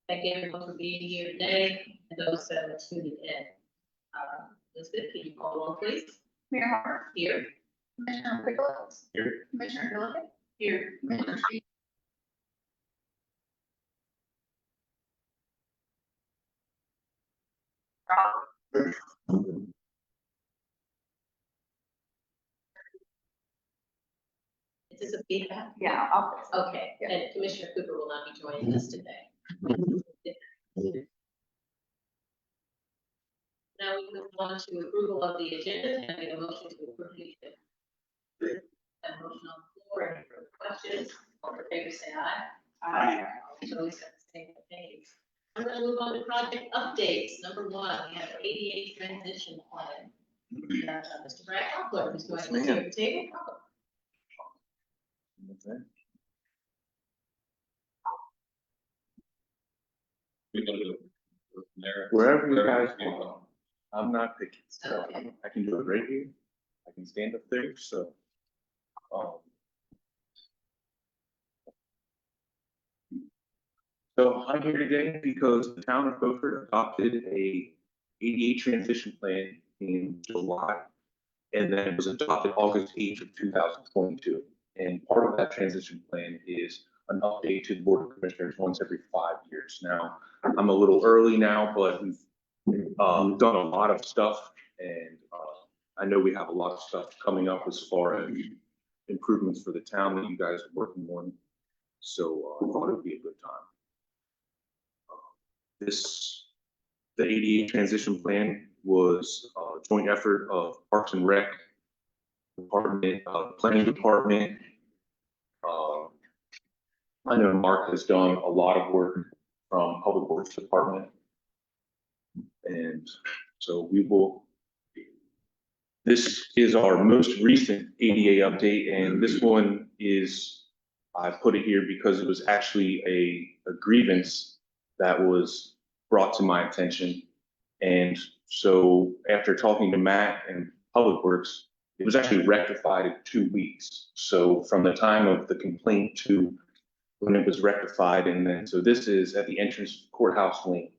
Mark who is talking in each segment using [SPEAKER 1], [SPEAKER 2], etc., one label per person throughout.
[SPEAKER 1] Thank everyone for being here today and those that are tuning in. Elizabeth, can you call roll, please?
[SPEAKER 2] Mayor Hart.
[SPEAKER 1] Here.
[SPEAKER 2] Commissioner Pickles.
[SPEAKER 3] Here.
[SPEAKER 2] Commissioner Gilligan.
[SPEAKER 1] Here.
[SPEAKER 2] Commissioner Street.
[SPEAKER 1] Is this a feedback?
[SPEAKER 2] Yeah, I'll fix it.
[SPEAKER 1] Okay, and Commissioner Cooper will not be joining us today. Now we move on to approval of the agenda. Can I get a motion to approve the agenda? A motion on the floor. Any further questions? All in favor, say aye.
[SPEAKER 2] Aye.
[SPEAKER 1] Always have the same page. I'm going to move on to project updates. Number one, we have ADA transition plan. Mr. Brad Cockler, who's going to the table.
[SPEAKER 3] We're gonna do it there.
[SPEAKER 4] Wherever you guys want. I'm not picky, so
[SPEAKER 1] Okay.
[SPEAKER 4] I can do it right here. I can stand up there, so. So I'm here today because the town of Beaufort adopted a ADA transition plan in July. And then it was adopted August 8th of 2022. And part of that transition plan is an update to the Board of Commissioners once every 5 years. Now, I'm a little early now, but we've done a lot of stuff, and I know we have a lot of stuff coming up as far as improvements for the town that you guys are working on. So I thought it would be a good time. The ADA transition plan was a joint effort of Parks and Rec Department, Planning Department. I know Mark has done a lot of work from Public Works Department. And so this is our most recent ADA update, and this one is, I put it here because it was actually a grievance that was brought to my attention. And so after talking to Matt and Public Works, it was actually rectified in 2 weeks. So from the time of the complaint to when it was rectified, and then, so this is at the entrance courthouse lane.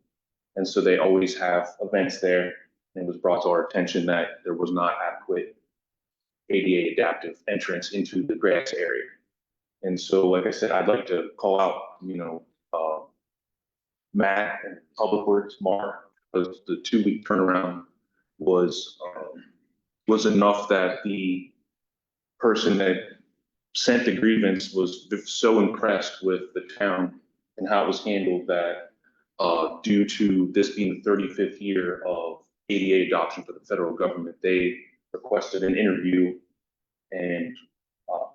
[SPEAKER 4] And so they always have events there. And it was brought to our attention that there was not adequate ADA adaptive entrance into the grass area. And so, like I said, I'd like to call out, Matt and Public Works, Mark, because the 2-week turnaround was enough that the person that sent the grievance was so impressed with the town and how it was handled that due to this being the 35th year of ADA adoption for the federal government, they requested an interview, and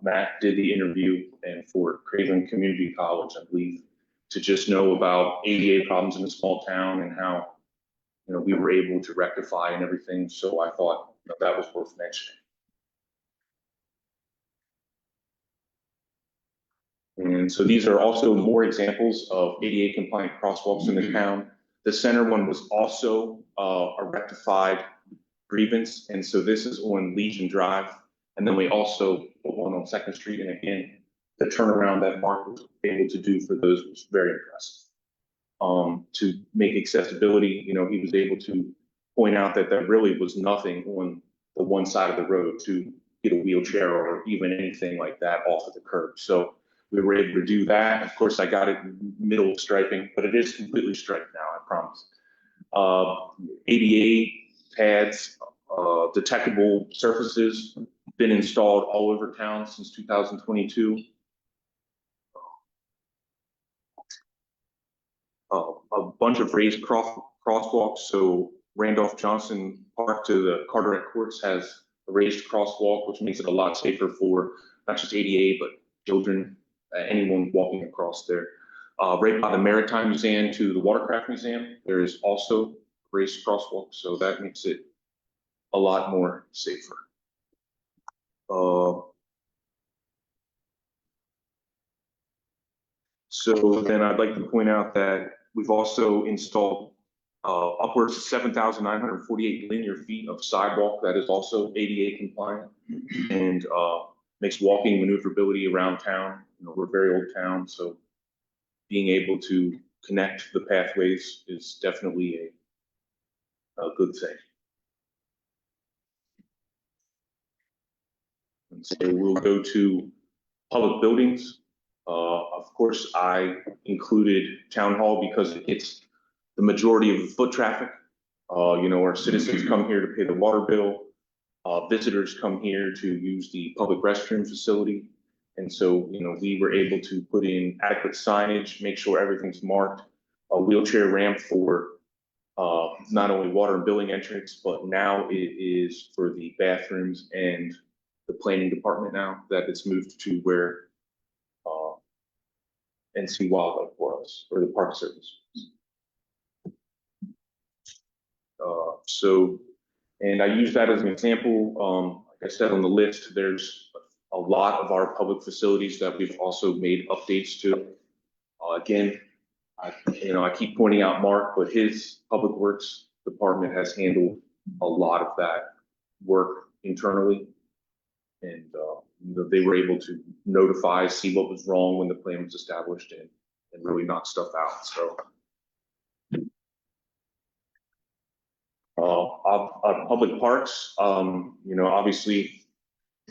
[SPEAKER 4] Matt did the interview, and for Craven Community College, I believe, to just know about ADA problems in a small town and how, we were able to rectify and everything. So I thought that was worth mentioning. And so these are also more examples of ADA compliant crosswalks in the town. The center one was also a rectified grievance. And so this is on Legion Drive. And then we also put one on 2nd Street. And again, the turnaround that Mark was able to do for those was very impressive. To make accessibility, he was able to point out that there really was nothing on the one side of the road to get a wheelchair or even anything like that off of the curb. So we were able to do that. Of course, I got it middle striping, but it is completely striped now, I promise. ADA pads, detectable surfaces, been installed all over town since 2022. A bunch of raised crosswalks. So Randolph Johnson Park to the Carteret Courts has a raised crosswalk, which makes it a lot safer for not just ADA, but children, anyone walking across there. Right by the Maritime Museum to the Watercraft Museum, there is also raised crosswalk, so that makes it a lot more safer. So then I'd like to point out that we've also installed upwards of 7,948 linear feet of sidewalk that is also ADA compliant and makes walking maneuverability around town. We're a very old town, so being able to connect the pathways is definitely a good thing. And so we'll go to public buildings. Of course, I included town hall because it gets the majority of the foot traffic. You know, our citizens come here to pay the water bill. Visitors come here to use the public restroom facility. And so, you know, we were able to put in adequate signage, make sure everything's marked, a wheelchair ramp for not only water and billing entrance, but now it is for the bathrooms and the planning department now that it's moved to where NC Wildlife was, or the Park Service. And I use that as an example. Like I said on the list, there's a lot of our public facilities that we've also made updates to. Again, I keep pointing out Mark, but his public works department has handled a lot of that work internally. And they were able to notify, see what was wrong when the plan was established, and really knock stuff out. So our public parks, obviously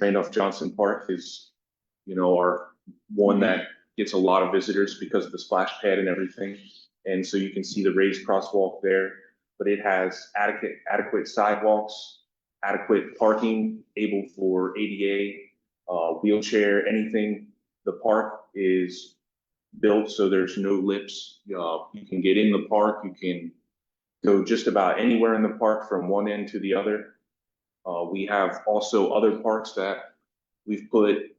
[SPEAKER 4] Randolph Johnson Park is, our one that gets a lot of visitors because of the splash pad and everything. And so you can see the raised crosswalk there, but it has adequate sidewalks, adequate parking, able for ADA, wheelchair, anything. The park is built so there's no lips. You can get in the park, you can go just about anywhere in the park from one end to the other. We have also other parks that we've put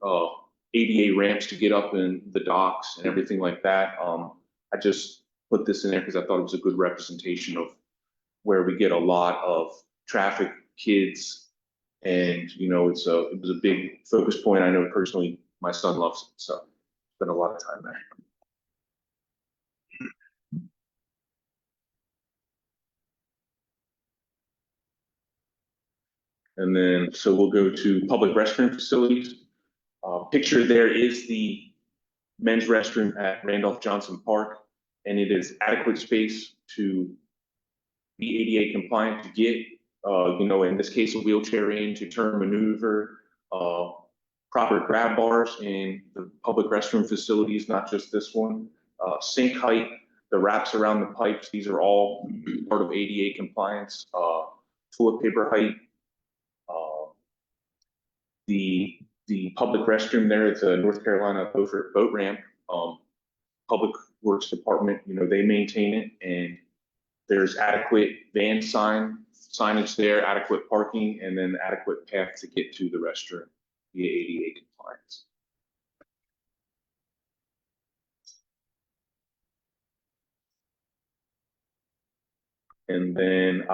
[SPEAKER 4] ADA ramps to get up in the docks and everything like that. I just put this in there because I thought it was a good representation of where we get a lot of traffic, kids, and it was a big focus point. I know personally my son loves it, so spent a lot of time there. And then, so we'll go to public restroom facilities. Picture there is the men's restroom at Randolph Johnson Park, and it is adequate space to be ADA compliant, to get, in this case, a wheelchair in, to turn maneuver, proper grab bars in the public restroom facilities, not just this one. Sink height, the wraps around the pipes, these are all part of ADA compliance. Toilet paper height, the public restroom there at the North Carolina Beaufort boat ramp, Public Works Department, they maintain it, and there's adequate van signage there, adequate parking, and then adequate path to get to the restroom via ADA compliance. And then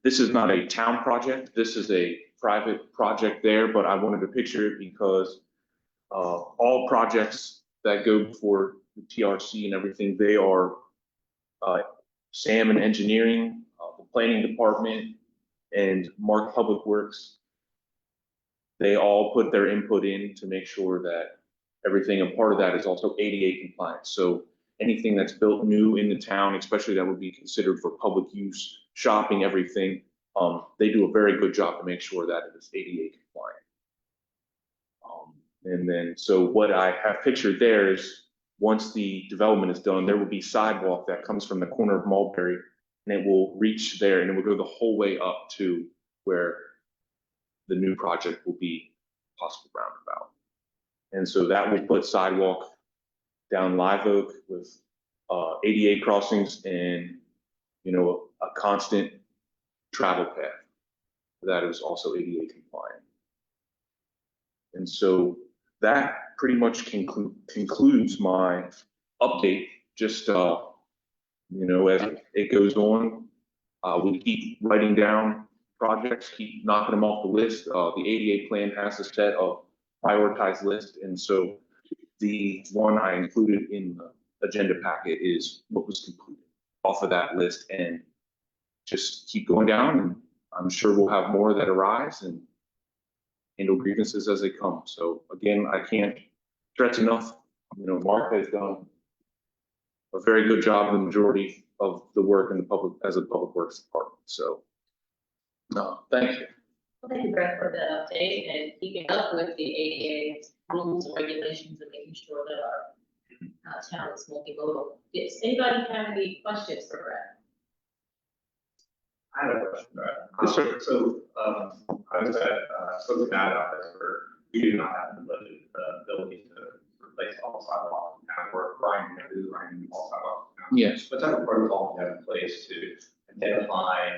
[SPEAKER 4] this is not a town project, this is a private project there, but I wanted to picture it because all projects that go before the TRC and everything, they are Sam and engineering, the planning department, and Mark Public Works. They all put their input in to make sure that everything, and part of that is also ADA compliant. So anything that's built new in the town, especially that would be considered for public use, shopping, everything, they do a very good job to make sure that it is ADA compliant. And then, so what I have pictured there is once the development is done, there will be sidewalk that comes from the corner of Mulberry, and it will reach there, and it will go the whole way up to where the new project will be, possible roundabout. And so that will put sidewalk down Live Oak with ADA crossings and, a constant travel path that is also ADA compliant. And so that pretty much concludes my update. Just, as it goes on, we keep writing down projects, keep knocking them off the list. The ADA plan has a set of prioritized list. And so the one I included in the agenda packet is what was completed off of that list, and just keep going down, and I'm sure we'll have more that arise and handle grievances as they come. So again, I can't stress enough, Mark has done a very good job in the majority of the work in the public, as a public works department, so. No, thank you.
[SPEAKER 1] Well, thank you, Brett, for the update and keeping up with the ADA rules and regulations and making sure that our town is multimodal. Does anybody have any questions for Brett?
[SPEAKER 5] I have a question, Brett.
[SPEAKER 4] Yes, sir.
[SPEAKER 5] So, I was at, spoke to Matt out there, where we do not have the budget, ability to replace all sidewalks in town, or Brian, Ryan, all sidewalks in town.
[SPEAKER 4] Yes.
[SPEAKER 5] What type of protocol do you have in place to identify,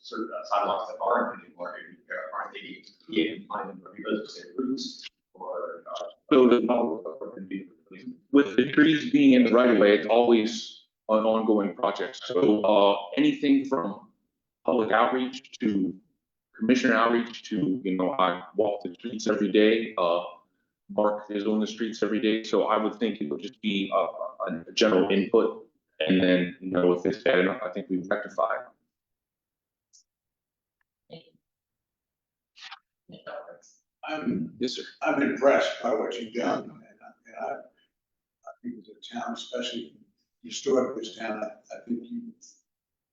[SPEAKER 5] certain sidewalks that aren't anymore, aren't ADA compliant, or because of their routes, or,
[SPEAKER 4] So
[SPEAKER 5] or can be replaced?
[SPEAKER 4] with the trees being in the right of way, it's always an ongoing project. So, anything from public outreach to commissioner outreach to, I walk the streets every day. Mark is on the streets every day, so I would think it would just be a general input. And then, if it's bad enough, I think we rectify it. Yes, sir.
[SPEAKER 6] I'm impressed by what you've done, and I think as a town, especially historic this town, I think you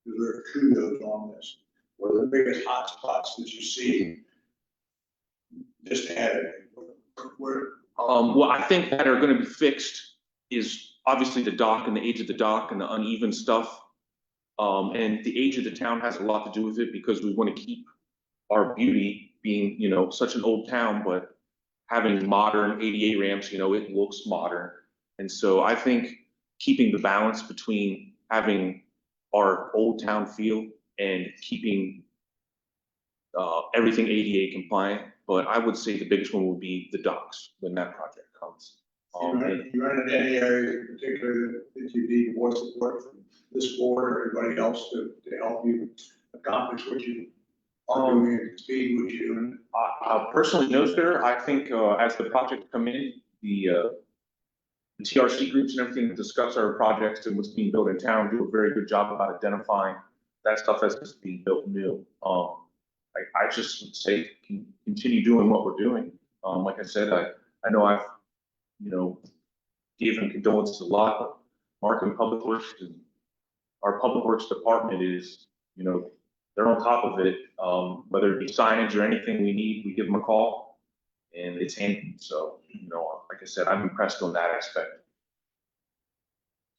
[SPEAKER 6] deserve kudos on this. One of the biggest hot spots that you see, just added, where,
[SPEAKER 4] What I think that are gonna be fixed is obviously the dock and the age of the dock and the uneven stuff. And the age of the town has a lot to do with it because we wanna keep our beauty being, such an old town, but having modern ADA ramps, it looks modern. And so I think keeping the balance between having our old town feel and keeping everything ADA compliant, but I would say the biggest one would be the docks when that project comes.
[SPEAKER 6] you run into any area in particular that you need more support from this board or anybody else to help you accomplish what you are doing at speed, what you're doing?
[SPEAKER 4] Personally, no, sir. I think as the projects come in, the TRC groups and everything that discuss our projects and what's being built in town do a very good job about identifying that stuff as it's being built new. I just would say continue doing what we're doing. Like I said, I know I've, given condolences a lot, but Mark and Public Works and our Public Works department is, they're on top of it. Whether it be signage or anything we need, we give them a call and it's handled. So, like I said, I'm impressed on that aspect.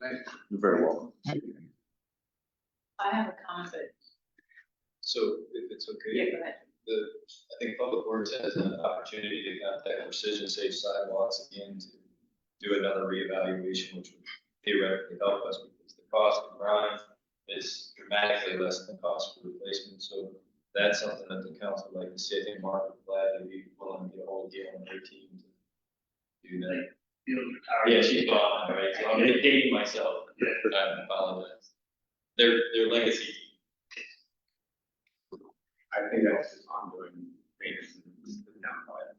[SPEAKER 6] Thank you.
[SPEAKER 4] You're very welcome.
[SPEAKER 1] I have a comment, but
[SPEAKER 3] So if it's okay.
[SPEAKER 1] yeah, go ahead.
[SPEAKER 3] I think Public Works has an opportunity to contact Precision Safe Sidewalks again to do another reevaluation, which would theoretically help us because the cost of grind is dramatically less than the cost for replacement. So that's something that the council would like to see. I think Mark would gladly be willing to get a hold of Gail and her team to do that. Yeah, she's gone, right? So I'm dating myself. I apologize. Their legacy team.
[SPEAKER 5] I think that's just ongoing maintenance and the down by it.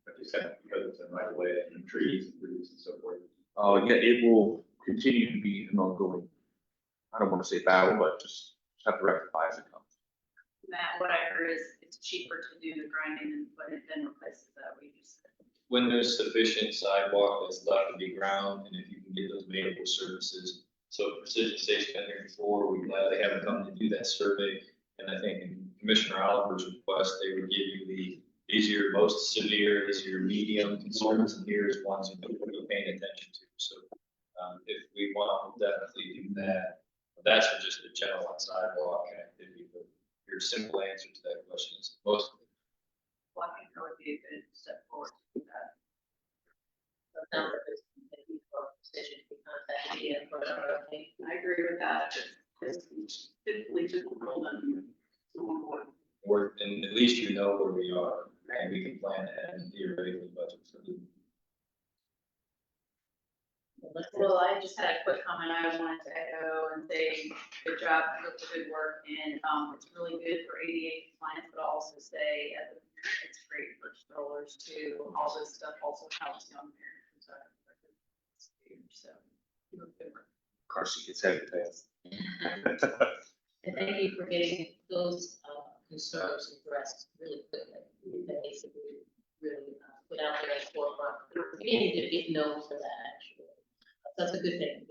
[SPEAKER 5] But you said because it's in right away and trees and roots and so forth.
[SPEAKER 4] Yeah, it will continue to be an ongoing, I don't want to say battle, but just have to rectify as it comes.
[SPEAKER 2] Matt, what I heard is it's cheaper to do the grinding than replace it that we just said.
[SPEAKER 3] When there's sufficient sidewalk that's left to be ground, and if you can get those maintenable services. So Precision Safe's been here before, we gladly have them come to do that survey. And I think in Commissioner Oliver's request, they would give you these are your most severe, these are your medium concerns, and here's ones that you're paying attention to. So if we want, we'll definitely do that. That's for just the general sidewalk activity, but your simple answer to that question is most.
[SPEAKER 2] Well, I think that would be a good step forward to do that.
[SPEAKER 1] So now that there's a need for precision to contact me and for other things.
[SPEAKER 2] I agree with that. It's typically just roll them.
[SPEAKER 3] Or, and at least you know where we are, and we can plan ahead and theoretically budget for the.
[SPEAKER 2] Well, I just had a quick comment I wanted to echo and say, good job, keep up the good work, and it's really good for ADA compliance, but also say, it's great for strollers too. All this stuff also helps young parents. So, keep up the good work.
[SPEAKER 4] Car seat gets heavy fast.
[SPEAKER 1] And thank you for getting those concerns addressed really quickly. That basically really put out there at the forefront. We need to get known for that, actually. That's a good thing.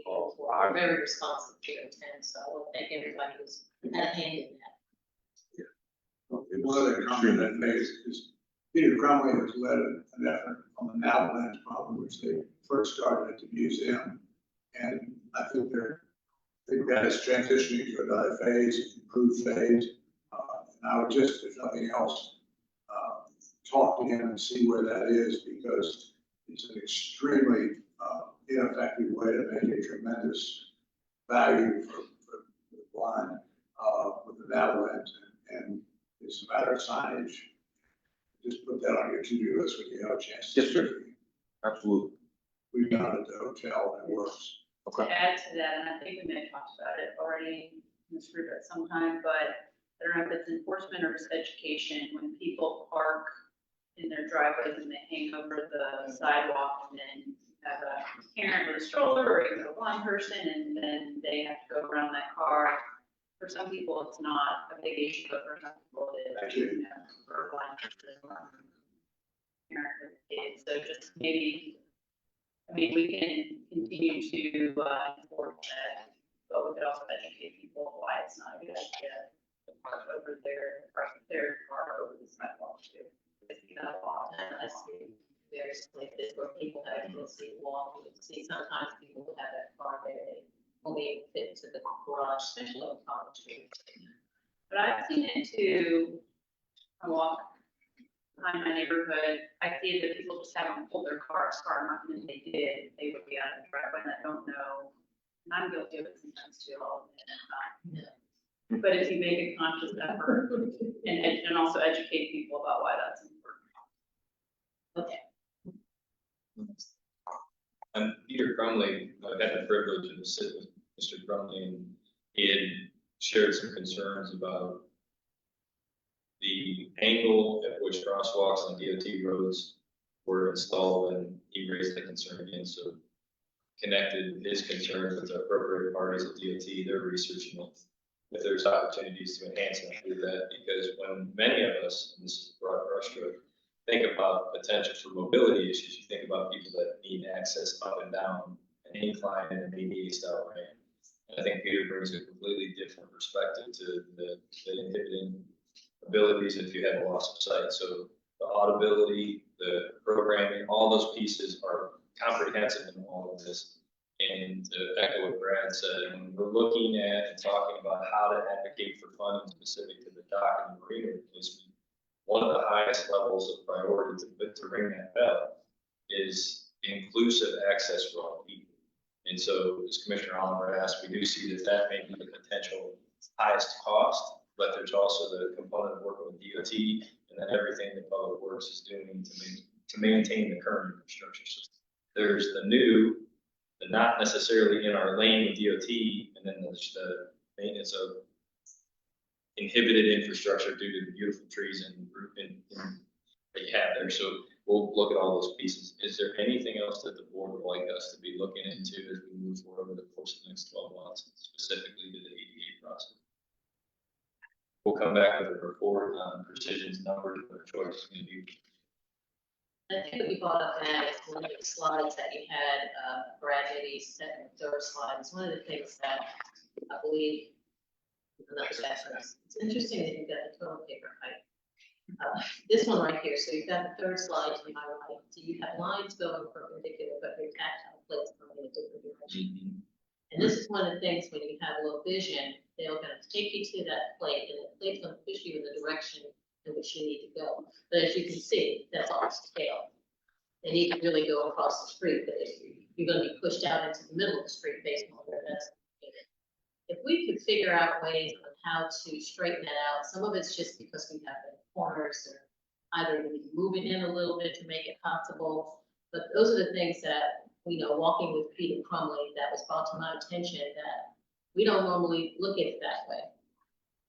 [SPEAKER 1] We're very responsive to attend, so I want to thank everybody who's had a hand in that.
[SPEAKER 6] One other comment that made is Peter Crumley has led an effort on the Nowlands problem, which they first started at the museum. And I think that is transitioning to another phase, improved phase. And I would just, if nothing else, talk to him and see where that is, because it's an extremely ineffective way to make a tremendous value for the blind with the Nowlands. And it's a matter of signage. Just put that on your to-do list when you have a chance.
[SPEAKER 4] Yes, sir. Absolutely.
[SPEAKER 6] We've done it at the hotel and it works.
[SPEAKER 2] To add to that, and I think we may have talked about it already in this group at some time, but I don't know if it's enforcement or just education, when people park in their driveways and they hang over the sidewalk, and then you have a parent with a stroller or even a blind person, and then they have to go around that car. For some people, it's not a big issue, but for some people, it is, you know, for a blind person. Parent with kids, so just maybe, I mean, we can continue to enforce that, but we could also educate people why it's not a good idea to park over their car over the sidewalk too. Because you know, often I see various places where people have to see walk, you see sometimes people who have that car there, they only fit to the garage, especially on College Street. But I've seen it too, I walk behind my neighborhood, I see that people just haven't pulled their cars far enough, and if they did, they would be out of the driveway, and I don't know. And I'm guilty of it sometimes too, I'll admit. But if you make a conscious effort and also educate people about why that's important.
[SPEAKER 1] Okay.
[SPEAKER 3] And Peter Crumley, I've had the privilege to sit with Mr. Crumley, and he had shared some concerns about the angle at which crosswalks on DOT roads were installed, and he raised the concern again, so connected his concerns with the appropriate parties at DOT, they're researching it. If there's opportunities to enhance and do that, because when many of us, and this is a broad brushstroke, think about potential for mobility issues, you think about people that need access up and down an incline and an ADA style ramp. And I think Peter brings a completely different perspective to the inhibiting abilities if you have a loss of sight. So the audibility, the programming, all those pieces are comprehensive in all of this. And to echo what Brad said, when we're looking at and talking about how to advocate for funding specific to the dock and marina replacement, one of the highest levels of priority to ring that bell is inclusive access for all people. And so, as Commissioner Oliver asked, we do see that that may be the potential highest cost, but there's also the component of working with DOT and then everything that Public Works is doing to maintain the current infrastructure system. There's the new, the not necessarily in our lane with DOT, and then there's the maintenance of inhibited infrastructure due to the beautiful trees and that you have there. So we'll look at all those pieces. Is there anything else that the board would like us to be looking into as we move forward over the course of the next 12 months, specifically to the ADA process? We'll come back with a report on Precision's numbers, what our choice is going to be.
[SPEAKER 1] I think what you brought up, Matt, is one of the slides that you had, Brad, maybe second or third slide, is one of the things that I believe another section. It's interesting that you've got the toilet paper height. This one right here, so you've got the third slide to highlight. So you have lines going perpendicular, but your tactile plates going in a different direction. And this is one of the things when you have low vision, they're going to take you to that plate, and the plate's going to push you in the direction in which you need to go. But as you can see, that's off scale. They need to really go across the street, but if you're going to be pushed out into the middle of the street based on where that's located. If we could figure out ways on how to straighten that out, some of it's just because we have the corners, or either we move it in a little bit to make it possible. But those are the things that, you know, walking with Peter Crumley, that was brought to my attention, that we don't normally look at it that way.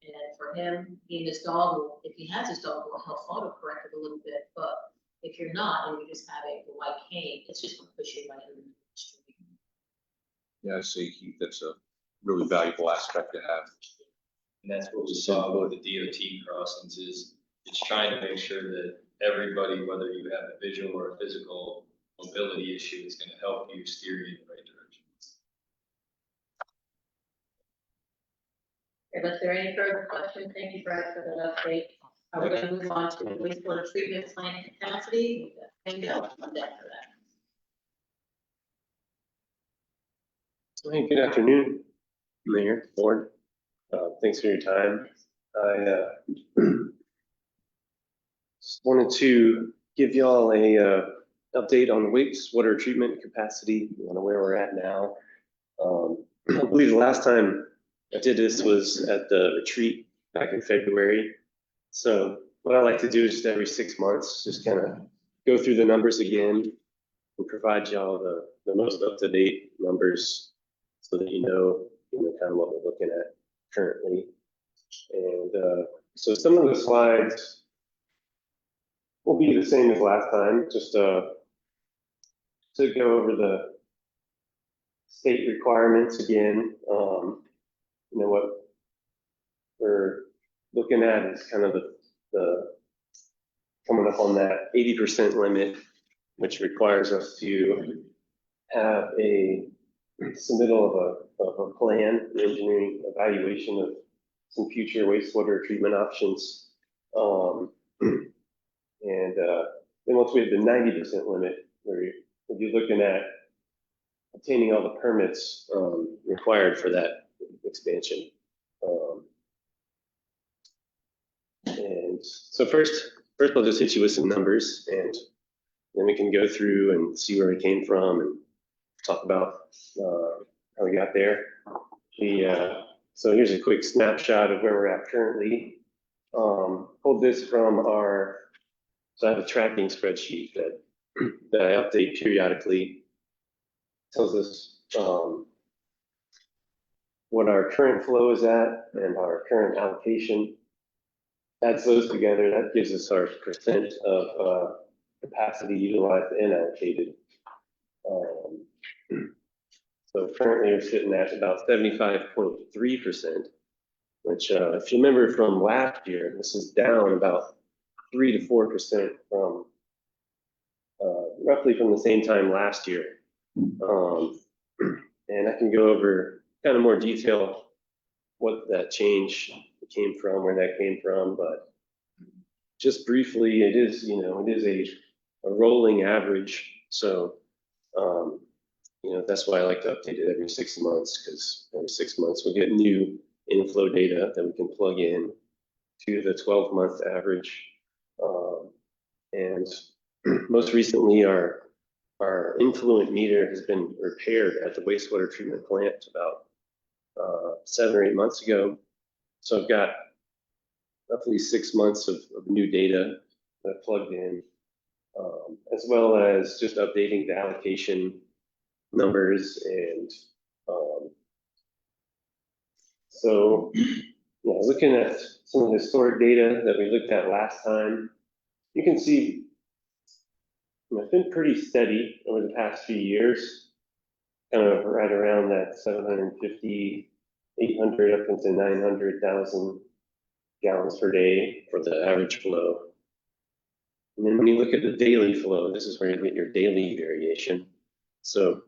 [SPEAKER 1] And for him, he and his dog, if he has his dog, will help autocorrect it a little bit. But if you're not, and you're just having the white cane, it's just going to push you right into the street.
[SPEAKER 4] Yeah, I see, Keith, that's a really valuable aspect to have.
[SPEAKER 3] And that's what we saw with the DOT crossings is it's trying to make sure that everybody, whether you have a visual or a physical mobility issue, is going to help you steer you in the right direction.
[SPEAKER 1] Okay, if there are any further questions, thank you, Brad, for that update. We're gonna move on to wastewater treatment plant capacity. Thank you on deck for that.
[SPEAKER 7] Hey, good afternoon, Mayor, Board. Thanks for your time. I just wanted to give y'all a update on wastewater treatment capacity, on where we're at now. I believe the last time I did this was at the retreat back in February. So what I like to do is just every 6 months, just kind of go through the numbers again and provide y'all the most up-to-date numbers so that you know kind of what we're looking at currently. And so some of the slides will be the same as last time, just to go over the state requirements again. What we're looking at is kind of the coming up on that 80% limit, which requires us to have a submittal of a plan, an engineering evaluation of some future wastewater treatment options. Then once we have the 90% limit, we'll be looking at obtaining all the permits required for that expansion. And so first I'll just hit you with some numbers, and then we can go through and see where we came from and talk about how we got there. So here's a quick snapshot of where we're at currently. Pulled this from so I have a tracking spreadsheet that I update periodically. Tells us what our current flow is at and our current allocation. Adds those together, that gives us our percent of capacity utilized and allocated. So currently we're sitting at about 75.3%, which if you remember from last year, this is down about 3 to 4% from roughly from the same time last year. And I can go over kind of more detail what that change came from, where that came from, but just briefly, it is a rolling average. So that's why I like to update it every 6 months, because every 6 months we'll get new inflow data that we can plug in to the 12-month average. And most recently, our influent meter has been repaired at the wastewater treatment plant about 7 or 8 months ago. So I've got roughly 6 months of new data that I plugged in, as well as just updating the allocation numbers. And so looking at some of the historic data that we looked at last time, you can see it's been pretty steady over the past few years, kind of right around that 750, 800 up into 900,000 gallons per day for the average flow. And then when you look at the daily flow, this is where you get your daily variation. So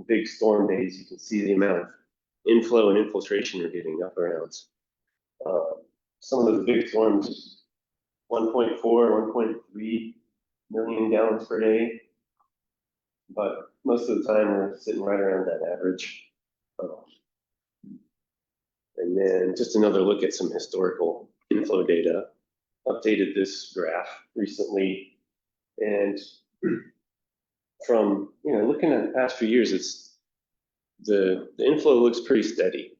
[SPEAKER 7] big storm days, you can see the amount of inflow and infiltration you're getting up around. Some of those big storms, 1.4, 1.3 million gallons per day. But most of the time we're sitting right around that average. And then just another look at some historical inflow data. Updated this graph recently, and from looking at the past few years, it's the inflow looks pretty steady.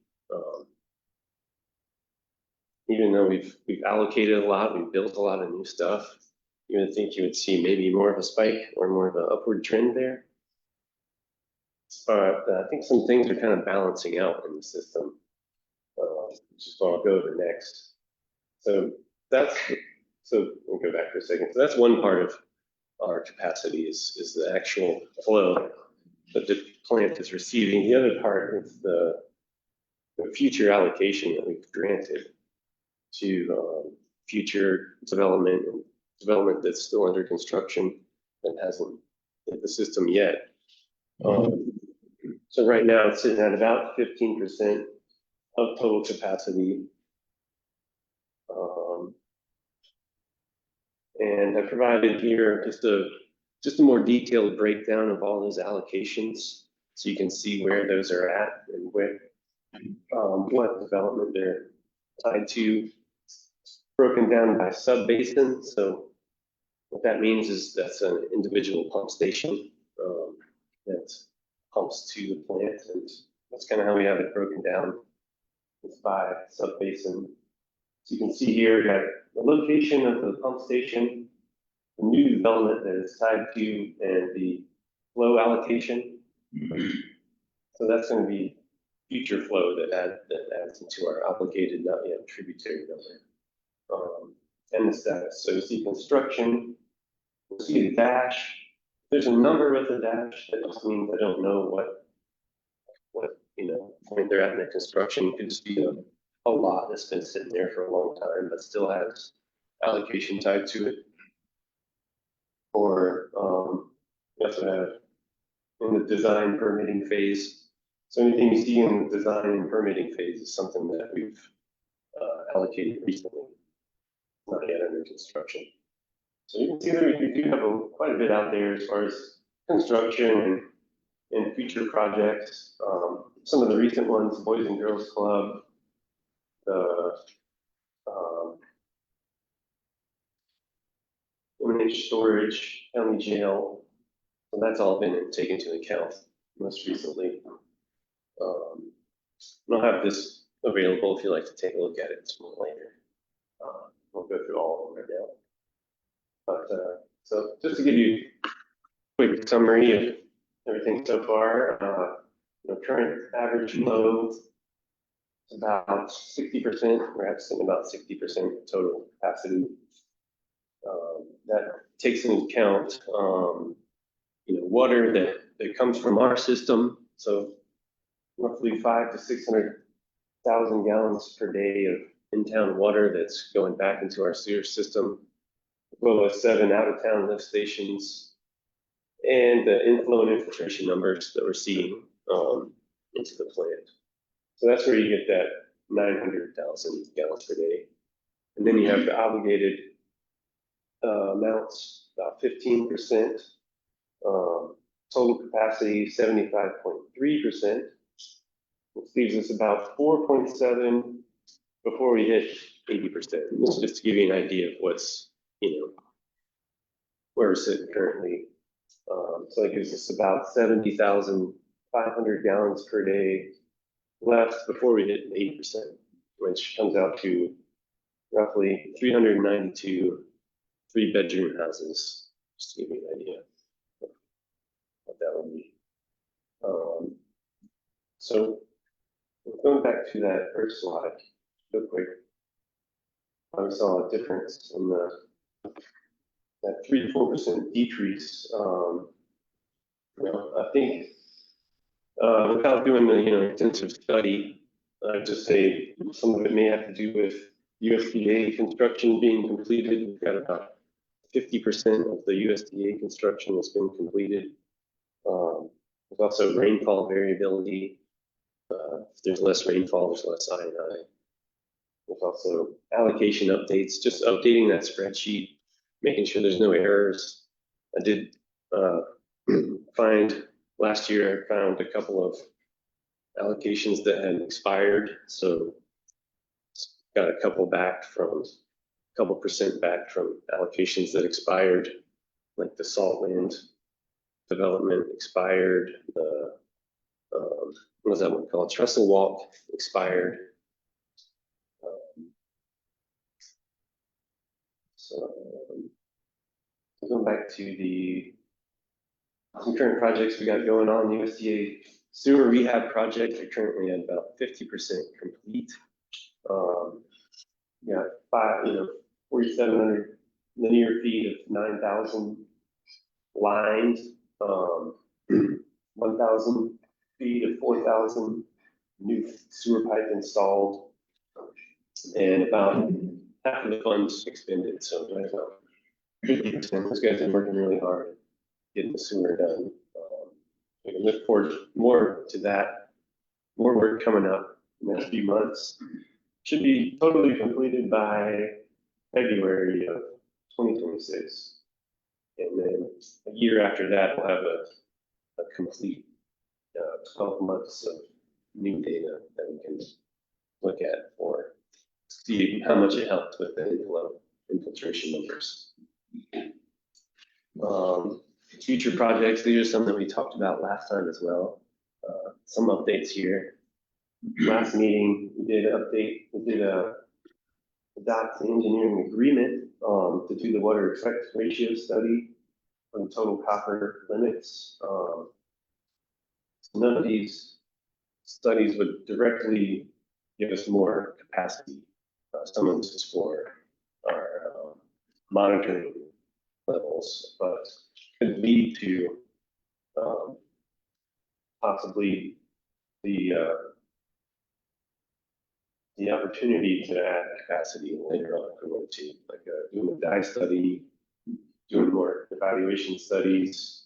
[SPEAKER 7] Even though we've allocated a lot, we've built a lot of new stuff, you would think you would see maybe more of a spike or more of an upward trend there. But I think some things are kind of balancing out in the system, which is what I'll go over next. So we'll go back for a second. So that's one part of our capacity is the actual flow that the plant is receiving. The other part is the future allocation that we've granted to future development and development that's still under construction that hasn't hit the system yet. So right now it's sitting at about 15% of total capacity. And I provided here just a more detailed breakdown of all those allocations, so you can see where those are at and where, what development they're tied to, broken down by sub-basin. So what that means is that's an individual pump station that pumps to the plant, and that's kind of how we have it broken down. It's by sub-basin. So you can see here, we got the location of the pump station, the new development that it's tied to, and the flow allocation. So that's going to be future flow that adds into our obligated, not yet tributary number. And the status. So you see construction, you see the dash. There's a number with the dash. That just means I don't know what point they're at in the construction. It could just be a lot that's been sitting there for a long time, but still has allocation tied to it. Or we also have in the design permitting phase. So anything you see in the design and permitting phase is something that we've allocated recently, not yet under construction. So you can see that we do have quite a bit out there as far as construction and future projects. Some of the recent ones, Boys and Girls Club, the imminent storage, county jail. So that's all been taken into account most recently. I'll have this available if you'd like to take a look at it some later. We'll go through all of them right now. But so just to give you a quick summary of everything so far, current average load is about 60%. We're actually about 60% total capacity. That takes into account, water that comes from our system. So roughly 500,000 to 600,000 gallons per day of in-town water that's going back into our sewer system, as well as 7 out-of-town lift stations, and the inflow and infiltration numbers that we're seeing into the plant. So that's where you get that 900,000 gallons per day. And then you have the obligated amounts, about 15%, total capacity 75.3%, which leaves us about 4.7 before we hit 80%. This is just to give you an idea of what's, where we're sitting currently. So it gives us about 70,500 gallons per day left before we hit 80%, which comes out to roughly 392 3-bedroom houses, just to give you an idea of what that would be. So going back to that first slide, real quick, I saw a difference in that 3 to 4% decrease. I think without doing the intensive study, I'd just say some of it may have to do with USDA construction being completed. We've got about 50% of the USDA construction that's been completed. There's also rainfall variability. If there's less rainfall, there's less I&I. There's also allocation updates, just updating that spreadsheet, making sure there's no errors. I did find last year, I found a couple of allocations that had expired. So got a couple percent back from allocations that expired, like the Saltland development expired, the what was that one called? Trestle Walk expired. So going back to the current projects we got going on, the USDA sewer rehab project are currently at about 50% complete. Yeah, 4,700 linear feet of 9,000 lines, 1,000 feet of 4,000 new sewer pipe installed, and about half of the funds expended. So right about 50%. Those guys are working really hard getting the sewer done. We can look forward more to that, more work coming up in the next few months. Should be totally completed by February of 2026. And then a year after that, we'll have a complete 12 months of new data that we can look at for see how much it helped with the infiltration numbers. Future projects, these are some that we talked about last time as well. Some updates here. Last meeting, we did adopt the engineering agreement to do the water effect ratio study for the total copper limits. None of these studies would directly give us more capacity. Some of this is for our monitoring levels, but could lead to possibly the opportunity to add capacity later on if we want to, like doing a dye study, doing more evaluation studies.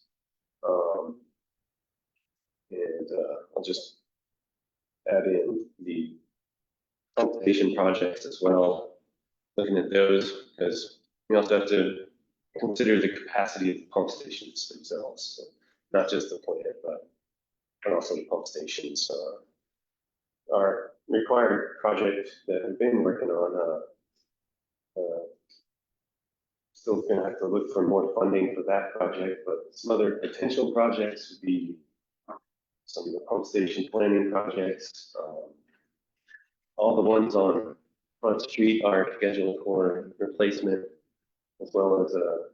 [SPEAKER 7] And I'll just add in the pump station projects as well, looking at those, because we also have to consider the capacity of the pump stations themselves, so not just the plant, but also the pump stations. Our required project that we've been working on, still gonna have to look for more funding for that project, but some other potential projects would be some of the pump station planning projects. All the ones on Front Street are scheduled for replacement, as well as a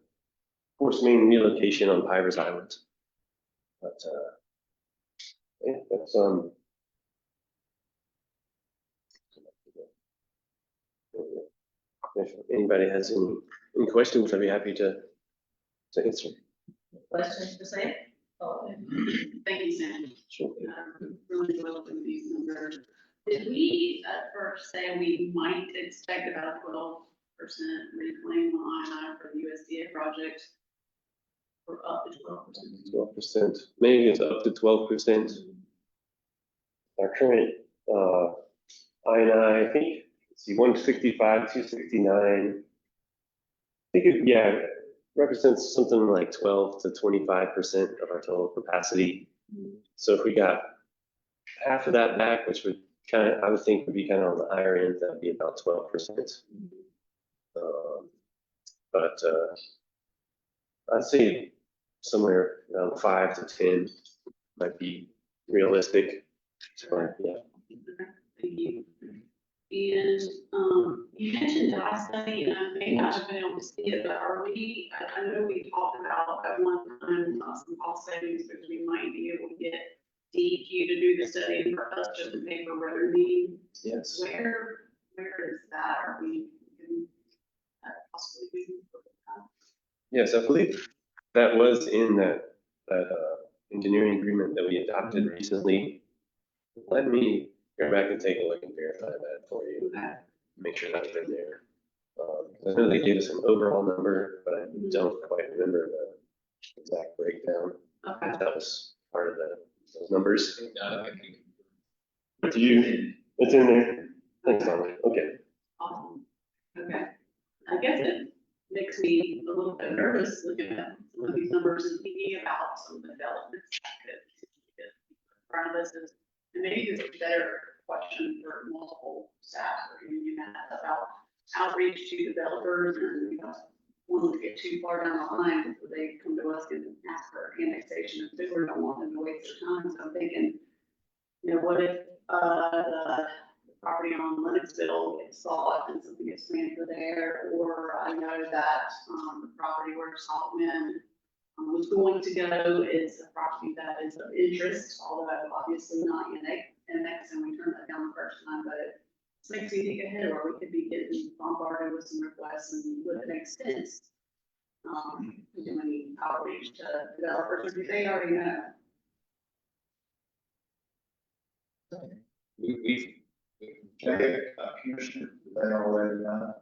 [SPEAKER 7] force main relocation on Pivers Island. But yeah, that's if anybody has any questions, I'd be happy to answer.
[SPEAKER 1] Questions for Sam? Oh,
[SPEAKER 2] Thank you, Sam.
[SPEAKER 7] Sure.
[SPEAKER 2] Really developing these numbers. Did we at first say we might expect about 12% reclaim line for the USDA project? Or up to 12%?
[SPEAKER 7] 12%, maybe it's up to 12%. Our current I think, let's see, 165, 269. I think it represents something like 12 to 25% of our total capacity. So if we got half of that back, which would I would think would be kind of on the higher end, that would be about 12%. But I'd say somewhere around 5 to 10 might be realistic. So, yeah.
[SPEAKER 2] Thank you. And you mentioned dye study, and I may not have been able to see it, but I know we talked about at one time some cost savings, because we might be able to get DEQ to do the study for us just to pay for weather meeting.
[SPEAKER 7] Yes.
[SPEAKER 2] Where is that? Are we possibly doing?
[SPEAKER 7] Yes, I believe that was in that engineering agreement that we adopted recently. Let me go back and take a look and verify that for you. Make sure that's in there. I know they gave us an overall number, but I don't quite remember the exact breakdown.
[SPEAKER 2] Okay.
[SPEAKER 7] That was part of those numbers.
[SPEAKER 3] I think
[SPEAKER 7] It's in there. Thanks, Donna. Okay.
[SPEAKER 2] Awesome. Okay. I guess it makes me a little bit nervous looking at some of these numbers and thinking about some of the developments that could get in front of us. And maybe it's a better question for multiple staff or even about outreach to developers, and want to get too far down the line before they come to us and ask for annexation. If we don't want them to waste their time, so I'm thinking, what if the property on Lennoxville gets sold and something gets planned for there, or I know that the property where Saltman was going to go is a property that is of interest, although obviously not annexed, and we turned that down the first time, but it makes me think ahead where we could be getting bombarded with some requests, and would it make sense doing outreach to developers, or do they already know?
[SPEAKER 6] We've Commissioner, they already know.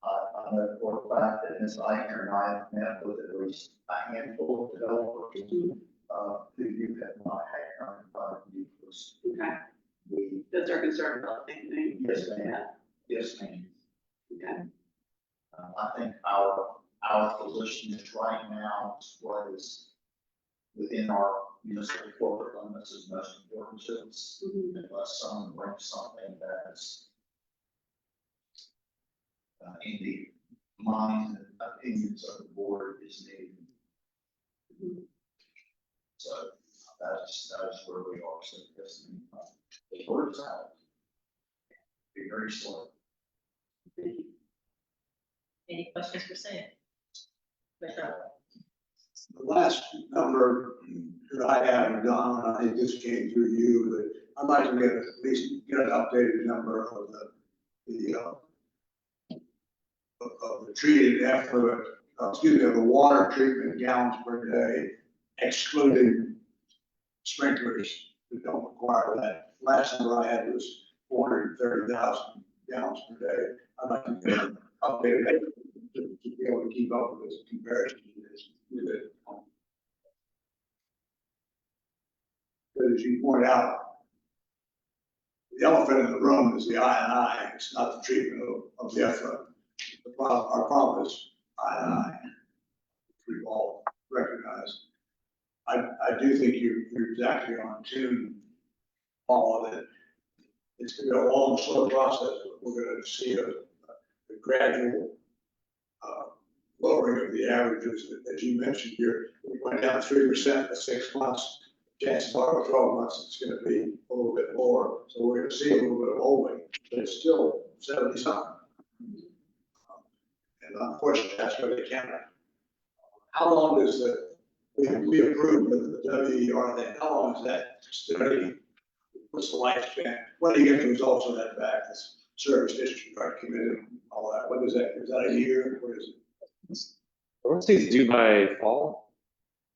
[SPEAKER 6] I know for a fact that Ms. Eichner and I have met with at least a handful of developers, who you have not had on you first.
[SPEAKER 2] Okay.
[SPEAKER 8] Because they're concerned about the same thing.
[SPEAKER 9] Yes, ma'am. Yes, ma'am.
[SPEAKER 8] Okay.
[SPEAKER 9] I think our position is right now, what is within our municipal corporate limits is most important to us.
[SPEAKER 8] Mhm.
[SPEAKER 9] Unless someone brings something that is in the mind and opinions of the board is needed.
[SPEAKER 8] Mhm.
[SPEAKER 9] So that is where we are. So this, the word is out. Be very slow.
[SPEAKER 8] Thank you.
[SPEAKER 1] Any questions for Sam? Commissioner
[SPEAKER 6] The last number that I have done, I think this came through you, but I'd like to get at least get an updated number of the treated effluent, excuse me, of the water treatment gallons per day, excluding sprinklers that don't require that. Last number I had was 430,000 gallons per day. I'd like to get an updated to be able to keep up with this comparison with it. But as you point out, the elephant in the room is the I&I, it's not the treatment of the effluent. Our problem is I&I, which we've all recognized. I do think you're exactly on tune, Paul, that it's going to be a long, slow process. We're going to see a gradual lowering of the averages. As you mentioned, we went down 3% in 6 months. Chances are 12 months, it's going to be a little bit more. So we're going to see a little bit of holding, but it's still 70 something. And unfortunately, that's where they can't. How long is we approved the WER thing? How long is that study? What's the lifespan? When do you get the results of that back? This service district, right, committed, all that. What is that? Is that a year? What is it?
[SPEAKER 7] I want to say it's due by fall.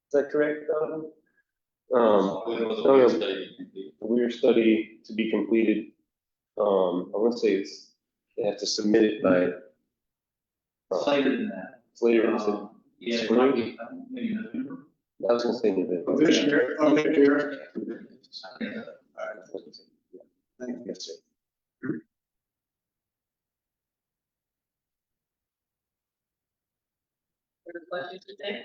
[SPEAKER 7] Is that correct, Donovan?
[SPEAKER 3] When will the WEIR study complete?
[SPEAKER 7] The WEIR study to be completed. I want to say they have to submit it by.
[SPEAKER 9] It's later than that.
[SPEAKER 7] It's later. Is it
[SPEAKER 9] Yeah,
[SPEAKER 7] spring?
[SPEAKER 9] maybe November.
[SPEAKER 7] I was going to say November.
[SPEAKER 6] Of this year? Oh, next year?
[SPEAKER 7] Yes, sir.
[SPEAKER 1] Further questions today?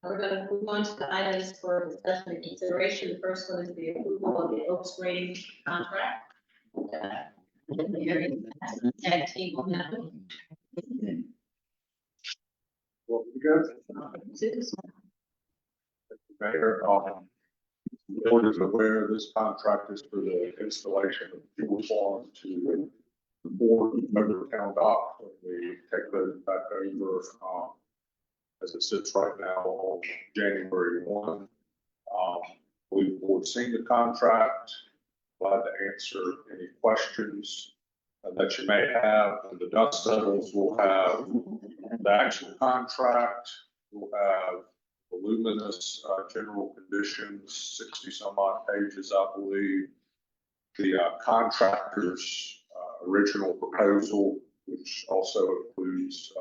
[SPEAKER 1] We're going to move on to the items for discussion and consideration. The first one is the approval of the Oaks grading contract. Tag team on that one.
[SPEAKER 5] Well, Mayor, the board is aware this contract is for the installation of fuel farm to the board member town dock. When we take those back over, as it sits right now on January 1. We've seen the contract, glad to answer any questions that you may have. When the dust settles, we'll have the actual contract, we'll have voluminous general conditions, 60 some odd pages, I believe. The contractor's original proposal, which also includes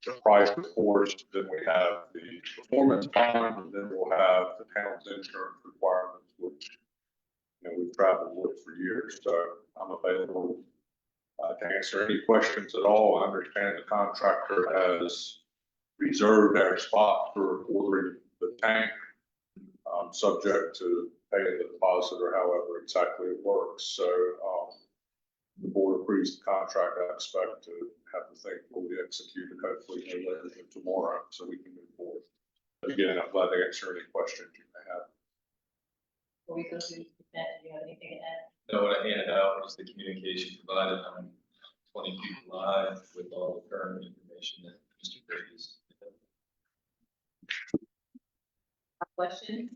[SPEAKER 5] the price, of course. Then we have the performance bond, and then we'll have the town's insurance requirements, which we've traveled with for years. So I'm available to answer any questions at all. I understand the contractor has reserved our spot for ordering the tank, subject to paying the deposit or however exactly it works. So the board approves the contract. I expect to have the thing fully executed, hopefully no later than tomorrow, so we can move forward. But again, I'm glad to answer any questions you may have.
[SPEAKER 1] Before we go through that, do you have anything to add?
[SPEAKER 3] No, what I handed out was the communication provided on 22 Live with all the current information that Mr. Davies.
[SPEAKER 1] Question?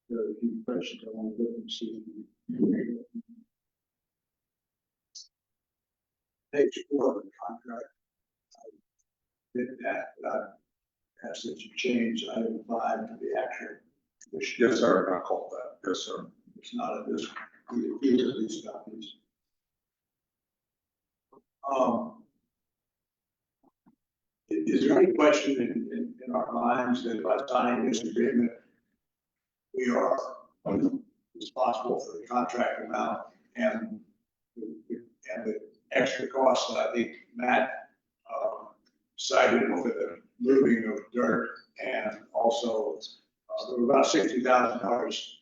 [SPEAKER 6] The questions I want to look and see. Page 4 of the contract. I did that, but I asked that you change item 5 to the actual.
[SPEAKER 5] Yes, sir. I called that. Yes, sir.
[SPEAKER 6] It's not a this, either of these copies. Is there any question in our minds that by signing this agreement, we are responsible for the contract amount and the extra costs that I think Matt cited with the moving of dirt and also there were about $60,000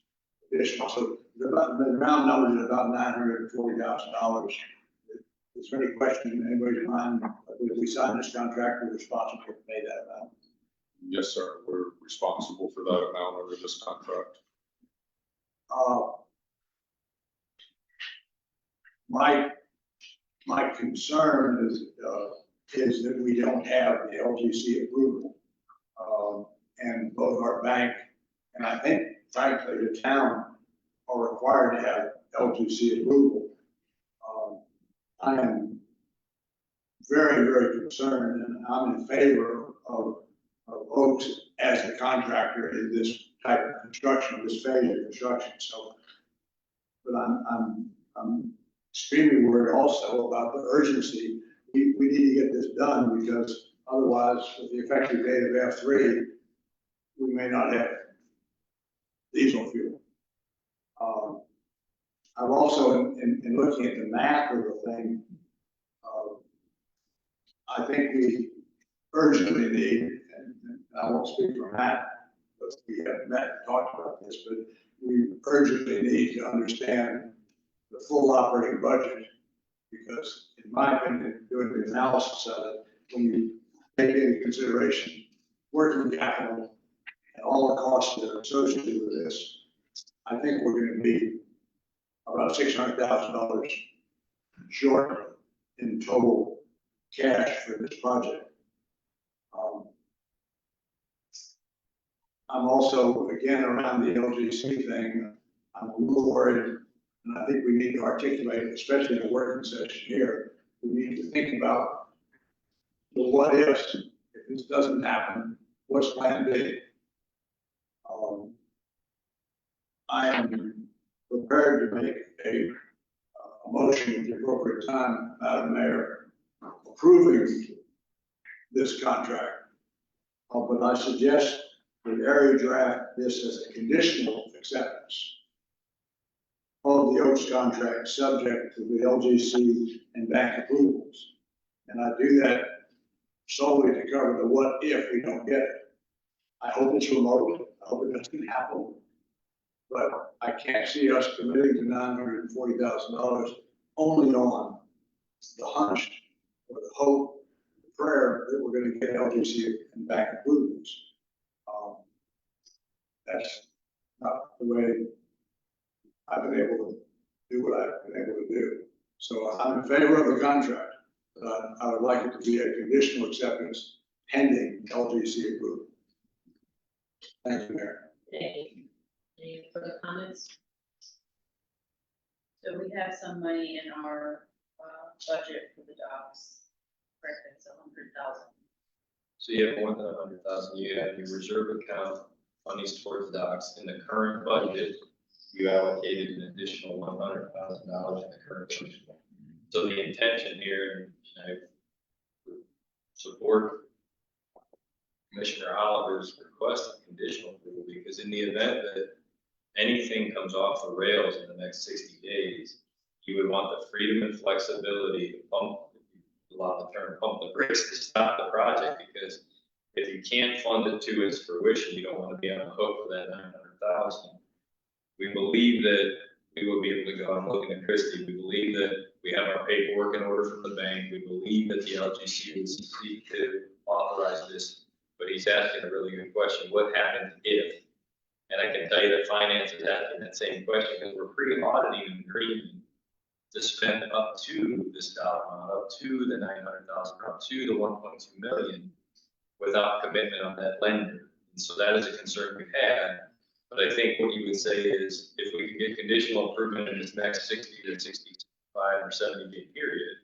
[SPEAKER 6] additional. So the round number is about $940,000. Is there any question in anybody's mind, if we sign this contract, we're responsible to pay that amount?
[SPEAKER 5] Yes, sir, we're responsible for that amount under this contract. My concern is that we don't have the LGC approval. And both our bank, and I think frankly, the town are required to have LGC approval. I am very, very concerned, and I'm in favor of Oaks as the contractor in this type of construction, this phase of construction. So, but I'm extremely worried also about the urgency. We need to get this done because otherwise, with the effective date of F3, we may not have diesel fuel. I've also, in looking at the map of the thing, I think we urgently need, and I won't speak for Matt, but we haven't met and talked about this, but we urgently need to understand the full operating budget, because in my opinion, doing the analysis of it, when you take into consideration working capital and all the costs that are associated with this, I think we're going to be about $600,000 short in total cash for this project. I'm also, again, around the LGC thing, I'm a little worried, and I think we need to articulate, especially in the working session here, we need to think about the what ifs. If this doesn't happen, what's plan B? I am prepared to make a motion at the appropriate time, Madam Mayor, approving this contract. But I suggest that area draft this as a conditional acceptance of the Oaks contract subject to the LGC and bank approvals. And I do that solely to cover the what if we don't get it. I hope it's remote. I hope it doesn't happen. But I can't see us committing to $940,000 only on the hunch or the hope, the prayer that we're going to get LGC and bank approvals. That's not the way I've been able to do what I've been able to do. So I'm in favor of the contract, but I would like it to be a conditional acceptance pending LGC approval. Thank you, Mayor.
[SPEAKER 1] Thank you. Any further comments?
[SPEAKER 2] So we have some money in our budget for the docks, correct? It's 100,000.
[SPEAKER 3] So you have more than 100,000, you have your reserve account, monies towards docks. In the current budget, you allocated an additional $100,000 in the current budget. So the intention here, and I support Commissioner Oliver's request of conditional approval, because in the event that anything comes off the rails in the next 60 days, you would want the freedom and flexibility to pump, allow the term pump the brakes to stop the project, because if you can't fund it to its fruition, you don't want to be on the hook for that 900,000. We believe that we will be able to go, I'm looking at Christie, we believe that we have our paperwork in order from the bank, we believe that the LGC would seek to authorize this, but he's asking a really good question, what happens if? And I can tell you that finance is asking that same question, because we're pre-auditing an agreement to spend up to this dollar amount, up to the 900,000, up to the 1.2 million, without commitment on that lender. And so that is a concern we've had. But I think what you would say is, if we can get conditional improvement in this next 60 to 65 or 70 day period,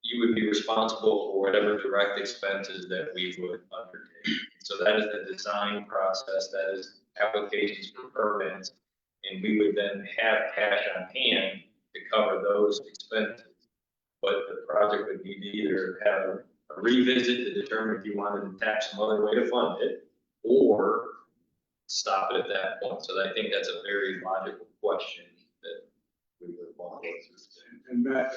[SPEAKER 3] you would be responsible for whatever direct expenses that we would undertake. So that is the design process, that is applications for permits, and we would then have cash on hand to cover those expenses. But the project would need to either have a revisit to determine if you wanted to tap some other way to fund it, or stop it at that point. So I think that's a very logical question that we would want to go through.
[SPEAKER 6] And Matt,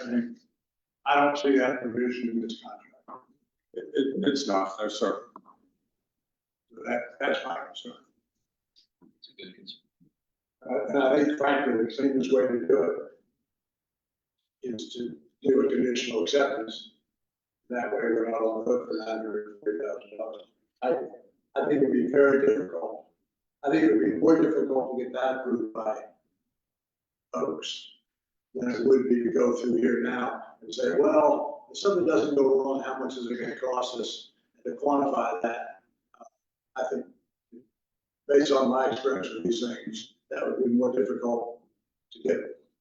[SPEAKER 6] I don't see that provision in this contract.
[SPEAKER 5] It's not, no, sir.
[SPEAKER 6] So that's my concern.
[SPEAKER 3] It's a good concern.
[SPEAKER 6] And I think frankly, the cleanest way to do it is to do a conditional acceptance. That way we're not on the hook for $940,000. I think it'd be very difficult. I think it would be more difficult to get that approved by folks than it would be to go through here now and say, well, if something doesn't go wrong, how much is it gonna cost us? And to quantify that, I think, based on my experience with these things, that would be more difficult to get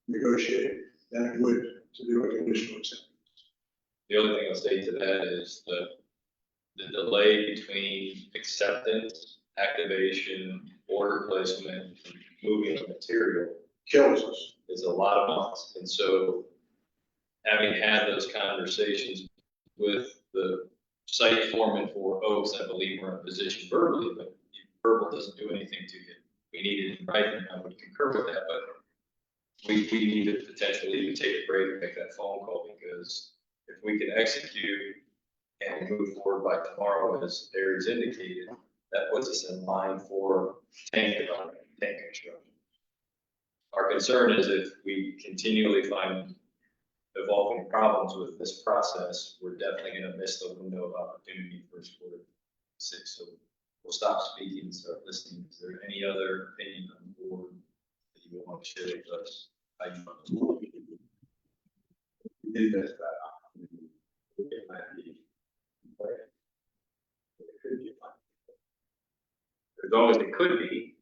[SPEAKER 6] negotiated than it would to do a conditional acceptance.
[SPEAKER 3] The only thing I'll say to that is the delay between acceptance, activation, order placement, moving of material
[SPEAKER 6] Kills us.
[SPEAKER 3] is a lot of months. And so having had those conversations with the site foreman for Oaks, I believe we're in a position verbally, but verbal doesn't do anything to you. We need it in writing, I would concur with that, but we need to potentially even take a break and make that phone call, because if we can execute and move forward by tomorrow, as Aries indicated, that puts us in line for tank development, tank construction. Our concern is if we continually find evolving problems with this process, we're definitely gonna miss the window of opportunity first quarter 6. So we'll stop speaking and start listening. Is there any other opinion on the board that you want to share with us?
[SPEAKER 5] It miss that opportunity. It might be.
[SPEAKER 3] There's always, it could be.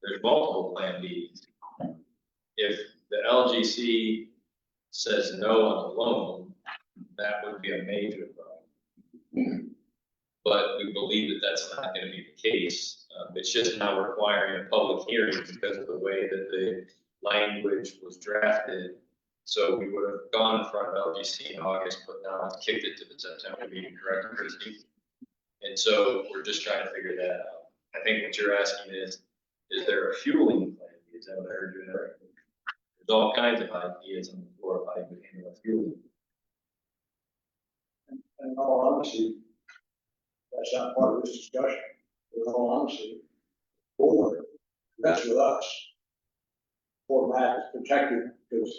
[SPEAKER 3] There's multiple plan Bs. If the LGC says no on the loan, that would be a major problem. But we believe that that's not going to be the case. It's just now requiring a public hearing because of the way that the language was drafted. So we would have gone in front of LGC in August, but now it's kicked it to the September meeting, correct, Christie? And so we're just trying to figure that out. I think what you're asking is there a fueling plan? Is that what I heard you in there? There's all kinds of ideas on the floor of how you would handle a fueling.
[SPEAKER 6] And in all honesty, that's not part of this discussion. In all honesty, board, that's with us. Format is protected because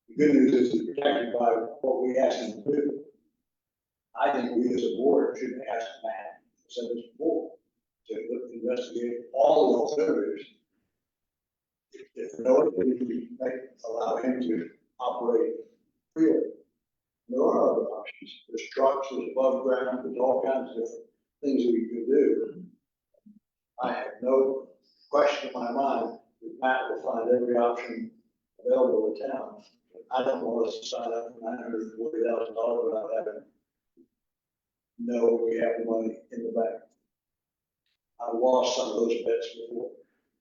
[SPEAKER 6] the good news is it's protected by what we ask them to do. I think we as a board should ask Matt, said this before, to investigate all the alternatives. If no, we allow him to operate freely. There are other options. There's trucks, there's above ground, there's all kinds of different things that we could do. I have no question in my mind that Matt will find every option available in town. I don't want us to sign up for $940,000 without having no, we have the money in the bank. I've lost some of those bets before,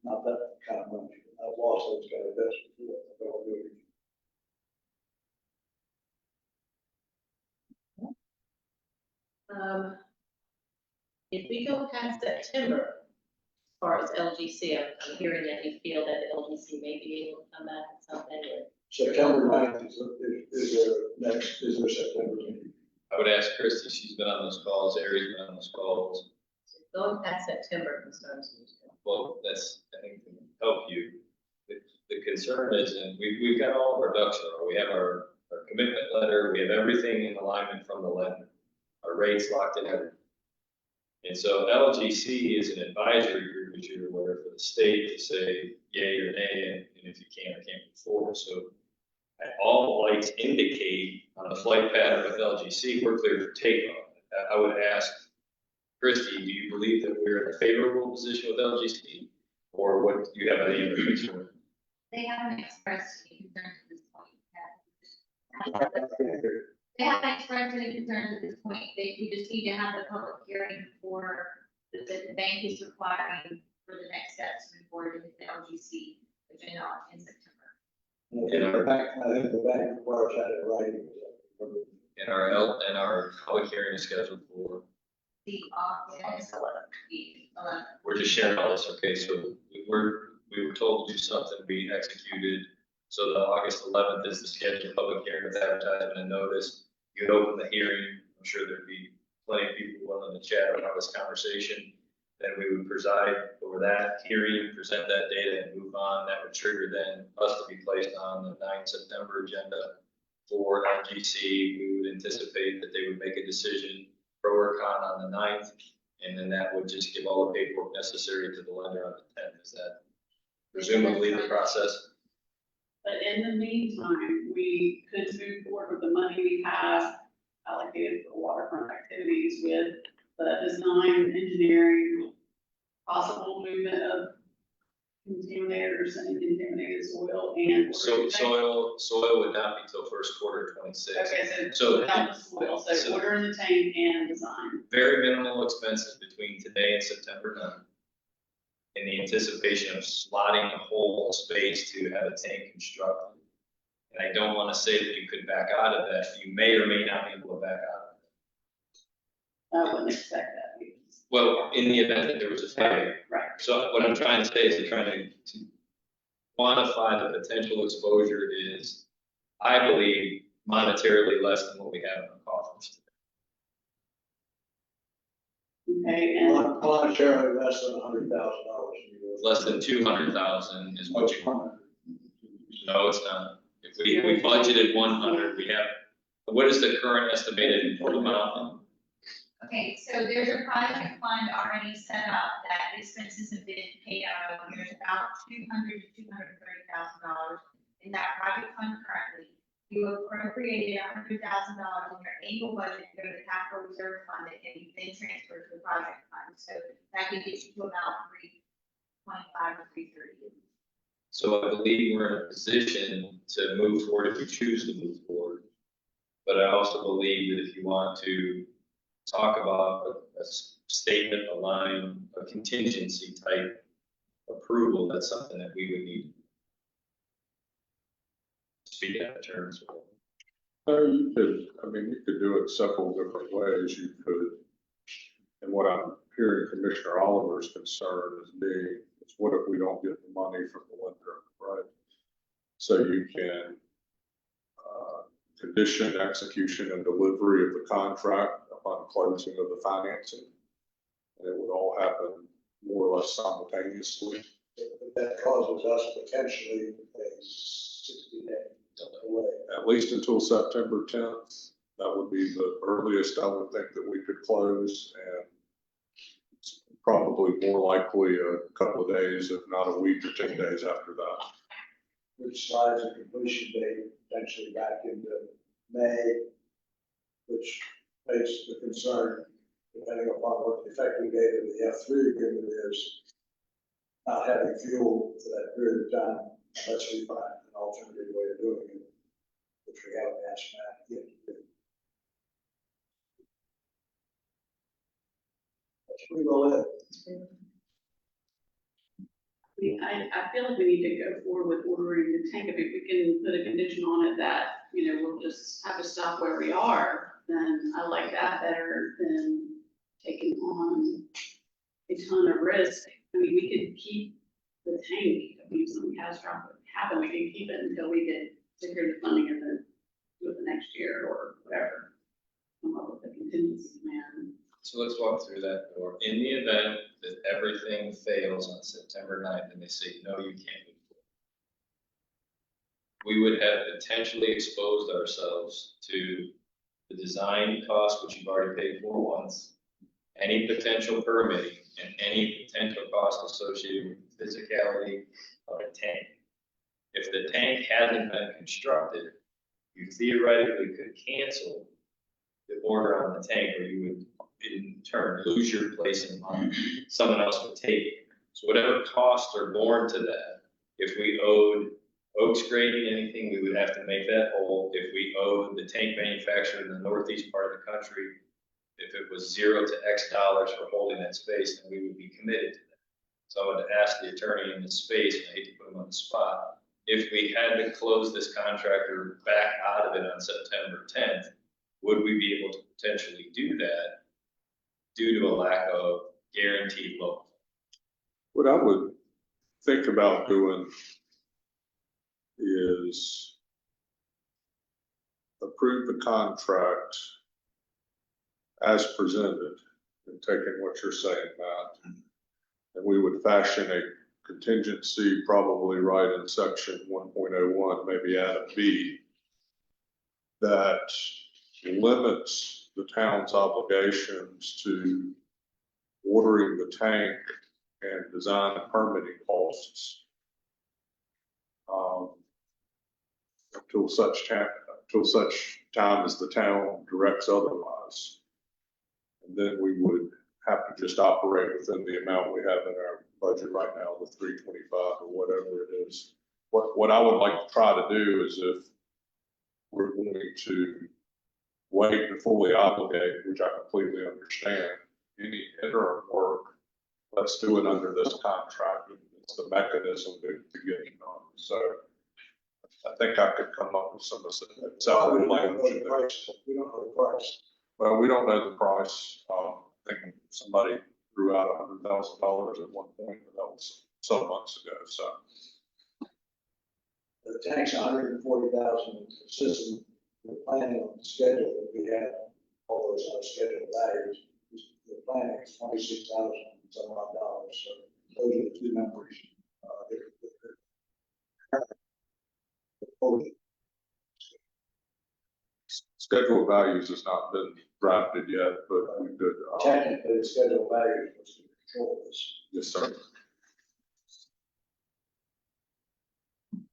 [SPEAKER 6] not that kind of money. I've lost those kind of bets before. I don't do it again.
[SPEAKER 1] If we go past September, as far as LGC, I'm hearing that you feel that the LGC may be able to come back with something.
[SPEAKER 6] September 9th is there September meeting?
[SPEAKER 3] I would ask Christie, she's been on those calls, Aries been on those calls.
[SPEAKER 1] Going past September concerns me.
[SPEAKER 3] Well, that's, I think, can help you. The concern is, and we've got all of our ducks in a row. We have our commitment letter, we have everything in alignment from the letter. Our rates locked in everything. And so LGC is an advisory group, as you're aware, for the state to say yay or nay, and if you can't move forward. So all lights indicate on the flight pattern with LGC, we're clear for takeoff. I would ask Christie, do you believe that we're in a favorable position with LGC, or what, do you have any other concern?
[SPEAKER 10] They haven't expressed any concerns at this point. They haven't expressed any concerns at this point. We just need to have the public hearing for the bank is requiring for the next steps to move forward with the LGC agenda in September.
[SPEAKER 6] I think the bank requires that in writing.
[SPEAKER 3] And our public hearing is scheduled for
[SPEAKER 10] the August 11th.
[SPEAKER 3] We're just sharing all this, okay, so we were told to do something, we executed. So the August 11th is the scheduled public hearing with advertisement and notice. You would open the hearing, I'm sure there'd be plenty of people willing to chat about this conversation. Then we would preside over that hearing, present that data and move on. That would trigger then us to be placed on the 9th September agenda for LGC. We would anticipate that they would make a decision pro or con on the 9th. And then that would just give all the paperwork necessary to the lender on the 10th. Is that presumably the process?
[SPEAKER 8] But in the meantime, we could move forward with the money we have allocated for waterfront activities with the design, engineering, possible movement of contaminators and contaminated soil and.
[SPEAKER 3] So soil would not be till first quarter 26.
[SPEAKER 8] Okay, so
[SPEAKER 3] So-
[SPEAKER 8] without the soil, so
[SPEAKER 3] so-
[SPEAKER 8] ordering the tank and design.
[SPEAKER 3] Very minimal expenses between today and September 9th. In the anticipation of slotting a whole space to have a tank constructed. And I don't want to say that you could back out of that. You may or may not be able to back out of it.
[SPEAKER 8] I wouldn't expect that. because-
[SPEAKER 3] Well, in the event that there was a failure.
[SPEAKER 8] Right.
[SPEAKER 3] So what I'm trying to say is, I'm trying to quantify the potential exposure is, I believe, monetarily less than what we have in the coffers.
[SPEAKER 8] Okay, and
[SPEAKER 6] Monetarily less than $100,000.
[SPEAKER 3] Less than 200,000 is what you, no, it's not. If we budgeted 100, we have, what is the current estimated amount?
[SPEAKER 10] Okay, so there's a project fund already set up that expenses have been paid out of. There's about $200,000 to $230,000 in that project fund currently. You appropriated $100,000 in your annual budget to go to the capital reserve fund that can be then transferred to the project fund. So that can get you to about 325 to 330.
[SPEAKER 3] So I believe we're in a position to move forward if we choose to move forward. But I also believe that if you want to talk about a statement, a line, a contingency type approval, that's something that we would need to speak out of terms of.
[SPEAKER 5] You could do it several different ways. You could, and what I'm hearing Commissioner Oliver's concern is being, is what if we don't get the money from the lender, right? So you can condition execution and delivery of the contract upon closing of the financing. And it would all happen more or less simultaneously.
[SPEAKER 6] That causes us potentially a 60-day delay.
[SPEAKER 5] At least until September 10th. That would be the earliest I would think that we could close, and it's probably more likely a couple of days, if not a week or 10 days after that.
[SPEAKER 6] Which slides the completion date potentially back into May, which makes the concern, depending upon what the effective date of the F3 agreement is, not having fuel for that period of time, unless we find an alternative way of doing it, which we haven't asked Matt yet to do. That's pretty well it.
[SPEAKER 8] I feel like we need to go forward with ordering the tank. If we can put a condition on it that, we'll just have to stop where we are, then I like that better than taking on a ton of risk. We could keep the tank, if something catastrophic happen, we can keep it until we get secure the funding and then do it the next year or whatever. Come up with a contingency plan.
[SPEAKER 3] So let's walk through that door. In the event that everything fails on September 9th and they say, no, you can't move forward, we would have potentially exposed ourselves to the design cost, which you've already paid for once, any potential permitting, and any potential cost associated with the physicality of a tank. If the tank hasn't been constructed, you theoretically could cancel the order on the tank, or you would in turn lose your place in line. Someone else would take it. So whatever costs are borne to that, if we owed Oaks Grading anything, we would have to make that whole. If we owed the tank manufacturer in the northeast part of the country, if it was $0 to X dollars for holding that space, then we would be committed to that. So I would ask the attorney in this space, and I hate to put him on the spot, if we had to close this contractor back out of it on September 10th, would we be able to potentially do that due to a lack of guaranteed loan.
[SPEAKER 5] What I would think about doing is approve the contract as presented, and taking what you're saying, Matt. And we would fashion a contingency, probably right in section 1.01, maybe add a B, that limits the town's obligations to ordering the tank and design and permitting costs. Until such time as the town directs otherwise. And then we would have to just operate within the amount we have in our budget right now, the 325 or whatever it is. What I would like to try to do is, if we're going to wait to fully obligate, which I completely understand, any interim work, let's do it under this contract. It's the mechanism to get it done. So I think I could come up with some acceptable language in there.
[SPEAKER 6] We don't know the price.
[SPEAKER 5] Well, we don't know the price. I think somebody threw out $100,000 at one point, but that was some months ago, so.
[SPEAKER 6] The tank's 140,000, consistent with planning on the schedule that we have, all those unscheduled values. The planning is 26,000 some odd dollars, so those are the two numbers.
[SPEAKER 5] Schedule of values has not been drafted yet, but we could.
[SPEAKER 6] Technically, the schedule values was to control this.
[SPEAKER 5] Yes, sir.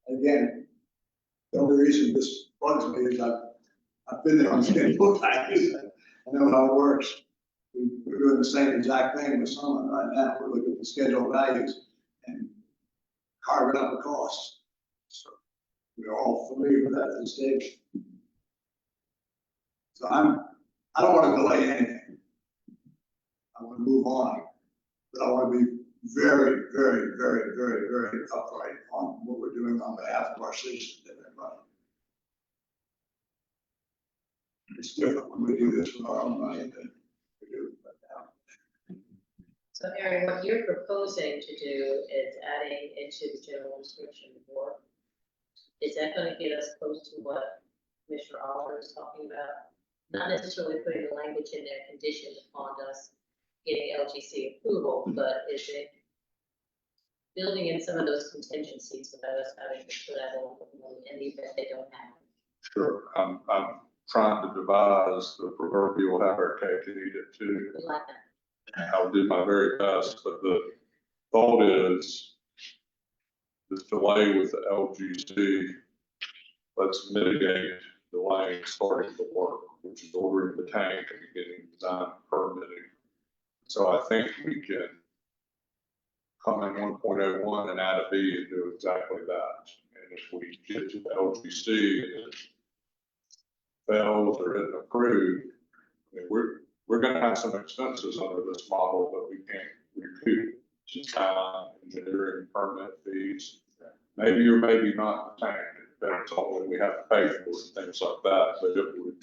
[SPEAKER 6] Again, the only reason this bugs me is I've been there on schedule values. I know how it works. We're doing the same exact thing with someone right now. We're looking at the schedule values and carving out the costs. So we're all familiar with that at this stage. So I don't want to delay anything. I want to move on, but I want to be very, very, very, very, very upright on what we're doing on behalf of our citizens and everybody. It's different when we do this with our own money than we do right now.
[SPEAKER 1] So Harry, what you're proposing to do is adding into the general description of work. Is that going to get us close to what Commissioner Oliver is talking about? Not necessarily putting the language in there conditioned upon us getting LGC approval, but is it building in some of those contingencies without us having to put out all the money in the event they don't have?
[SPEAKER 5] Sure. I'm trying to devise the proverbial hammer cake to eat it too.
[SPEAKER 1] We like that.
[SPEAKER 5] I'll do my very best, but the thought is this delay with the LGC, let's mitigate delaying starting the work, which is ordering the tank and getting design permitting. So I think we can come in 1.01 and add a B and do exactly that. And if we get to the LGC and it fails or isn't approved, I mean, we're going to have some expenses under this model that we can't recoup. Design, engineering, permit fees, maybe or maybe not the tank. It depends on what we have to pay for and things like that, but it would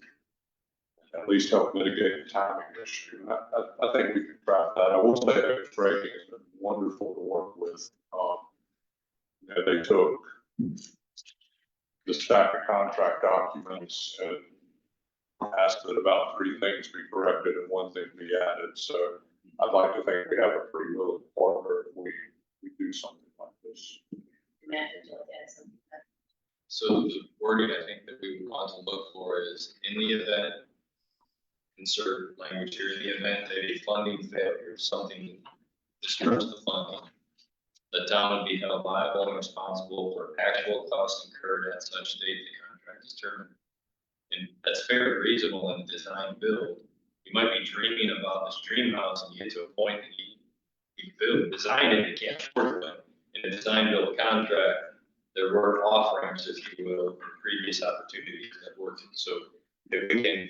[SPEAKER 5] at least help mitigate the timing issue. I think we can try that. I will say Oaks Trading has been wonderful to work with. You know, they took the stack of contract documents and asked that about 3 things be corrected and 1 thing be added. So I'd like to think we have a pretty willing partner if we do something like this.
[SPEAKER 1] Imagine to look at something like that.
[SPEAKER 3] So the wording I think that we would want to look for is, in the event, insert language here, in the event that a funding failure, something disturbs the funding, the town would be held liable and responsible for actual costs incurred at such date the contract is terminated. And that's fairly reasonable in design build. You might be dreaming about this dream house and you get to a point that you build, design it, you can't afford it. In a design build contract, there were offerings, if you will, for previous opportunities that worked. So if we can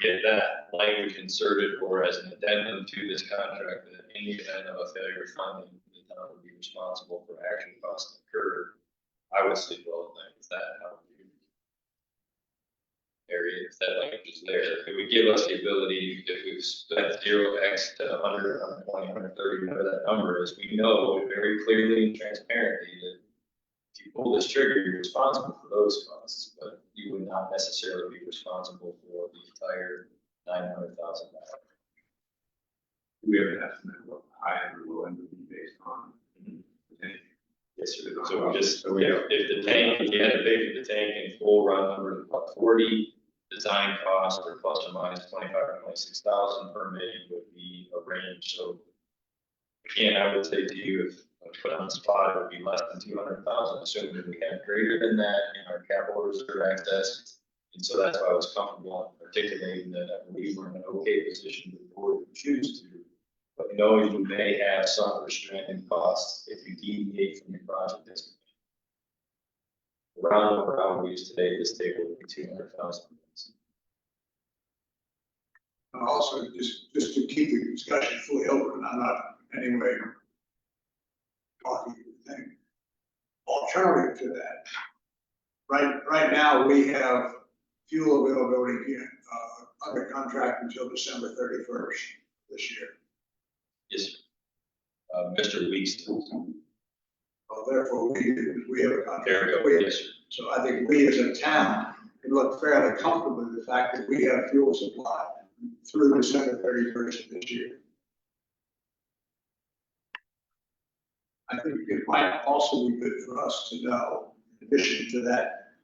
[SPEAKER 3] get that language inserted or as an addendum to this contract, that in the event of a failure funding, the town would be responsible for actual costs incurred, I would sleep well at night with that. area, if that language is there. It would give us the ability, if we've spent 0x to 100, 120, 130, whatever that number is, we know very clearly and transparently that if you pull this trigger, you're responsible for those costs, but you would not necessarily be responsible for the entire $900,000.
[SPEAKER 5] We have an estimate of what the high end or low end would be based on.
[SPEAKER 3] Yes, sir. So we just, if the tank, if you had to pay for the tank in full run number, about 40, design cost or plus or minus 25 or 26,000 per million would be a range. So again, I would say to you, if I put on the spot, it would be less than 200,000, assuming that we have greater than that in our capital reserve access. And so that's why I was comfortable articulating that I believe we're in an okay position to the board to choose to. But knowing you may have some restraining costs if you deviate from your project estimate. Around the round we use today, this table would be 200,000.
[SPEAKER 6] And also, just to keep the discussion fully open, I'm not anyway talking anything. Alternative to that, right now, we have fuel availability under contract until December 31st this year.
[SPEAKER 3] Yes, sir. Mr. Weeks.
[SPEAKER 6] Well, therefore, we have a contract.
[SPEAKER 3] There we go. Yes, sir.
[SPEAKER 6] So I think we as a town can look fairly comfortable with the fact that we have fuel supply through December 31st of this year. I think it might also be good for us to know, in addition to that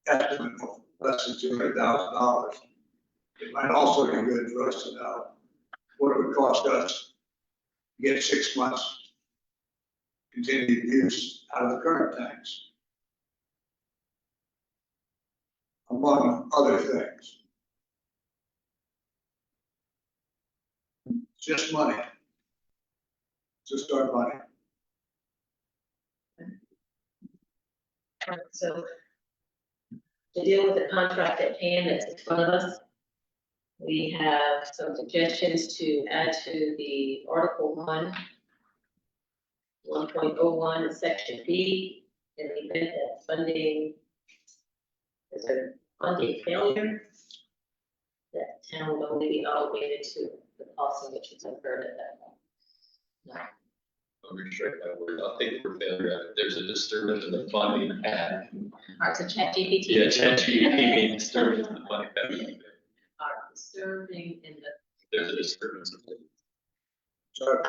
[SPEAKER 6] estimate of less than $200,000, it might also be good for us to know what it would cost us to get 6 months continued use out of the current tanks, among other things. Just money. Just our money.
[SPEAKER 1] So to deal with the contract at hand that's in front of us, we have some suggestions to add to the Article 1.01, Section B, in the event that funding is a funding failure, that town would only be obligated to the cost of which is incurred at that point. No.
[SPEAKER 3] I'll retract that word. I'll take the word failure. There's a disturbance in the funding path.
[SPEAKER 1] All right, so ChatGPT.
[SPEAKER 3] Yeah, ChatGPT means disturbance in the funding path.
[SPEAKER 1] Are disturbing in the.
[SPEAKER 3] There's a disturbance.
[SPEAKER 6] So,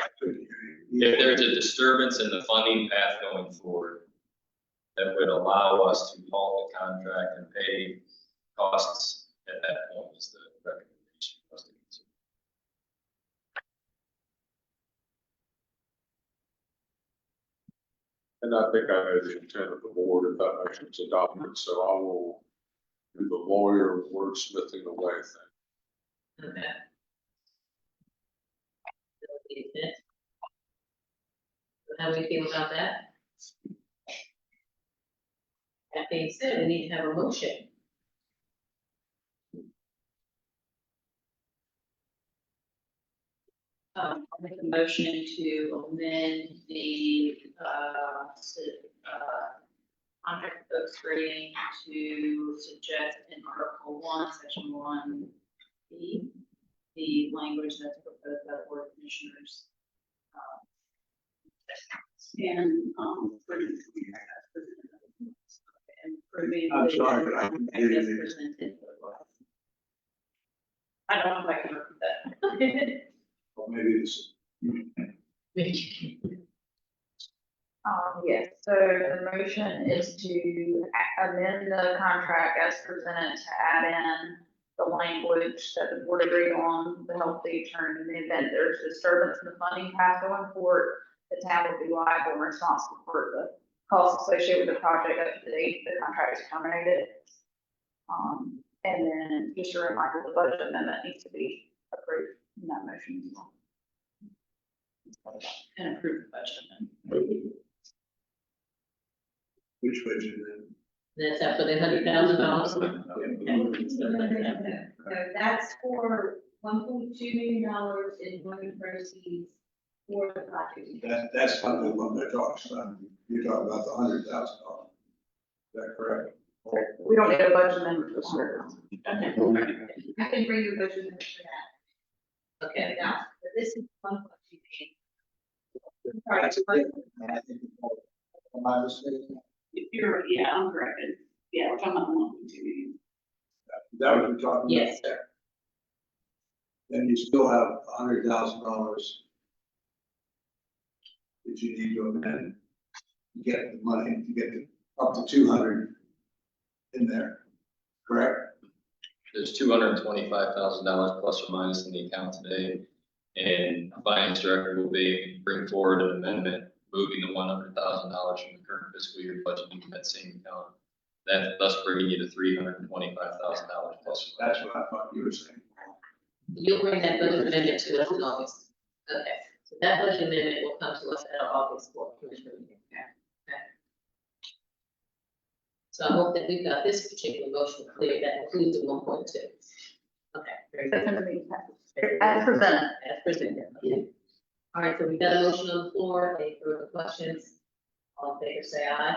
[SPEAKER 3] If there's a disturbance in the funding path going forward, that would allow us to halt the contract and pay costs at that point is the recommendation for us to consider.
[SPEAKER 5] And I think I know the intent of the board if that motion is adopted, so I will do the lawyer wordsmithing away thing.
[SPEAKER 1] Okay. How do we feel about that? That being said, we need to have a motion.
[SPEAKER 2] I'll make a motion to amend the, contract books rating to suggest in Article 1, Section 1B, the language that's proposed by the Board of Commissioners.
[SPEAKER 8] And,
[SPEAKER 2] Improving.
[SPEAKER 6] I'm sorry, but I didn't hear you.
[SPEAKER 2] As presented. I don't know if I can repeat that.
[SPEAKER 6] Or maybe this.
[SPEAKER 2] Yes, so the motion is to amend the contract as presented to add in the language that the board agreed on to help the attorney in the event there's disturbance in the funding path going forward. The town will be liable and responsible for the costs associated with the project up to the date the contract is terminated. And then just a reminder, the budget amendment needs to be approved in that motion as well. And approve the budget amendment.
[SPEAKER 6] Which budget then?
[SPEAKER 1] That's up for the $100,000.
[SPEAKER 10] So that's for $1.2 million in funding proceeds for the project.
[SPEAKER 6] That's not the one they're talking about. You're talking about the $100,000. Is that correct?
[SPEAKER 2] We don't need a budget amendment for that.
[SPEAKER 10] I can bring your budget amendment for that.
[SPEAKER 1] Okay,
[SPEAKER 10] Now, but this is one question.
[SPEAKER 6] That's a good one. I think, am I mistaken?
[SPEAKER 8] Yeah, I'm corrected. Yeah, we're talking about the 1.2 million.
[SPEAKER 6] That was what you're talking about?
[SPEAKER 1] yes, sir.
[SPEAKER 6] Then you still have $100,000 that you need to amend to get the money, to get the, up to 200 in there, correct?
[SPEAKER 3] There's $225,000 plus or minus in the account today. And the finance director will bring forward an amendment, moving the $100,000 from the current fiscal year budget into that same account. That thus bringing you to $325,000 plus.
[SPEAKER 6] That's what I thought you were saying.
[SPEAKER 1] You'll bring that budget amendment to us in August. Okay, so that budget amendment will come to us at our August board commissioner meeting. Okay. So I hope that we've got this particular motion clear, that includes the 1.2. Okay, very good.
[SPEAKER 2] As presented.
[SPEAKER 1] As presented. Yeah. All right, so we've got a motion on the floor. Any further questions? All in favor, say aye.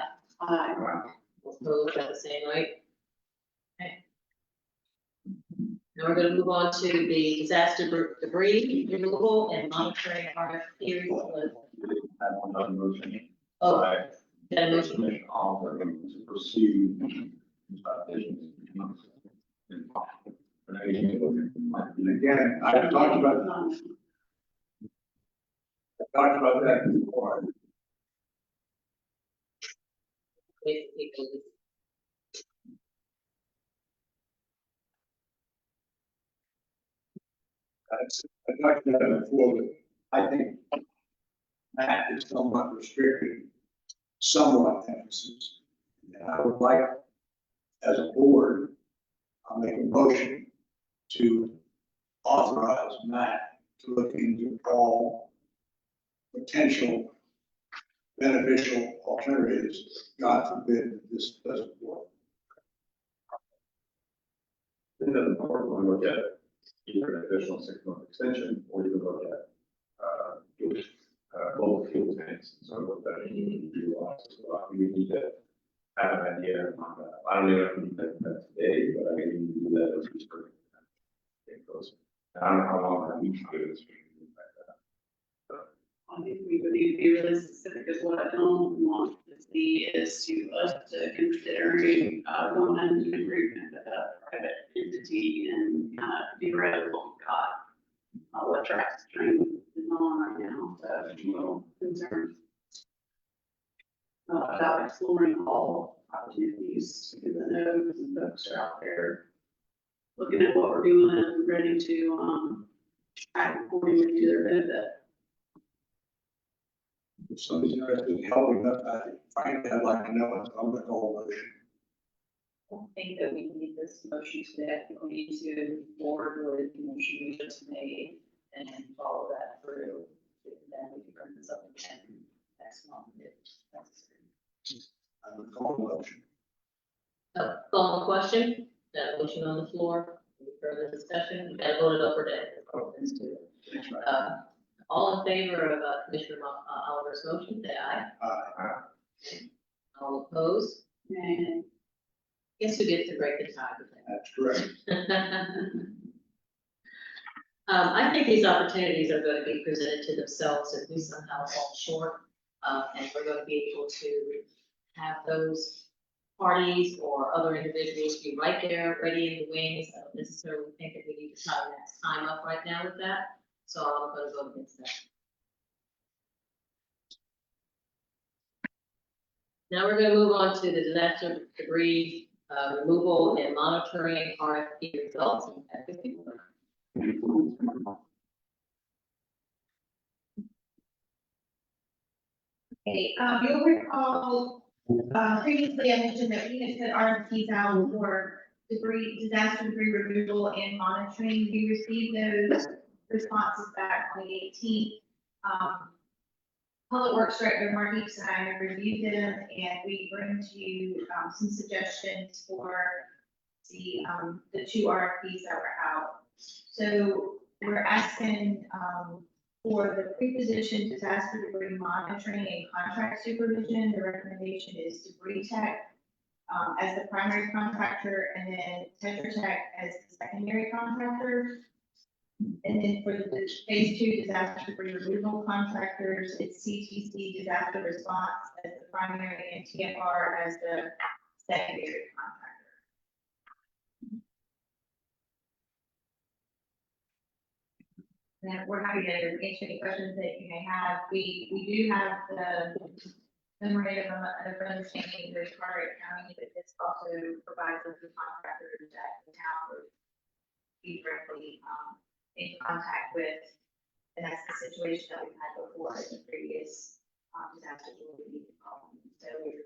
[SPEAKER 1] Opposed, got the same, right? Okay. Now we're gonna move on to the disaster debris removal and monitoring RFP.
[SPEAKER 5] Another motion.
[SPEAKER 1] Oh,
[SPEAKER 5] By
[SPEAKER 1] got a motion.
[SPEAKER 5] Commissioner Oliver to proceed. And again, I talked about that before. I talked about that before, but I think that is somewhat restricted, somewhat emphasis. And I would like, as a board, I'll make a motion to authorize Matt to look into all potential beneficial alternatives. God forbid that this doesn't work.
[SPEAKER 11] Then the board will look at either an additional 6-month extension, or you can look at, global fuel tanks, and so what that means to utilize as well. We need to have an idea on that. I don't know if we can do that today, but I mean, we need to do that as we start. I don't know how long we should do this.
[SPEAKER 8] I think we would need to be really specific, because what I don't want to see is us to considering going into an agreement with a private entity and derail what we've got. What tracks train is on right now, so I'm a little concerned about exploring all opportunities, because I know some folks are out there looking at what we're doing and ready to act accordingly to their benefit.
[SPEAKER 6] If somebody's interested in helping us, frankly, I'd like to know it. I'm the whole motion.
[SPEAKER 2] I don't think that we need this motion today. I think we need to move forward with the motion we just made and follow that through. Then we can bring this up again next month if necessary.
[SPEAKER 6] I'm the whole motion.
[SPEAKER 1] Call the question, that motion on the floor, any further discussion, we gotta vote it up or down. Let's do it. All in favor of Commissioner Oliver's motion, say aye. All opposed?
[SPEAKER 8] And
[SPEAKER 1] Guess who gets to break the tie?
[SPEAKER 6] That's correct.
[SPEAKER 1] I think these opportunities are going to be presented to themselves if we somehow fall short. And we're going to be able to have those parties or other individuals be right there, ready in the wings. I don't necessarily think that we need to tie that time up right now with that. So I'm going to vote against that. Now we're going to move on to the disaster debris removal and monitoring RFP results.
[SPEAKER 10] Okay, you'll recall, previously I mentioned that we had put RFPs out for disaster debris removal and monitoring. We received those responses back on the 18th. Public Works Director Mark Eaps and I reviewed them, and we bring to you some suggestions for the 2 RFPs that were out. So we're asking for the pre-position disaster debris monitoring and contract supervision. The recommendation is Debris Tech. as the primary contractor, and then Tetra Tech as the secondary contractor. And then for the phase 2 disaster removal contractors, it's CTC Disaster Response as the primary and TFR as the secondary contractor. And we're happy to answer any questions that you may have. We do have the memorandum of understanding with Carteret County, but this also provides us with contractors that the town would be directly in contact with. And that's the situation that we've had before in the previous disaster relief. So I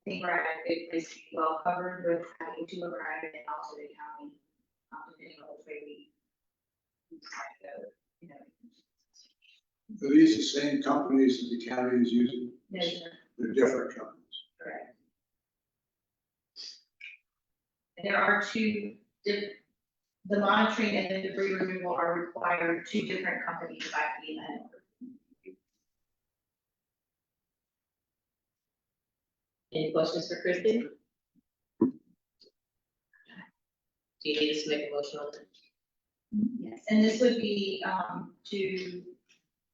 [SPEAKER 10] think we're at a good place to be well covered with having to arrive and also the county, depending on which way we decide to go, you know.
[SPEAKER 6] Are these the same companies that the county is using?
[SPEAKER 10] No, sir.
[SPEAKER 6] They're different companies.
[SPEAKER 10] Correct. And there are the monitoring and the debris removal are required 2 different companies by FEMA.
[SPEAKER 1] Any questions for Christie? Do you need us to make a motion on that?
[SPEAKER 10] Yes, and this would be to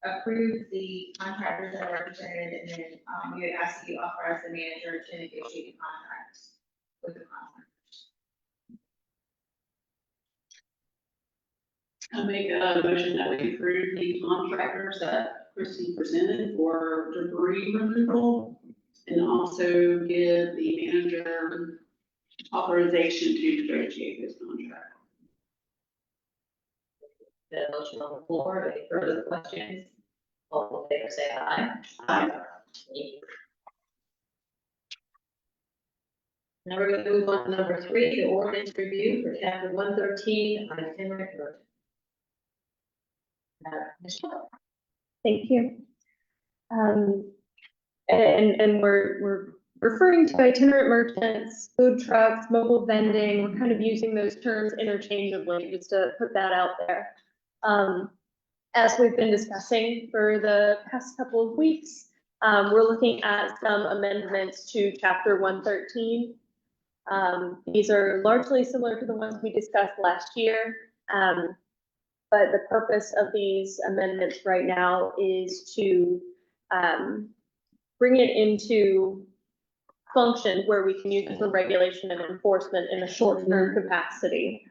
[SPEAKER 10] approve the contractors that are represented, and then we would ask you to authorize the manager to negotiate the contracts with the contractors.
[SPEAKER 8] I make a motion that we approve the contractors that Christie presented for debris removal, and also give the manager authorization to negotiate this contract.
[SPEAKER 1] The motion on the floor, any further questions? All in favor, say aye. Aye. Thank you. Now we're going to move on to number 3, the ordinance review for chapter 113 on itinerant road. Michelle.
[SPEAKER 12] Thank you. And we're referring to itinerant merchants, food trucks, mobile vending. We're kind of using those terms interchangeably, just to put that out there. As we've been discussing for the past couple of weeks, we're looking at some amendments to chapter 113. These are largely similar to the ones we discussed last year. But the purpose of these amendments right now is to bring it into function where we can use it for regulation and enforcement in a short-term capacity.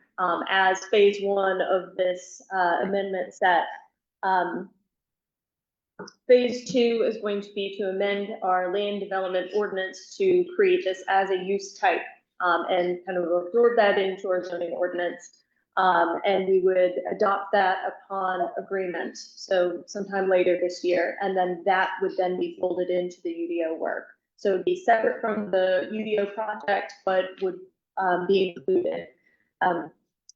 [SPEAKER 12] As phase 1 of this amendment set, phase 2 is going to be to amend our land development ordinance to create this as a use type and kind of absorb that into our zoning ordinance. And we would adopt that upon agreement, so sometime later this year, and then that would then be folded into the UDO work. So it'd be separate from the UDO project, but would be included.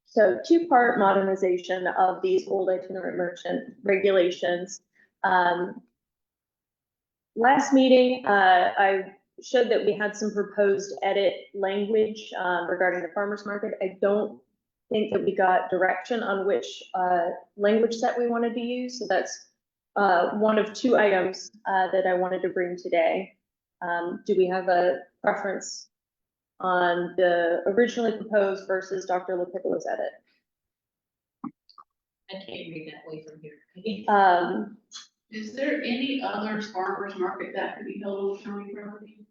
[SPEAKER 12] So 2-part modernization of these old itinerant merchant regulations. Last meeting, I showed that we had some proposed edit language regarding the farmer's market. I don't think that we got direction on which language set we wanted to use. So that's one of 2 items that I wanted to bring today. Do we have a preference on the originally proposed versus Dr. LaPiccolo's edit?
[SPEAKER 1] I can't read that way from here.
[SPEAKER 8] Is there any other farmer's market that could be held on county property?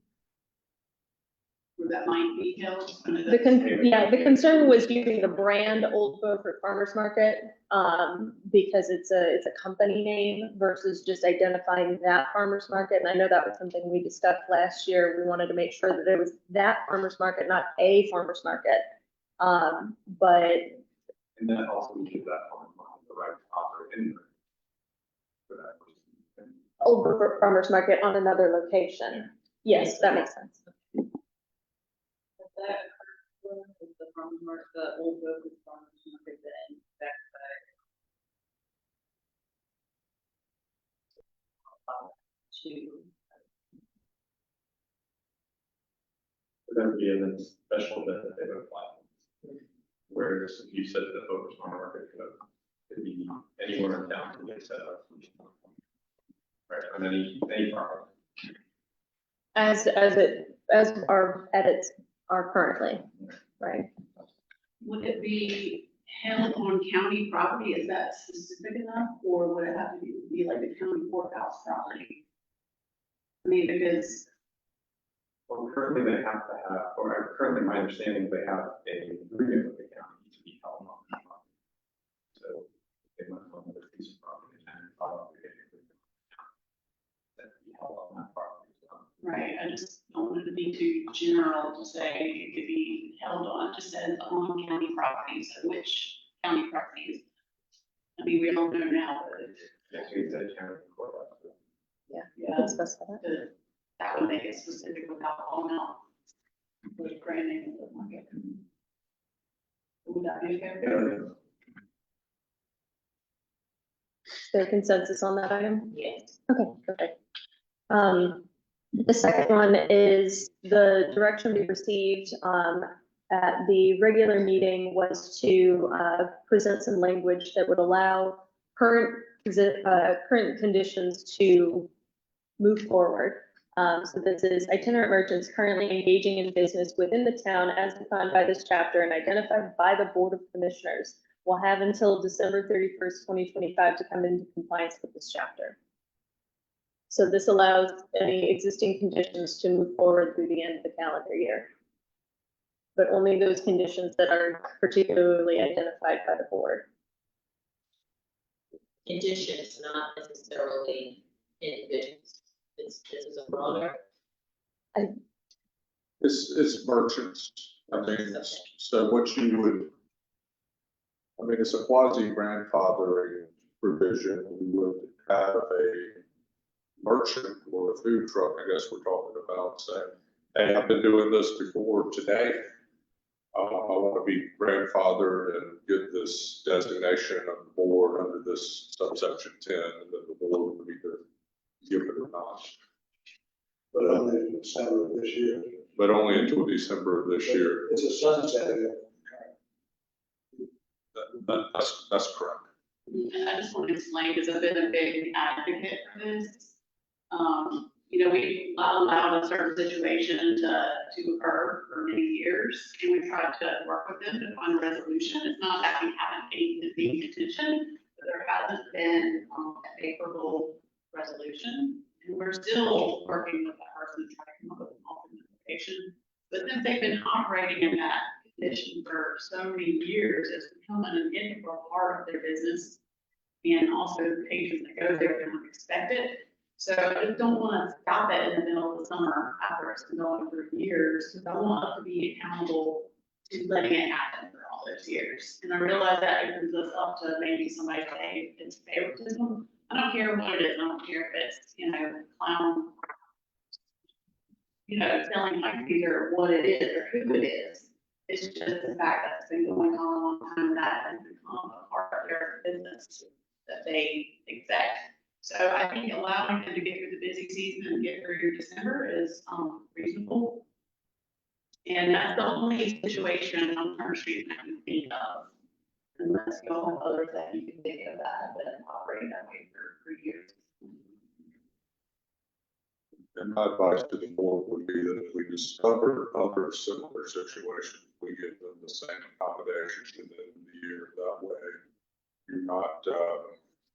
[SPEAKER 8] Where that might be held?
[SPEAKER 12] The concern was using the brand Old Beaufort Farmers Market because it's a company name versus just identifying that farmers market. And I know that was something we discussed last year. We wanted to make sure that there was that farmers market, not a farmers market. But
[SPEAKER 11] And then also we give that farmer's market the right to operate anywhere. For that person.
[SPEAKER 12] Old Beaufort Farmers Market on another location. Yes, that makes sense.
[SPEAKER 2] That is the farmer's market, the old Beaufort farmer's market then backside.
[SPEAKER 11] For them to be in a special event that they would apply. Whereas if you said the farmer's market could be anywhere in town to get set up. Right, on any farm.
[SPEAKER 12] as our edits are currently, right?
[SPEAKER 8] Would it be held on county property? Is that specific enough, or would it have to be like the county courthouse property? I mean, because,
[SPEAKER 11] Well, currently they have to have, or currently my understanding, they have a agreement with the county to be held on that property. So they must own another piece of property and follow the agreement that be held on that property as well.
[SPEAKER 8] right, I just don't want it to be too general to say it could be held on, it just says on county properties, so which county properties? I mean, we don't know now, but it's,
[SPEAKER 11] Yes, we said county courthouse.
[SPEAKER 12] Yeah,
[SPEAKER 8] yeah,
[SPEAKER 12] let's specify that.
[SPEAKER 8] that would make it specific without calling out the brand name of the market. Would that be okay?
[SPEAKER 11] Yeah.
[SPEAKER 12] Is there consensus on that item?
[SPEAKER 1] Yes.
[SPEAKER 12] Okay, perfect. The second one is the direction we received, at the regular meeting was to, present some language that would allow current conditions to move forward. So this is itinerant merchants currently engaging in business within the town as defined by this chapter and identified by the Board of Commissioners will have until December 31st, 2025 to come into compliance with this chapter. So this allows any existing conditions to move forward through the end of the calendar year. But only those conditions that are particularly identified by the board.
[SPEAKER 1] Conditions, not necessarily individuals. This is a broader.
[SPEAKER 5] It's merchants. I mean, so what you would, I mean, it's a quasi grandfathering provision. We would have a merchant or a food truck, I guess we're talking about, say, hey, I've been doing this before today. I want to be grandfathered and get this designation of the board under this subsection 10, and then the board would either give it or not.
[SPEAKER 6] But only in December of this year.
[SPEAKER 5] But only until December of this year.
[SPEAKER 6] It's a sunset.
[SPEAKER 5] That's correct.
[SPEAKER 8] And I just want to explain, because I've been a big advocate for this. You know, we allowed a certain situation to occur for many years, and we tried to work with them to find a resolution. It's not that we haven't made the intention, but there hasn't been a favorable resolution. And we're still working with that person to try to come up with an alternate location. But since they've been operating in that condition for so many years, it's become an integral part of their business. And also the patrons that go there don't expect it. So I just don't want to stop it in the middle of the summer after it's been going for years, because I want us to be accountable to letting it happen for all those years. And I realize that opens us up to maybe somebody say it's favoritism. I don't care what it is. I don't care if it's, you know, clown, you know, telling my computer what it is or who it is. It's just the fact that it's been going on a long time, and that has become a part of their business that they expect. So I think allowing them to get through the busy season and get through December is reasonable. And that's the only situation on Turner Street that I can think of. Unless you all have others that you can think of that have been operating that way for years.
[SPEAKER 5] And my advice to the board would be that if we discover other similar situations, we give them the same accommodations within the year. That way, you're not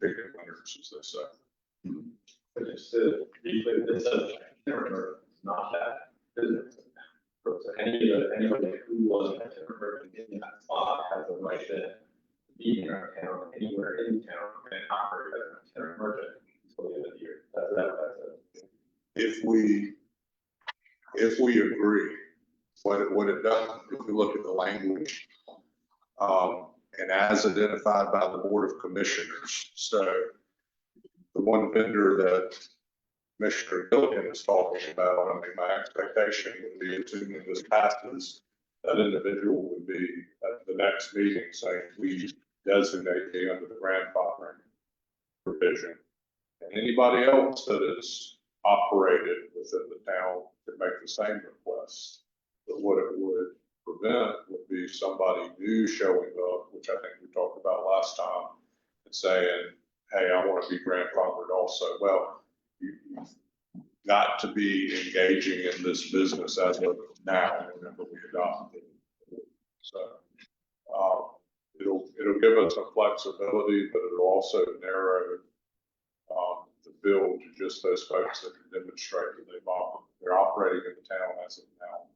[SPEAKER 5] picking winners, as they say.
[SPEAKER 11] But it's to be clear, this is not that business. Anybody who was a temporary in that spot has a right to be in our town, anywhere in town, and operate as a temporary merchant until the end of the year. That's that.
[SPEAKER 5] If we agree, what it does, if we look at the language, and as identified by the Board of Commissioners, so the one vendor that Commissioner Gilligan is talking about, I mean, my expectation would be, assuming this passes, that individual would be at the next meeting saying, we designate me under the grandfathering provision. And anybody else that is operated within the town could make the same request. But what it would prevent would be somebody new showing up, which I think we talked about last time, and saying, hey, I want to be grandfathered also. Well, got to be engaging in this business as of now, whenever we adopt it. So, it'll give us some flexibility, but it'll also narrow, the bill to just those folks that can demonstrate that they're operating in the town as of now.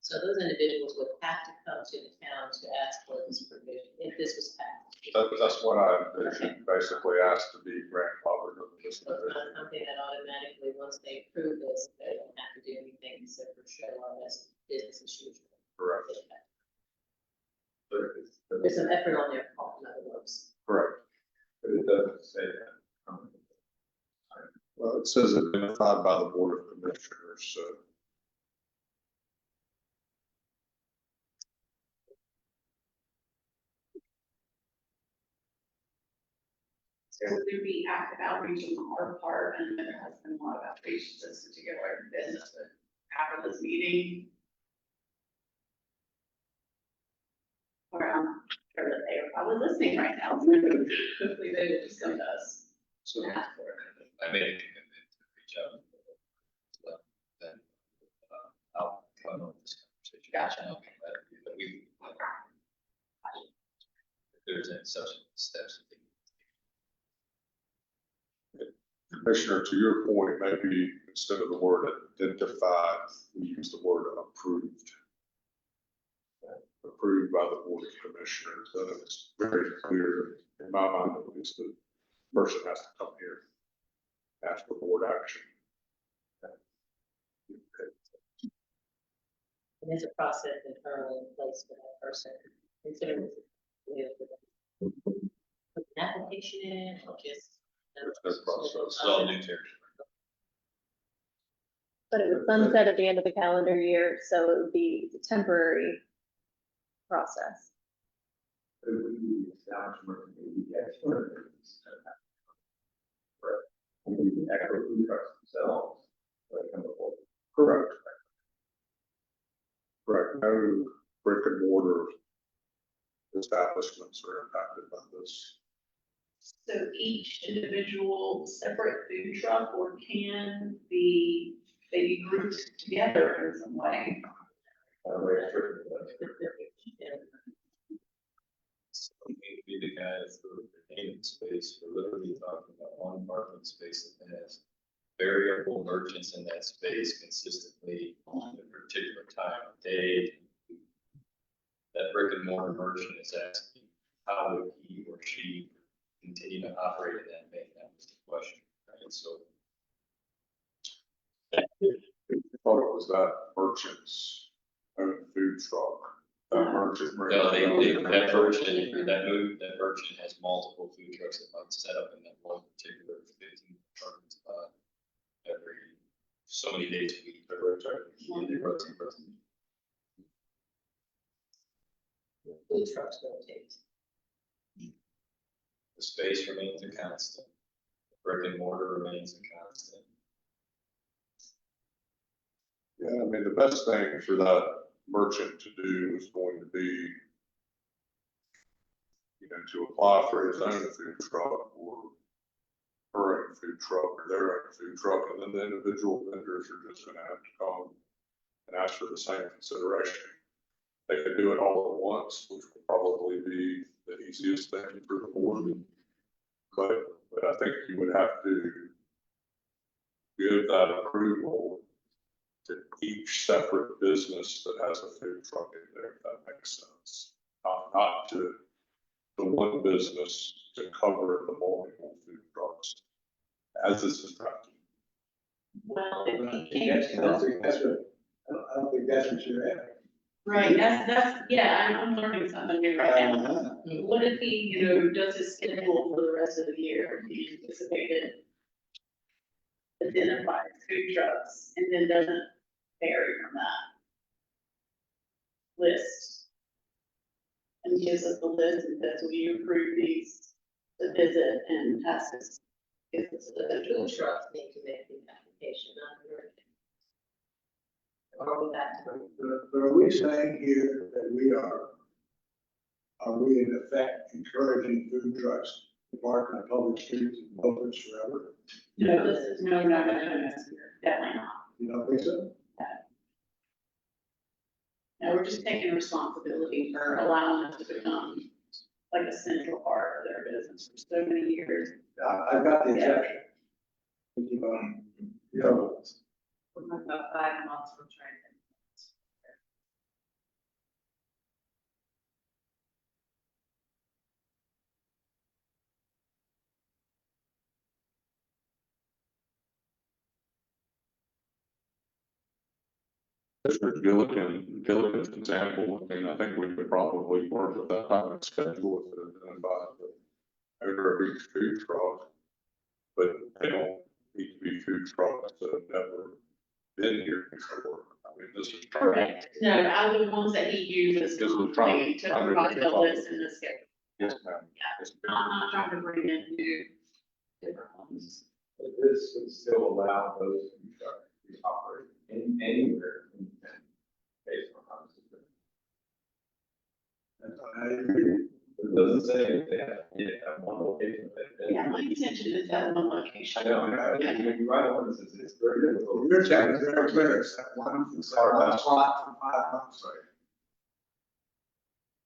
[SPEAKER 1] So those individuals would have to come to the town to ask for this provision, if this was passed.
[SPEAKER 5] That's what I envisioned, basically asked to be grandfathered under this
[SPEAKER 1] So it's
[SPEAKER 5] provision.
[SPEAKER 1] not something that automatically, once they approve this, they don't have to do anything except for show up as business as usual.
[SPEAKER 5] Correct.
[SPEAKER 1] There's some effort on their part, in other words.
[SPEAKER 5] Correct.
[SPEAKER 11] But it doesn't say that.
[SPEAKER 5] Well, it says identified by the Board of Commissioners, so.
[SPEAKER 8] So would there be active outreach on our part, and there has been a lot of outreach just to get our business, but after this meeting? Or, sure that they are probably listening right now, hopefully they will just come to us
[SPEAKER 3] So
[SPEAKER 8] and ask for it.
[SPEAKER 3] I made a commitment to reach out. Then, I'll come on this conversation.
[SPEAKER 8] Gotcha.
[SPEAKER 3] But we, if there's any subsequent steps.
[SPEAKER 5] Commissioner, to your point, maybe instead of the word identified, we use the word approved. Approved by the Board of Commissioners, then it's very clear, in my mind at least, that the person has to come here, ask for board action.
[SPEAKER 1] And there's a process internally in place for that person, considering this is with an application in, or just.
[SPEAKER 5] There's no process.
[SPEAKER 3] It's all new territory.
[SPEAKER 12] But it would sunset at the end of the calendar year, so it would be a temporary process.
[SPEAKER 11] It would be the establishment of the experts. Maybe the actual food trucks themselves, like come before.
[SPEAKER 5] Correct. Correct, no brick and mortar establishments are impacted by this.
[SPEAKER 8] So each individual separate food truck, or can they be grouped together in some way?
[SPEAKER 3] So maybe the guys for the payment space, we're literally talking about one parking space that has variable merchants in that space consistently on a particular time of day. That brick and mortar merchant is asking, how would he or she continue to operate in that bank? That was the question, right? So
[SPEAKER 5] I thought it was that merchant's own food truck. That merchant.
[SPEAKER 3] no, that merchant has multiple food trucks that might set up in that one particular 15 parking spot every so many days a week.
[SPEAKER 1] Food trucks rotate.
[SPEAKER 3] The space remains a constant. Brick and mortar remains a constant.
[SPEAKER 5] Yeah, I mean, the best thing for that merchant to do is going to be, to apply for his own food truck or her own food truck or their own food truck, and then the individual vendors are just gonna have to come and ask for the same consideration. They could do it all at once, which would probably be the easiest thing for the board. But I think you would have to give that approval to each separate business that has a food truck in there, if that makes sense. Not to the one business to cover the multiple food trucks, as this is drafted.
[SPEAKER 8] Well,
[SPEAKER 6] I don't think that's what you're at.
[SPEAKER 8] right, that's, yeah, I'm learning something new right now.
[SPEAKER 6] Uh-huh.
[SPEAKER 8] What if he, does his schedule for the rest of the year, he anticipated identifies food trucks, and then doesn't vary from that list? And gives us the list and says, will you approve these to visit and has this, gives us
[SPEAKER 1] The
[SPEAKER 8] the
[SPEAKER 1] food trucks need to make the application, not the merchant. Or that.
[SPEAKER 6] But are we saying here that are we in effect encouraging food trucks Park in the public streets and buildings forever.
[SPEAKER 8] No, this is, no, we're not gonna do this here, definitely not.
[SPEAKER 6] You don't think so?
[SPEAKER 8] No, we're just taking responsibility for allowing us to become like a central part of their business for so many years.
[SPEAKER 6] I got the exception. You know,
[SPEAKER 2] We're talking about 5 months from trying to.
[SPEAKER 5] Mr. Gilligan's example, I mean, I think we could probably work with that kind of schedule if it's done by the owner of each food truck. But they don't need to be food trucks that have never been here before. I mean, this is.
[SPEAKER 8] Correct. No, out of the ones that he uses
[SPEAKER 5] This is trying
[SPEAKER 8] to provide the list and the schedule.
[SPEAKER 5] Yes, ma'am. Yes, ma'am.
[SPEAKER 8] I'm not trying to bring in new different ones.
[SPEAKER 11] But this would still allow those food trucks to operate anywhere in the county based on how this is done.
[SPEAKER 6] I agree.
[SPEAKER 11] It doesn't say if they have one location.
[SPEAKER 8] Yeah, my intention is that one location.
[SPEAKER 11] I know, when you write ordinances, it's very difficult.
[SPEAKER 6] Your check is very clear, except one slot for 5 months.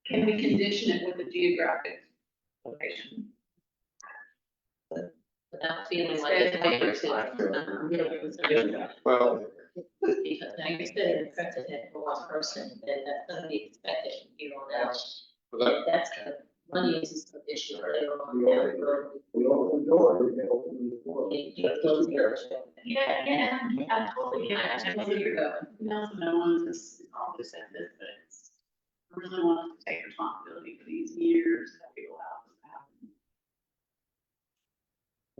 [SPEAKER 8] Can we condition it with a geographic location?
[SPEAKER 1] Without feeling like it's
[SPEAKER 5] Well,
[SPEAKER 1] because now you're setting a precedent for one person, then that's gonna be expected from here on out.
[SPEAKER 5] that,
[SPEAKER 1] That's the money is an issue later on down the road.
[SPEAKER 6] We open the door, we can open the door.
[SPEAKER 1] You close the door.
[SPEAKER 8] Yeah, I totally get it. I totally agree. No one's is always said this, but it's, I really want to take responsibility for these years that we allow this to happen.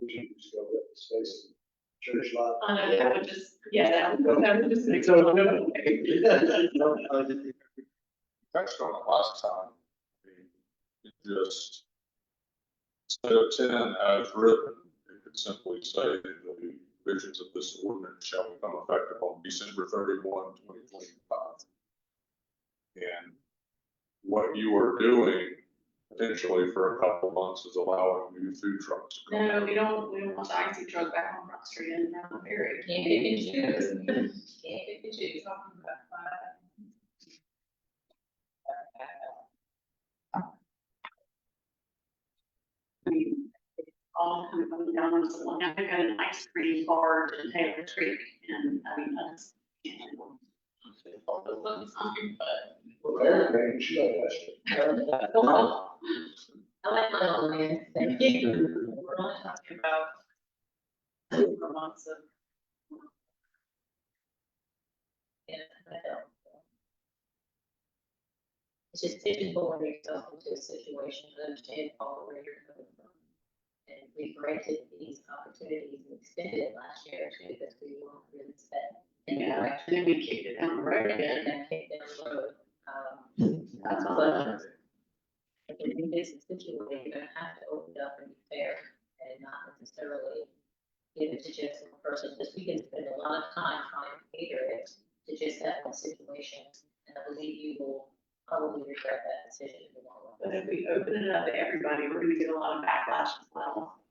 [SPEAKER 6] We should just go with the space. Church lot.
[SPEAKER 8] I know that would just, yeah, that would just make so.
[SPEAKER 5] touched on it last time. I mean, it just, instead of 10 as written, it could simply say that the provisions of this ordinance shall become effective on December 31, 2025. And what you are doing potentially for a couple of months is allowing new food trucks. to come
[SPEAKER 8] No,
[SPEAKER 5] in.
[SPEAKER 8] we don't want the icy truck back on Front Street and down the ferry.
[SPEAKER 1] Can't pick and choose. Can't pick and choose.
[SPEAKER 8] I mean, it's all kind of coming down to one. Now we've got an ice cream bar in Taylor Creek, and I mean, that's. All the fun time, but.
[SPEAKER 6] Everything should have.
[SPEAKER 1] I like my own man. Thank you.
[SPEAKER 2] We're only talking about 2 more months of.
[SPEAKER 1] Yeah, I know. It's just pigeonholing yourself into a situation, to understand all where you're coming from. And we granted these opportunities and extended it last year too, because we weren't really set. in the
[SPEAKER 8] Yeah,
[SPEAKER 1] direction.
[SPEAKER 8] then we kicked it down the road again.
[SPEAKER 1] And kicked down the road. That's all. If you're in this situation, you're gonna have to open it up and be fair and not necessarily give it to just one person, because we can spend a lot of time trying to cater it to just that one situation. And I believe you will probably regret that decision in the long
[SPEAKER 8] But
[SPEAKER 1] run.
[SPEAKER 8] if we open it up to everybody, we're gonna get a lot of backlash as well.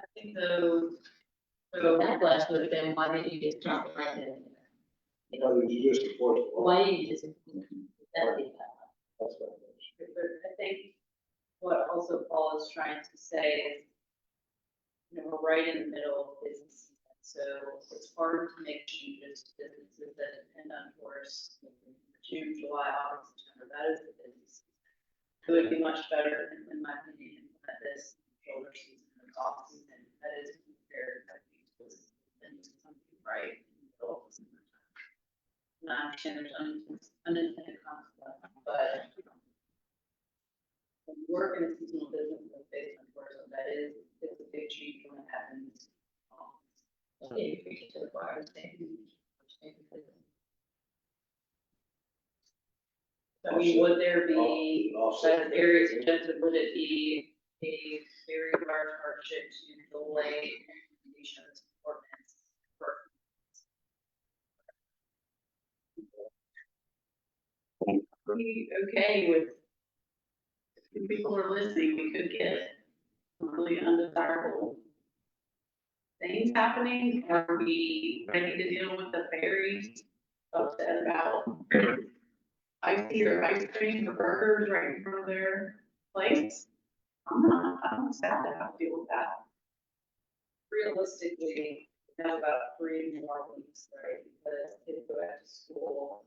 [SPEAKER 2] I think though,
[SPEAKER 1] So backlash would have been, why didn't you just drop it right in there? You know,
[SPEAKER 6] Why did you just enforce the law?
[SPEAKER 1] why didn't you just, that would be bad.
[SPEAKER 6] That's what it is.
[SPEAKER 2] but I think what also Paul is trying to say is, we're right in the middle of business season, so it's hard to make changes to businesses that depend on tourists. June, July, August, September, that is the business season. It would be much better, in my opinion, that this shoulder season, and off season, that is prepared, I think, and something right in the middle of the summer. And I understand there's unintended consequences, but when you work in a seasonal business like based on tourism, it's a big change when it happens.
[SPEAKER 1] Yeah, you preach it to the choir, thank you.
[SPEAKER 2] I mean, would there be,
[SPEAKER 6] Offset.
[SPEAKER 2] as Barry suggested, would it be a very large hardship to delay implementation of this ordinance?
[SPEAKER 8] Be okay with, if people are listening, we could get really undesirable things happening? Are we ready to deal with the very upset about ice cream or burgers right in front of their place? I'm sad to have to deal with that.
[SPEAKER 1] Realistically, we have about 3 more weeks, right? Because kids go back to school,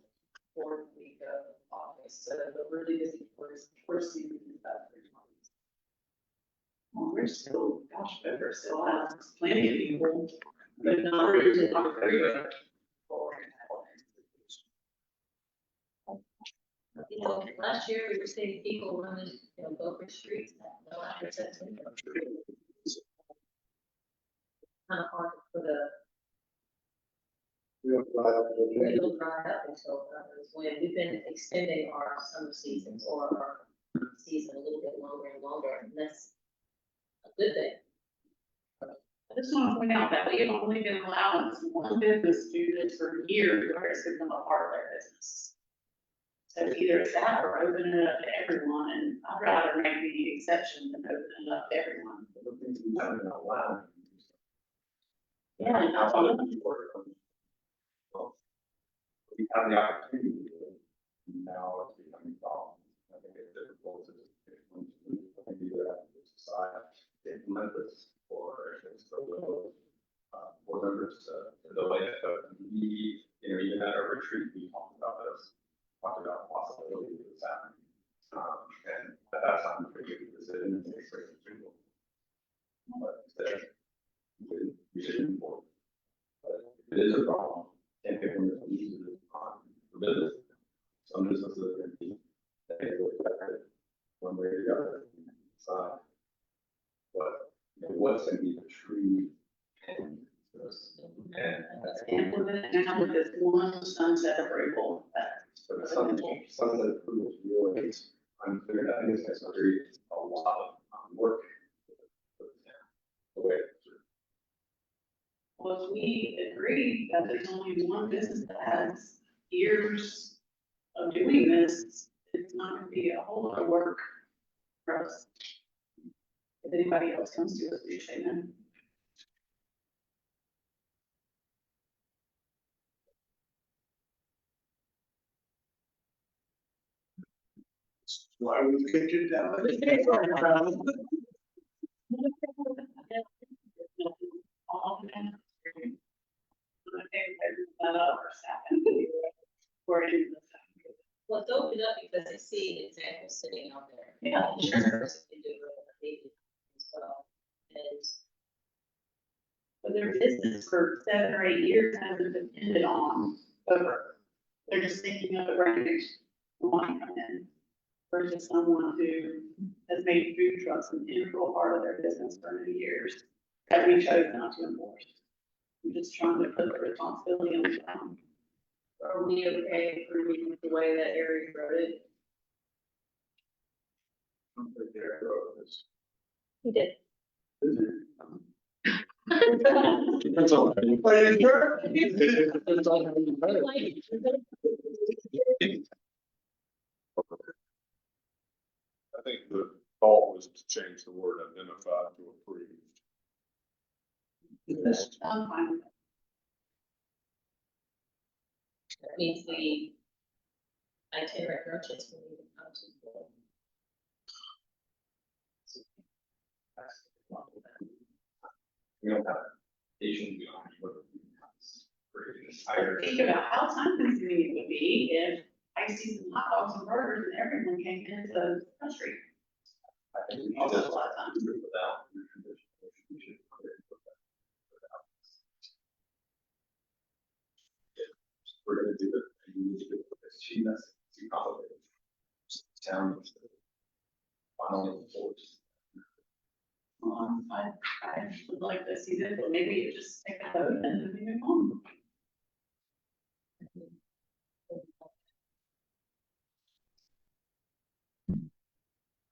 [SPEAKER 1] 4th week of August, so the really busy first season is about 3 months.
[SPEAKER 8] Well, we're still, gosh, but we're still out, plenty of people, but not really, not very good.
[SPEAKER 1] You know, last year we were seeing people running, you know, Gopher streets, no access. Kind of hard for the
[SPEAKER 6] We'll try out the-
[SPEAKER 1] it'll dry up until when we've been extending our summer seasons or our season a little bit longer and longer, and that's a good thing.
[SPEAKER 8] I just want to point out that we have only been allowing one business to do this for years, where it's become a part of their business. So either it's that or open it up to everyone, and I'd rather make the exception than open it up to everyone.
[SPEAKER 11] The things we haven't allowed.
[SPEAKER 8] Yeah, and that's all.
[SPEAKER 11] We have the opportunity to do it, now it's becoming a problem. I think it's difficult to either have to decide to implement this or if it's for the board members to delay it, but we, you know, even at our retreat, we talked about this, talked about the possibility of this happening. And at that time, we made a decision to take great approval. But instead, we should move forward. But it is a problem, and everyone that uses it for business. Some businesses are going to be, they will affect it one way or the other, side. But what's going to be the true end to this? And that's
[SPEAKER 8] Implement it now with this one sunset approval.
[SPEAKER 11] but some of the approvals really unclear. I think it's going to create a lot of work. The way it's
[SPEAKER 8] Well, if we agree that there's only one business that has years of doing this, it's not gonna be a whole lot of work for us. If anybody else comes to us, we say no.
[SPEAKER 6] Why we kicked it down?
[SPEAKER 8] All the time. That other staff. We're in the staff.
[SPEAKER 1] Well, it's opened up because I see examples sitting out there.
[SPEAKER 8] Yeah.
[SPEAKER 1] Insurance can do it as well. And
[SPEAKER 8] But their business for 7 or 8 years hasn't depended on over. They're just thinking of it right now, wanting to come in. Versus someone who has made food trucks an integral part of their business for many years that we chose not to enforce. I'm just trying to put the responsibility on the town.
[SPEAKER 1] are we okay approving the way that Eric wrote it?
[SPEAKER 5] I don't think Eric wrote this.
[SPEAKER 12] He did.
[SPEAKER 5] Depends on.
[SPEAKER 6] But in turn.
[SPEAKER 5] Depends on how you read it. I think the thought was to change the word identified to approved.
[SPEAKER 8] I'm fine with that.
[SPEAKER 1] That means the itinerant merchants will need to come to the board.
[SPEAKER 11] we don't have Asian, we don't have what we have.
[SPEAKER 8] Think about how time consuming it would be if I see some hot dogs and burgers and everyone came into the country.
[SPEAKER 11] I think we
[SPEAKER 8] Also
[SPEAKER 11] should
[SPEAKER 8] a lot of time.
[SPEAKER 11] without. We should put it without. We're gonna do it, and we need to do it because she knows it's too complicated. Town needs to finally enforce.
[SPEAKER 8] I would like to see this, but maybe you just take a vote and then move on.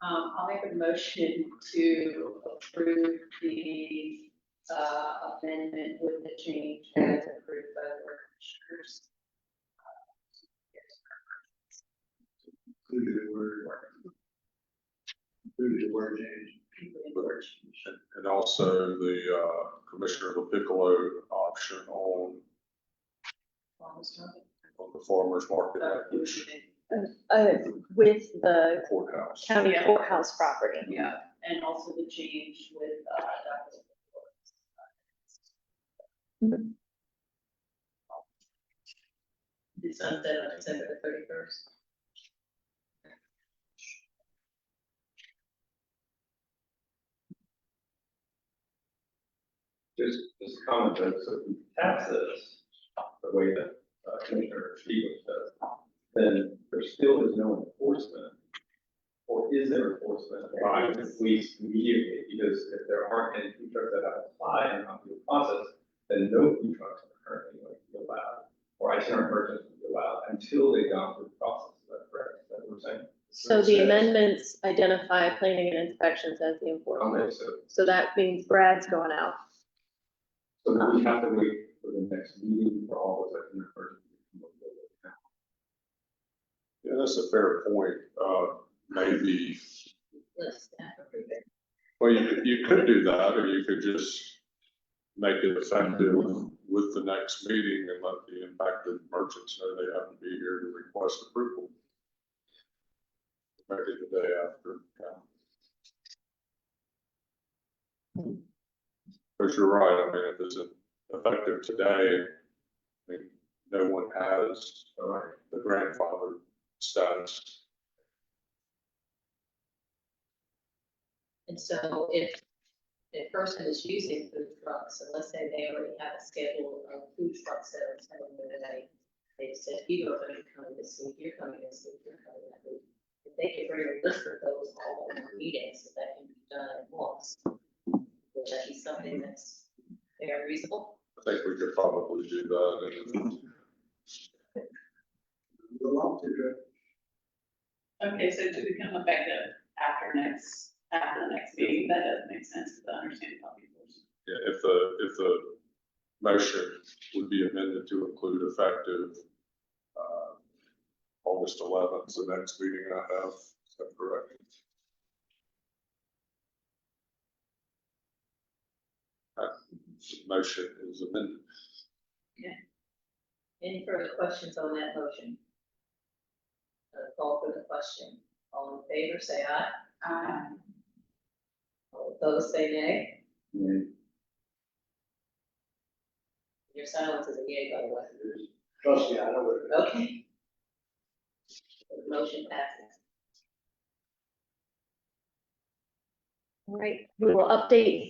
[SPEAKER 8] I'll make a motion to approve the, amendment with the change as approved by the board of commissioners.
[SPEAKER 6] Included the word. Included the word change.
[SPEAKER 5] And also the, Commissioner LaPiccolo option on the farmer's market acquisition
[SPEAKER 12] With the
[SPEAKER 5] courthouse.
[SPEAKER 12] county
[SPEAKER 2] Yeah.
[SPEAKER 12] courthouse property.
[SPEAKER 2] Yeah, and also the change with,
[SPEAKER 1] The sunset on December the 31st.
[SPEAKER 11] Just a comment that so if we pass this, the way that Commissioner Stevens says, then there still is no enforcement. Or is there enforcement by the police immediately? Because if there aren't any food trucks that have applied and gone through the process, then no food trucks are currently going to be allowed, or itinerant merchants will be allowed until they've gone through the process. Is that correct? Is that what we're saying?
[SPEAKER 12] So the amendments identify planning and inspections as the enforcement.
[SPEAKER 11] Okay, so
[SPEAKER 12] So that means Brad's going out.
[SPEAKER 11] So then we have to wait for the next meeting for all those itinerant merchants to come up with it.
[SPEAKER 5] Yeah, that's a fair point. Maybe,
[SPEAKER 1] Let's staff everything.
[SPEAKER 5] well, you could do that, or you could just make it effective with the next meeting and let the impacted merchants know they have to be here to request approval. Maybe the day after. But you're right, I mean, if it's effective today, I mean, no one has the grandfather status.
[SPEAKER 1] And so if a person is using food trucks, and let's say they already have a schedule of food truck sales coming in today, they said, you are going to come this week, you're coming this week, you're coming that week. If they could bring a list of those all in the meetings, so that can be done at once, would that be something that's very reasonable?
[SPEAKER 5] I think we could probably do that. And
[SPEAKER 8] Okay, so to become effective after the next meeting, that does make sense to understand how people.
[SPEAKER 5] yeah, if the motion would be amended to include effective, August 11th, the next meeting I have, is that correct? That motion is amended.
[SPEAKER 1] Any further questions on that motion? Call for the question. All in favor, say aye. All opposed, say nay. Your silence is a yay, by the way.
[SPEAKER 6] Trust me, I know what it is.
[SPEAKER 1] Okay. The motion passes.
[SPEAKER 12] All right, we will update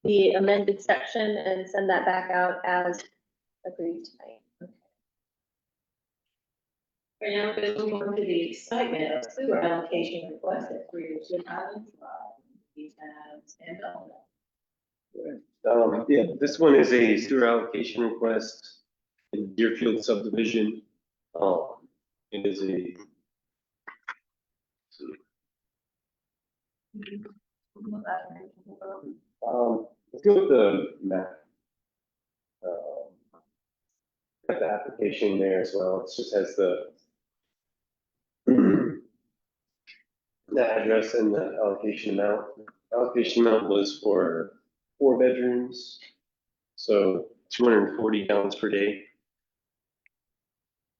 [SPEAKER 12] the amended section and send that back out as agreed tonight.
[SPEAKER 1] Right now, we're going to move on to the excitement of sewer allocation request at 302 Highlands Drive. These have stand up.
[SPEAKER 7] Yeah, this one is a sewer allocation request in Deerfield subdivision. It is a. Let's go with the map. Got the application there as well. It just has the address and the allocation amount. Allocation amount was for 4 bedrooms, so 240 gallons per day.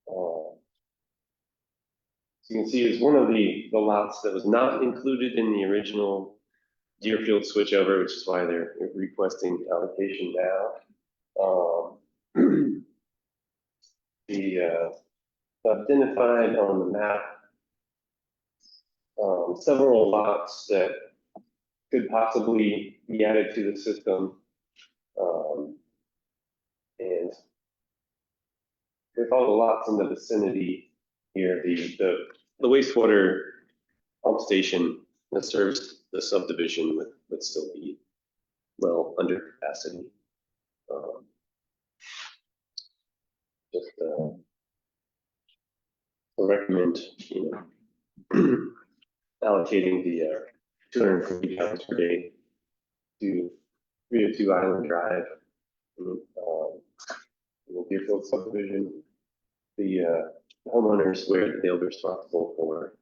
[SPEAKER 7] So you can see it's one of the lots that was not included in the original Deerfield switchover, which is why they're requesting allocation now. The identified on the map several lots that could possibly be added to the system. And with all the lots in the vicinity here, the wastewater pump station that serves the subdivision would still be well under capacity. Just I recommend, allocating the 240 gallons per day to 302 Island Drive. The Deerfield subdivision, the homeowners where they'll be responsible for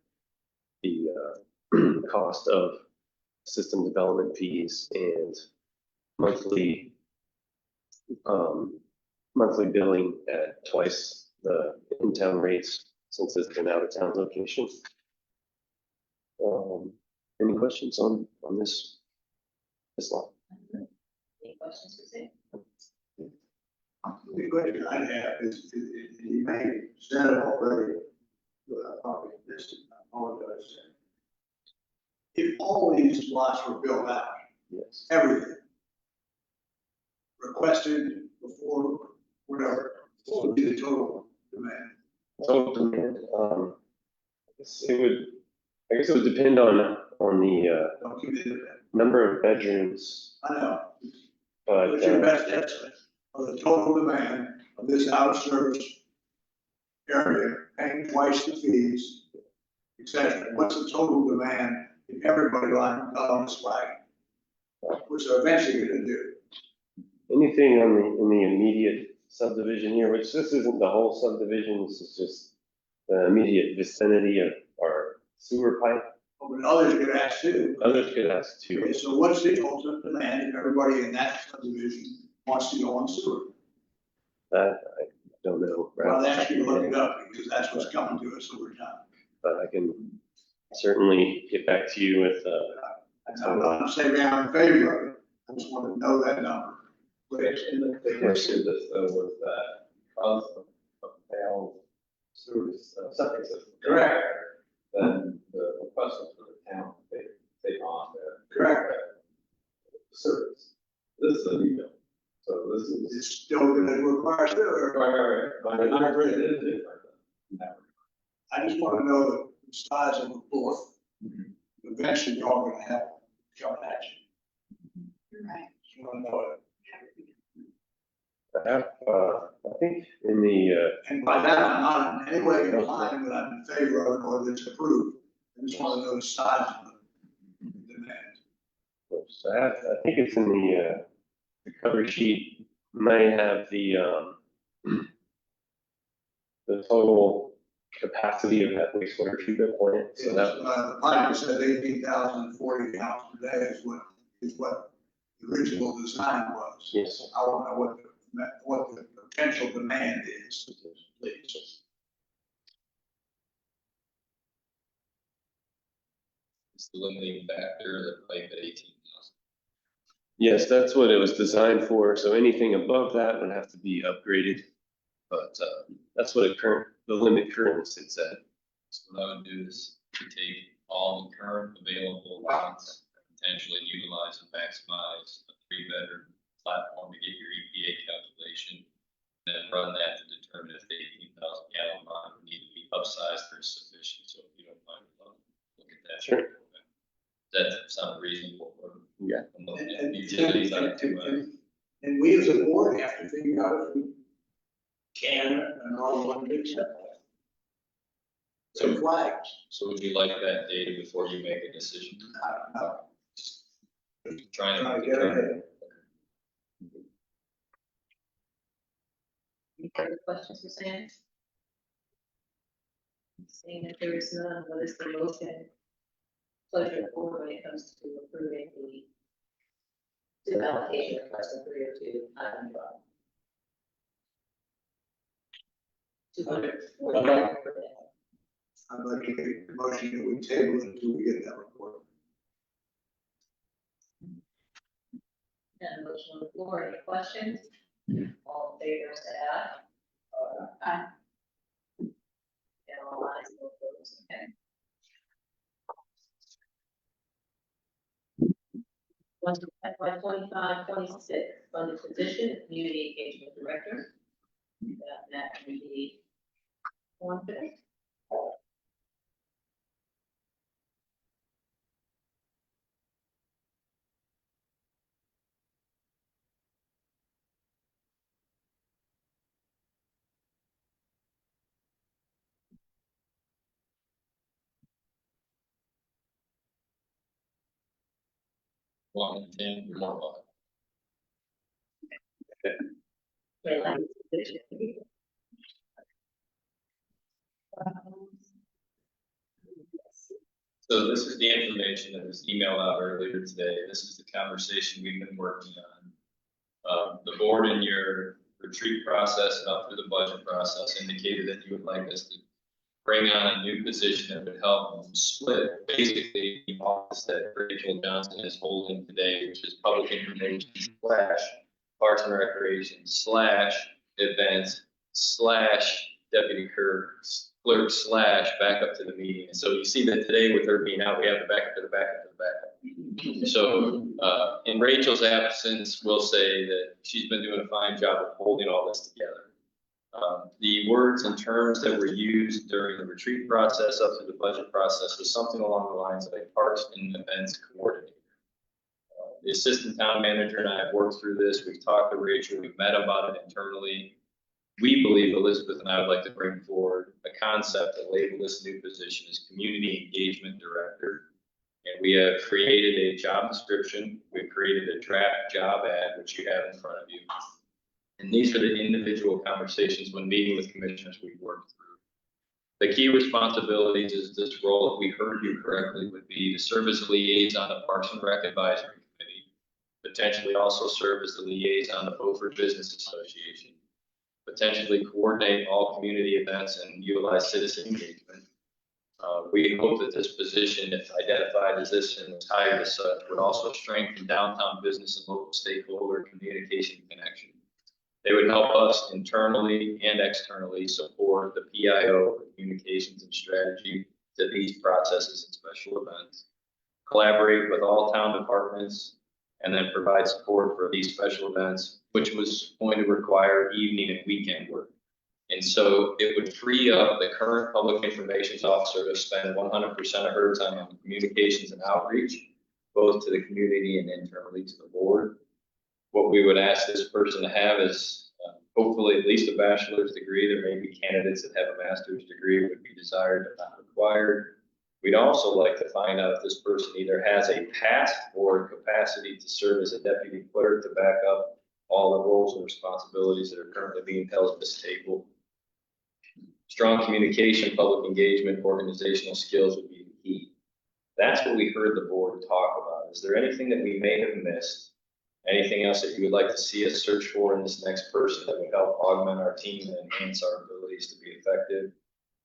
[SPEAKER 7] the cost of system development fees and monthly, monthly billing at twice the in-town rates since it's an out-of-town location. Any questions on this line?
[SPEAKER 1] Any questions for Sam?
[SPEAKER 6] The question I have is, you may have said it already, but I probably missed it, I apologize. If all these lots were built out,
[SPEAKER 7] Yes.
[SPEAKER 6] everything, requested before, whatever, what would be the total demand?
[SPEAKER 7] Total demand, I guess it would depend on the,
[SPEAKER 6] Don't give me that,
[SPEAKER 7] number of bedrooms,
[SPEAKER 6] I know,
[SPEAKER 7] but,
[SPEAKER 6] what's your best estimate of the total demand of this out of service area, paying twice the fees, et cetera? What's the total demand if everybody got on this flag? Which they're eventually gonna do.
[SPEAKER 7] anything in the immediate subdivision here, which this isn't the whole subdivision, this is just the immediate vicinity of our sewer pipe.
[SPEAKER 6] But others could ask too.
[SPEAKER 7] Others could ask too.
[SPEAKER 6] Okay, so what's the ultimate demand if everybody in that subdivision wants to go on sewer?
[SPEAKER 7] That, I don't know.
[SPEAKER 6] Well, they actually look it up because that's what's coming to us over time.
[SPEAKER 7] But I can certainly get back to you with,
[SPEAKER 6] And I'm not saying I'm in favor of it, I just want to know that number. Please.
[SPEAKER 11] And the issue of this though was that because of failed sewer, septic system.
[SPEAKER 6] Correct.
[SPEAKER 11] Then the request was for the town to take on the.
[SPEAKER 6] Correct.
[SPEAKER 11] Service. This is a new bill. So this is.
[SPEAKER 6] It's still gonna require sewer.
[SPEAKER 11] Right. But I agree, it is different. in that
[SPEAKER 6] I just want to know the size of the board. Eventually, you're all gonna have coming at you.
[SPEAKER 8] Right.
[SPEAKER 6] Just want to know it.
[SPEAKER 7] I have, I think in the,
[SPEAKER 6] And by that, I'm not in any way implying that I'm in favor of it or that it's approved. I just want to know the size of the demand.
[SPEAKER 7] I think it's in the cover sheet, may have the total capacity of that wastewater treatment plant, so that.
[SPEAKER 6] The pipe says 18,040 gallons per day is what the original design was.
[SPEAKER 7] Yes.
[SPEAKER 6] I want to know what the potential demand is, please.
[SPEAKER 3] It's the limiting factor, the pipe at 18,000.
[SPEAKER 7] Yes, that's what it was designed for, so anything above that would have to be upgraded. But that's what the limit currently sits at.
[SPEAKER 3] So what I would do is to take all the current available lots, potentially utilize and maximize a 3-bedroom platform to get your EPA calculation, then run that to determine if the 18,000 gallon line would need to be upsized or sufficient. So if you don't mind, look at that.
[SPEAKER 7] Sure.
[SPEAKER 3] Does that sound reasonable?
[SPEAKER 7] Yeah.
[SPEAKER 3] Utilities on it too.
[SPEAKER 6] And we as a board have to figure out if we can and all want to accept that. So flags.
[SPEAKER 3] So would you like that data before you make a decision?
[SPEAKER 6] I don't know.
[SPEAKER 3] Trying
[SPEAKER 6] Trying
[SPEAKER 3] to
[SPEAKER 6] to get ahead.
[SPEAKER 1] Any further questions for Sam? Seeing that there is none, what is the motion? Pleasure of the board when it comes to approving the allocation request of 302 item 12. 200.
[SPEAKER 6] I'd like to make a motion that we table it until we get that report.
[SPEAKER 1] And a motion on the floor, any questions? All in favor, say aye.
[SPEAKER 8] Aye.
[SPEAKER 1] And all ayes, no opposed, okay? 25-26, funded position, community engagement director. That would be one thing.
[SPEAKER 3] One and 10, or more.
[SPEAKER 1] Very likely position.
[SPEAKER 3] So this is the information that was emailed out earlier today. This is the conversation we've been working on. The board in your retreat process and up through the budget process indicated that you would like us to bring on a new position that would help split basically the office that Rachel Johnson is holding today, which is public information / parks and recreation / events / deputy clerk / back up to the meeting. And so you see that today with her being out, we have the backup to the backup to the backup. So in Rachel's absence, we'll say that she's been doing a fine job of holding all this together. The words and terms that were used during the retreat process up to the budget process was something along the lines of a parks and events coordinator. The assistant town manager and I have worked through this. We've talked to Rachel. We've met about it internally. We believe Elizabeth and I would like to bring forward a concept and label this new position as community engagement director. And we have created a job description. We've created a draft job ad, which you have in front of you. And these are the individual conversations when meeting with commissioners we've worked through. The key responsibilities is this role, if we heard you correctly, would be to serve as a liaison to Parks and Rec Advisory Committee, potentially also serve as the liaison to Beaufort Business Association, potentially coordinate all community events and utilize citizen engagement. We hope that this position, if identified as this and was hired as such, would also strengthen downtown business and local stakeholder communication connection. They would help us internally and externally support the PIO communications and strategy to these processes and special events, collaborate with all town departments, and then provide support for these special events, which was going to require evening and weekend work. And so it would free up the current public information officer to spend 100% of her time on communications and outreach, both to the community and internally to the board. What we would ask this person to have is hopefully at least a bachelor's degree. There may be candidates that have a master's degree, would be desired but not required. We'd also like to find out if this person either has a past board capacity to serve as a deputy clerk to back up all the roles and responsibilities that are currently being held at this table. Strong communication, public engagement, organizational skills would be the key. That's what we heard the board talk about. Is there anything that we may have missed? Anything else that you would like to see us search for in this next person that would help augment our team and enhance our abilities to be effective?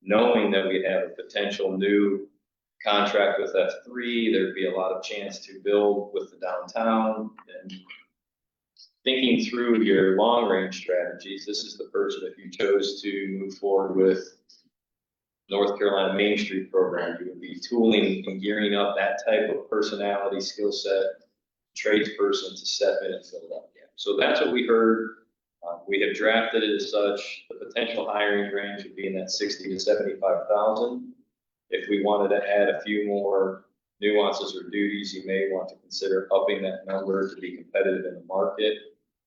[SPEAKER 3] Knowing that we have a potential new contract with F3, there'd be a lot of chance to build with the downtown. And thinking through your long range strategies, this is the person, if you chose to move forward with North Carolina Main Street program, you would be tooling and gearing up that type of personality, skill set, tradesperson to step in and fill that gap. So that's what we heard. We have drafted it as such. The potential hiring range would be in that 60 to 75,000. If we wanted to add a few more nuances or duties, you may want to consider upping that number to be competitive in the market.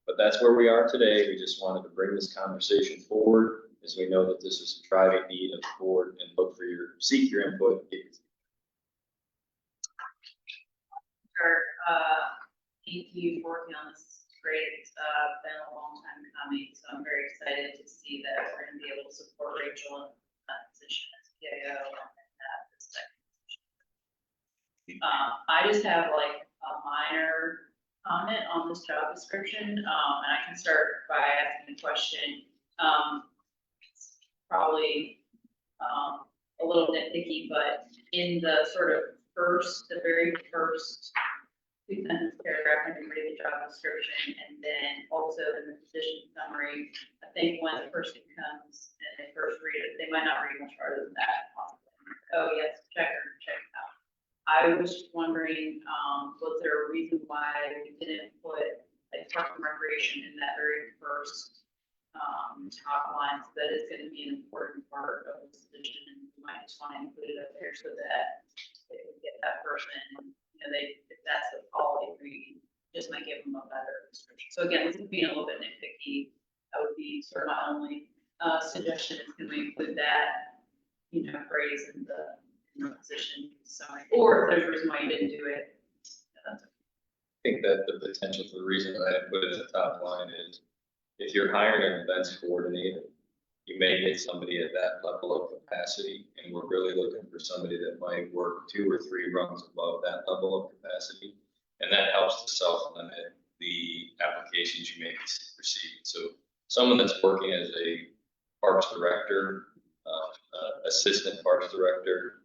[SPEAKER 3] But that's where we are today. We just wanted to bring this conversation forward as we know that this is a driving need of the board and look for seek your input.
[SPEAKER 2] Thank you for working on this. It's great. It's been a long time coming, so I'm very excited to see that we're going to be able to support Rachel in that position as PIO and this second position. I just have like a minor comment on this job description, and I can start by asking a question. It's probably a little nitpicky, but in the sort of the very first two-sentence paragraph when you read the job description, and then also in the position summary, I think when the person comes and they first read it, they might not read much farther than that. Oh yes, check it out. I was just wondering, was there a reason why we didn't put like park and recreation in that very first top line, so that it's going to be an important part of the position, and we might just want to include it up there so that they would get that person. If that's the quality read, just might give them a better description. So again, this is being a little bit nitpicky. That would be sort of my only suggestion is can we include that, phrase in the position summary, or if there's a reason why you didn't do it. That's okay.
[SPEAKER 3] I think that the potential for the reason that I put it at the top line is if you're hiring an events coordinator, you may get somebody at that level of capacity, and we're really looking for somebody that might work 2 or 3 rungs above that level of capacity. And that helps to self-limit the applications you may receive. So someone that's working as a parks director, assistant parks director,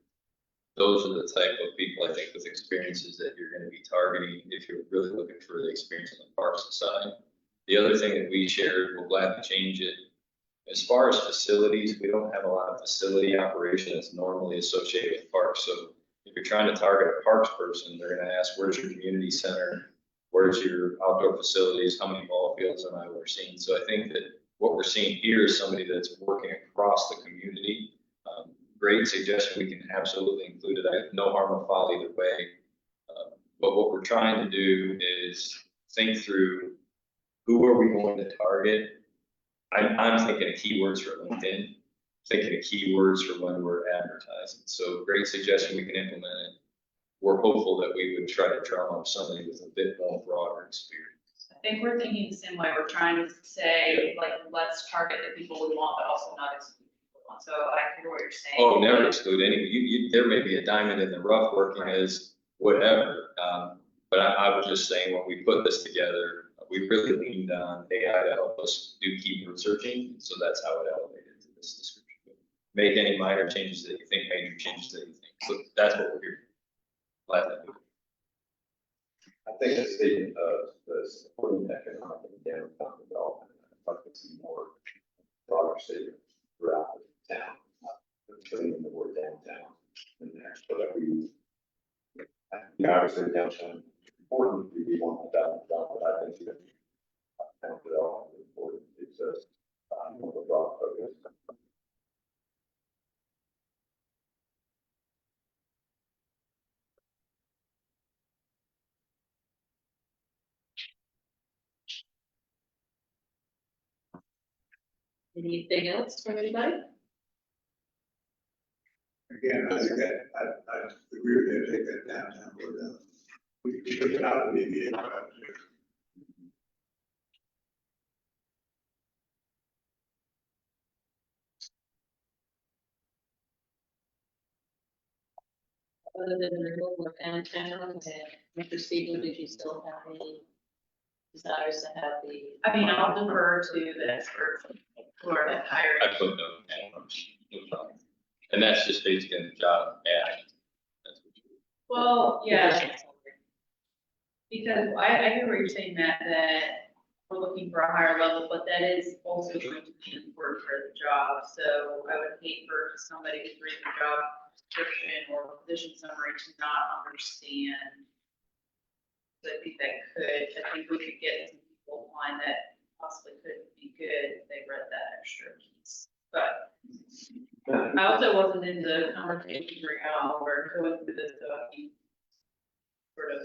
[SPEAKER 3] those are the type of people I think with experiences that you're going to be targeting if you're really looking for the experience on the parks side. The other thing that we shared, we'll gladly change it. As far as facilities, we don't have a lot of facility operation that's normally associated with parks. So if you're trying to target a parks person, they're going to ask, where's your community center? Where's your outdoor facilities? How many ball fields am I overseeing? So I think that what we're seeing here is somebody that's working across the community. Great suggestion. We can absolutely include it. I have no harm or foul either way. But what we're trying to do is think through who are we going to target. I'm thinking of keywords for LinkedIn, thinking of keywords for when we're advertising. So great suggestion. We can implement it. We're hopeful that we would try to drum up somebody with a bit more broader experience.
[SPEAKER 2] I think we're thinking the same way. We're trying to say, like, let's target the people we want, but also not exclude people we want. So I hear what you're saying.
[SPEAKER 3] Oh, never exclude any. There may be a diamond in the rough working as whatever. But I was just saying, when we put this together, we really leaned on AI to help us do keyword searching. So that's how it elevated to this description. Make any minor changes that you think, major changes that you think. So that's what we're here. Glad to do.
[SPEAKER 11] I think a statement of the supporting economic and downtown development, I'd like to see more broader statements throughout the town, putting the word downtown in there, so that we, obviously downtown is important, we want that, but I think that town development is important, it's just, more of a broad focus.
[SPEAKER 1] Anything else from anybody?
[SPEAKER 6] Again, I think that, I agree with you, take that downtown word out. We took it out of the ADA.
[SPEAKER 1] Other than the removal of downtown and Mr. Stevens, did you still have any desires to have the?
[SPEAKER 2] I mean, I'll defer to the experts who are that hired.
[SPEAKER 3] I put no problem. And that's just basically in the job ad. That's what you.
[SPEAKER 2] Well, yeah, because I hear what you're saying, Matt, that we're looking for a higher level, but that is also going to be important for the job. So I would hate for somebody who's reading the job description or position summary to not understand. So I think I think we could get some people on that possibly could be good if they read that extra piece. But I also wasn't in the conversation right now or going through this, so he sort of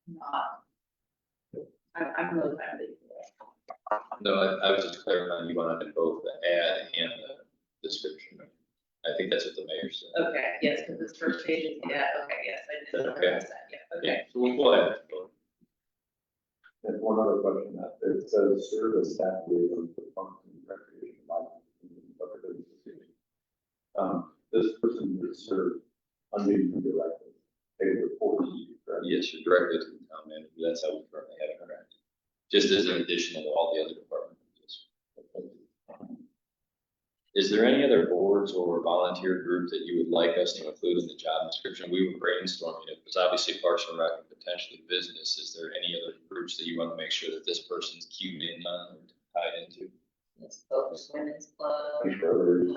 [SPEAKER 2] not. I'm really happy.
[SPEAKER 3] No, I was just clarifying, you wanted both the ad and the description. I think that's what the mayor said.
[SPEAKER 2] Okay, yes, because this first page is, yeah, okay, yes, I did
[SPEAKER 3] Okay.
[SPEAKER 2] realize that, yeah, okay.
[SPEAKER 3] Yeah, so we'll add both.
[SPEAKER 11] And one other question, that it says service staff liaison for function and recreation life. This person would serve under you directly, they would report to you, correct?
[SPEAKER 3] Yes, you're directly to the town manager. That's how we currently have it correct. Just as an addition to all the other departments. Is there any other boards or volunteer group that you would like us to include in the job description? We were brainstorming it, because obviously Parks and Rec and potentially business. Is there any other groups that you want to make sure that this person's cued in on or tied into?
[SPEAKER 1] Let's focus Women's Club,
[SPEAKER 11] Rotary,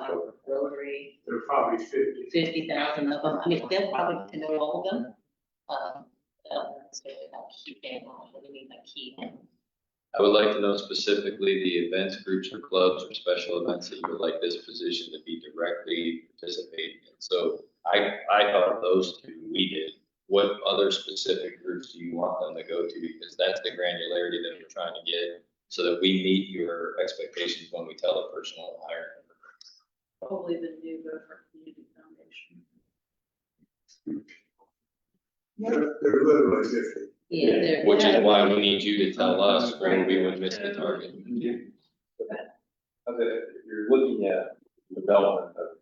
[SPEAKER 1] Rotary,
[SPEAKER 6] There are probably
[SPEAKER 1] 50,000 of them. I mean, they'll probably know all of them. So I'll keep in on what we mean by key.
[SPEAKER 3] I would like to know specifically the events, groups, or clubs, or special events that you would like this position to be directly participating in. So I thought of those two, we did. What other specific groups do you want them to go to? Because that's the granularity that we're trying to get, so that we meet your expectations when we tell a person to hire.
[SPEAKER 2] Probably the new Beaufort Community Foundation.
[SPEAKER 6] They're literally 50.
[SPEAKER 1] Yeah, they're.
[SPEAKER 3] Which is why we need you to tell us where we would miss the target.
[SPEAKER 11] Okay, looking at development of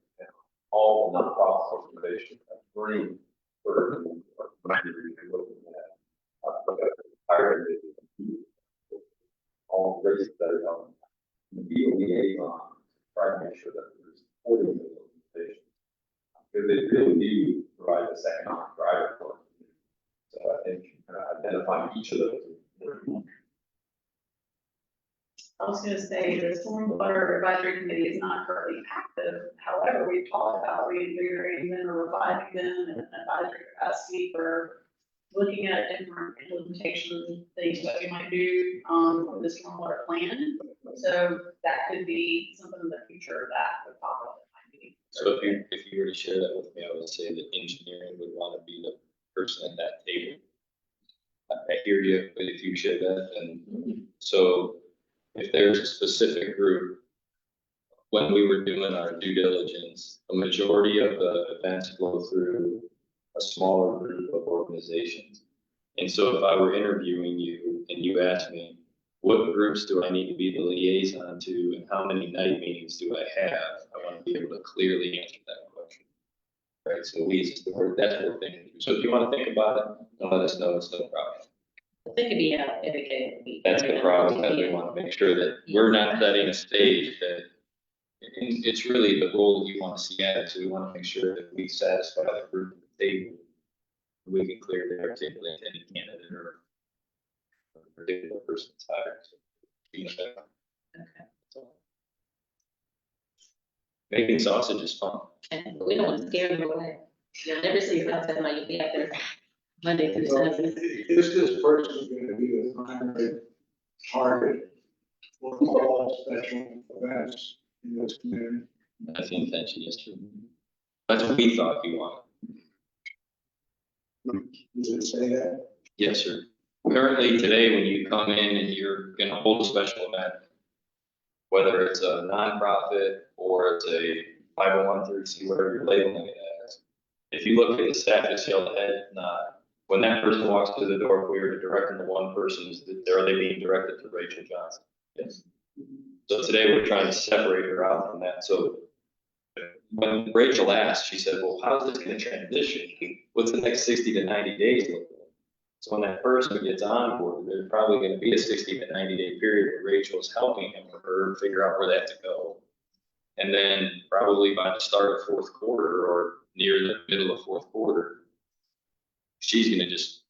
[SPEAKER 11] all the nonprofit organizations, green for looking at all races that are on. Be a liaison, try to make sure that we're supporting those organizations. Because they really do provide this economic driver for us. So I think identifying each of those is important.
[SPEAKER 8] I was gonna say, the Stormwater Advisory Committee is not currently active. However, we've talked about reinvigorating them or reviving them in an advisory capacity for looking at different implementation things that we might do, for the stormwater plan. So that could be something in the future that would pop up.
[SPEAKER 3] So if you were to share that with me, I would say that engineering would want to be the person at that table. I hear you, but if you share that, then, so if there's a specific group, when we were doing our due diligence, a majority of the events go through a smaller group of organizations. And so if I were interviewing you and you asked me, what groups do I need to be the liaison to and how many night meetings do I have? I want to be able to clearly answer that question. Right, so that's what we're thinking through. So if you want to think about it, and let us know, it's no problem.
[SPEAKER 1] They could be out indicated.
[SPEAKER 3] That's the problem, that we want to make sure that we're not setting a stage that, and it's really the role that you want to see added to. We want to make sure that we satisfy the group at the table. We can clearly articulate any candidate or a particular person's hired.
[SPEAKER 1] Okay.
[SPEAKER 3] Making sausage is fun.
[SPEAKER 1] And we don't want to scare them away. You'll never see your outside money, you'll be out there Monday through
[SPEAKER 6] So,
[SPEAKER 1] Saturday.
[SPEAKER 6] is this person gonna be the primary target for all special events in this community?
[SPEAKER 3] That's the intention, yes, sir. That's what we thought you wanted.
[SPEAKER 6] Does it say that?
[SPEAKER 3] Yes, sir. Currently, today, when you come in and you're gonna hold a special event, whether it's a nonprofit or it's a 501(c), whatever you're labeling it as, if you look at the staff, just yell ahead, nod. When that person walks through the door, if we were to direct them to one person, are they being directed to Rachel Johnson? Yes. So today, we're trying to separate her out from that. So when Rachel asked, she said, well, how's this gonna transition? What's the next 60 to 90 days look like? So when that person gets on board, there's probably gonna be a 60 to 90-day period where Rachel's helping him or her figure out where they have to go. And then probably by the start of fourth quarter or near the middle of fourth quarter, she's gonna just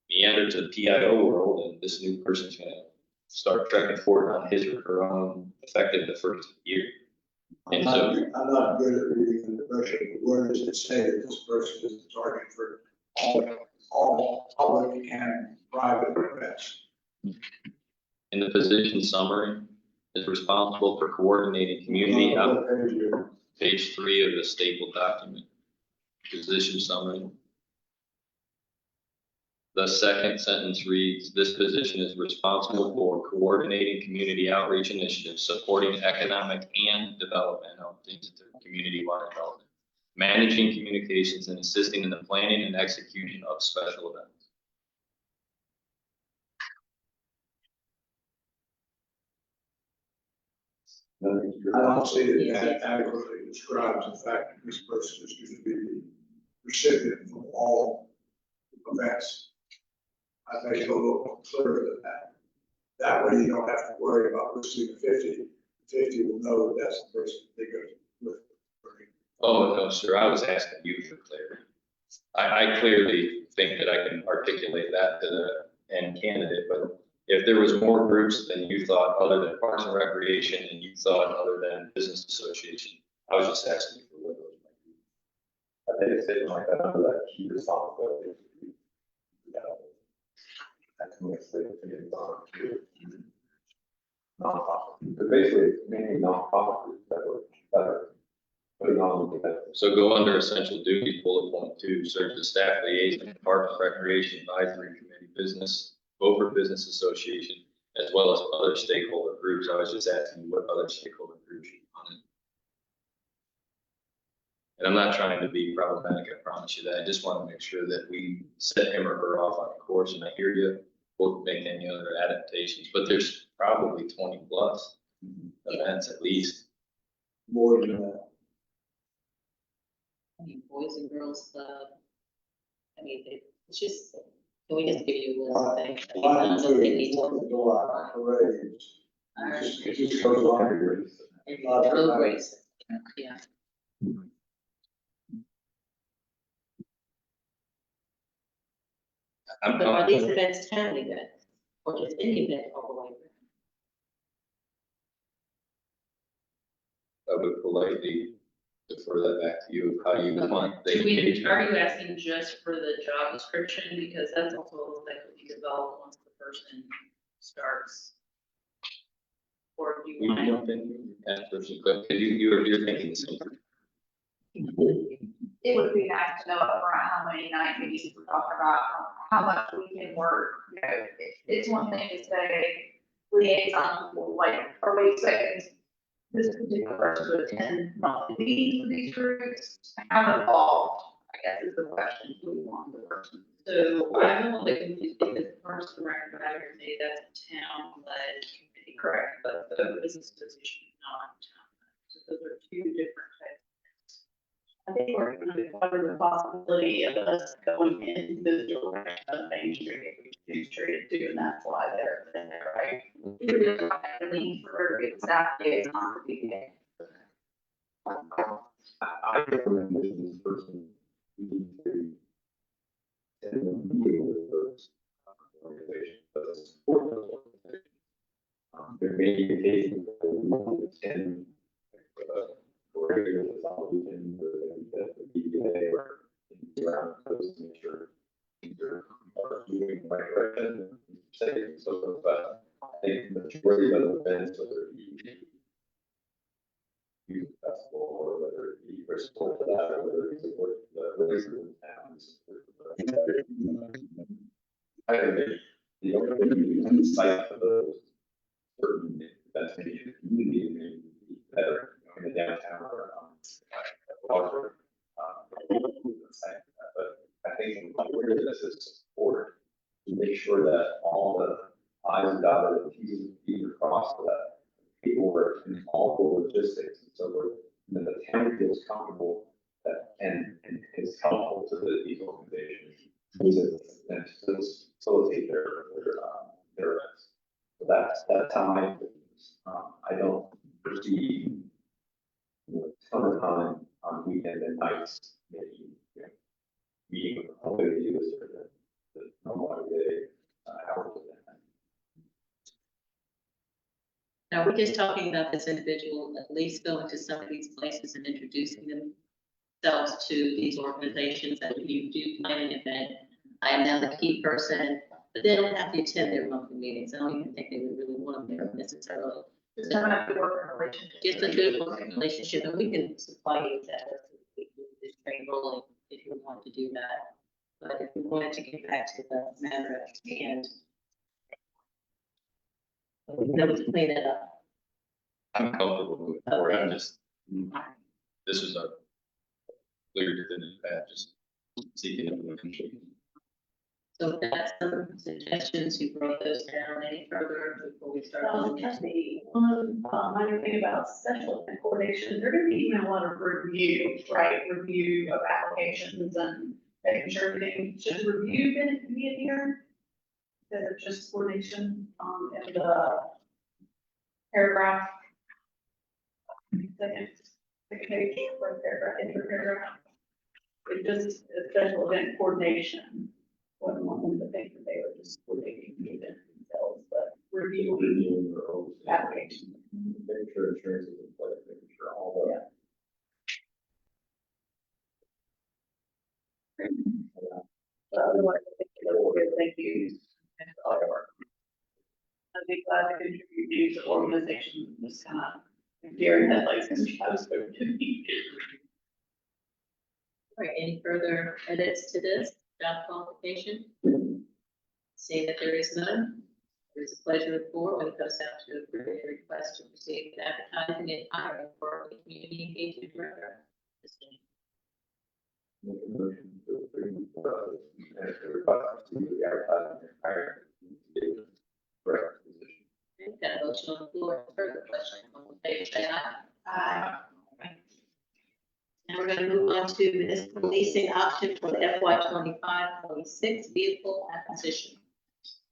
[SPEAKER 3] meander to the PIO world, and this new person's gonna start trekking forward on his or her own effective the first year. And so,
[SPEAKER 6] I'm not good at reading the version, but where does it say that this person is the target for all public and private events?
[SPEAKER 3] in the position summary, is responsible for coordinating community out, page 3 of the stapled document, position summary. The second sentence reads, this position is responsible for coordinating community outreach initiatives, supporting economic and development things to community-wide development, managing communications and assisting in the planning and execution of special events.
[SPEAKER 6] I don't see that adequately describes the fact that this person is going to be the recipient of all events. I think it's a little more clearer than that. That way you don't have to worry about receiving 50. 50 will know that that's the person they go with.
[SPEAKER 3] Oh, no, sir, I was asking you for clarity. I clearly think that I can articulate that to the end candidate, but if there was more groups than you thought other than Parks and Recreation and you thought other than Business Association, I was just asking for what those might be.
[SPEAKER 11] I think it's something like that, under that key responsibility. That's mixed with the nonprofit. But basically, mainly nonprofit groups that are putting on the event.
[SPEAKER 3] So go under essential duties, bullet point 2, serve the staff liaison, Parks and Recreation Advisory Committee, Business, Beaufort Business Association, as well as other stakeholder groups. I was just asking what other stakeholder groups you wanted. And I'm not trying to be problematic, I promise you that. I just want to make sure that we set him or her off on a course, and I hear you, we'll make any other adaptations, but there's probably 20 plus events at least.
[SPEAKER 6] more than that.
[SPEAKER 1] I mean, Boys and Girls Club. I mean, it's just, can we just give you a list of things? that we
[SPEAKER 6] Line
[SPEAKER 1] don't know
[SPEAKER 6] two,
[SPEAKER 1] they need to-
[SPEAKER 6] Fourth of July parades.
[SPEAKER 1] All right.
[SPEAKER 6] It just goes on.
[SPEAKER 1] And road race, yeah. But are these events town events, or just any event all the way around?
[SPEAKER 3] I would politely defer that back to you, how you want.
[SPEAKER 2] Do we, are you asking just for the job description, because that's also like what you develop once the person starts? Or do you
[SPEAKER 3] We
[SPEAKER 2] want?
[SPEAKER 3] jump in, and person, but you're thinking the same.
[SPEAKER 8] It would be nice to know upfront how many night meetings we're talking about, how much we can work, you know, it's one thing to say liaison, like, are we expecting this particular person to attend monthly meetings with these groups? How involved, I guess, is the question, do we want the person?
[SPEAKER 2] So I'm a little bit confused because the person recommended say that's a town-led committee, correct, but the business position is not town-led. So those are two different types.
[SPEAKER 8] I think we're going to cover the possibility of us going in the direction of Main Street, Main Street too, and that's why they're there, right? We're just not going to lean for exactly as on the beginning.
[SPEAKER 11] I recommend this person, we need to attend the meeting with those organizations, but support those organizations. There may be occasions where we want to attend, or regular weekend, or the PBA, or around those to make sure things are moving in the right direction, and safe, and so forth. But I think the majority of the events, whether it be youth festival, or whether it be support for that, or whether it support the races in town. I think that the only thing site for those certain events, maybe the community may be better, in the downtown or Waterford. But I think where this is support to make sure that all the I's are dotted and T's are crossed, so that people work in all the logistics and so forth, and then the town feels comfortable that and is helpful to these organizations and facilitate their events. So that's how I don't foresee ton of time on weekend and nights, maybe meeting with the public to do this for the normal day hours of that.
[SPEAKER 1] Now, we're just talking about this individual, at least going to some of these places and introducing themselves to these organizations, that if you do plan an event, I am now the key person, but they don't have to attend their monthly meetings. I don't even think they would really want them there necessarily.
[SPEAKER 8] Just have a good working relationship.
[SPEAKER 1] Just a good working relationship, and we can supply you with that, this train rolling, if you want to do that. But if we wanted to get back to the matter at hand, we know to clean it up.
[SPEAKER 3] I'm comfortable moving forward, I'm just, this is a clear definitive path, just seeking information.
[SPEAKER 1] So that's some suggestions, you wrote those down, any further before we start?
[SPEAKER 8] Just the one minor thing about special event coordination, they're gonna be doing a lot of review, right? Review of applications and making sure everything, should review be in here? Instead of just coordination, in the paragraph. Second page, right paragraph, in paragraph. It just, a special event coordination. Wouldn't want them to think that they were just coordinating the event themselves, but reviewing applications.
[SPEAKER 11] Making sure insurance is in place, making sure all the.
[SPEAKER 8] Otherwise, I think it will be, thank you. And all your work. I'd be glad to contribute to the organization, this kind of during that, like, since I was spoken to me.
[SPEAKER 1] All right, any further edits to this job qualification? Seeing that there is none, it is a pleasure of the board when it comes down to approve a request to proceed with advertising and hiring for a community engagement director.
[SPEAKER 11] Make a motion to approve, and to request to the advertising and hiring. Correct position.
[SPEAKER 1] We've got a motion on the floor, further question, all in favor, say aye.
[SPEAKER 8] Aye.
[SPEAKER 1] we're gonna move on to municipal leasing option for the FY 25-26 vehicle acquisition.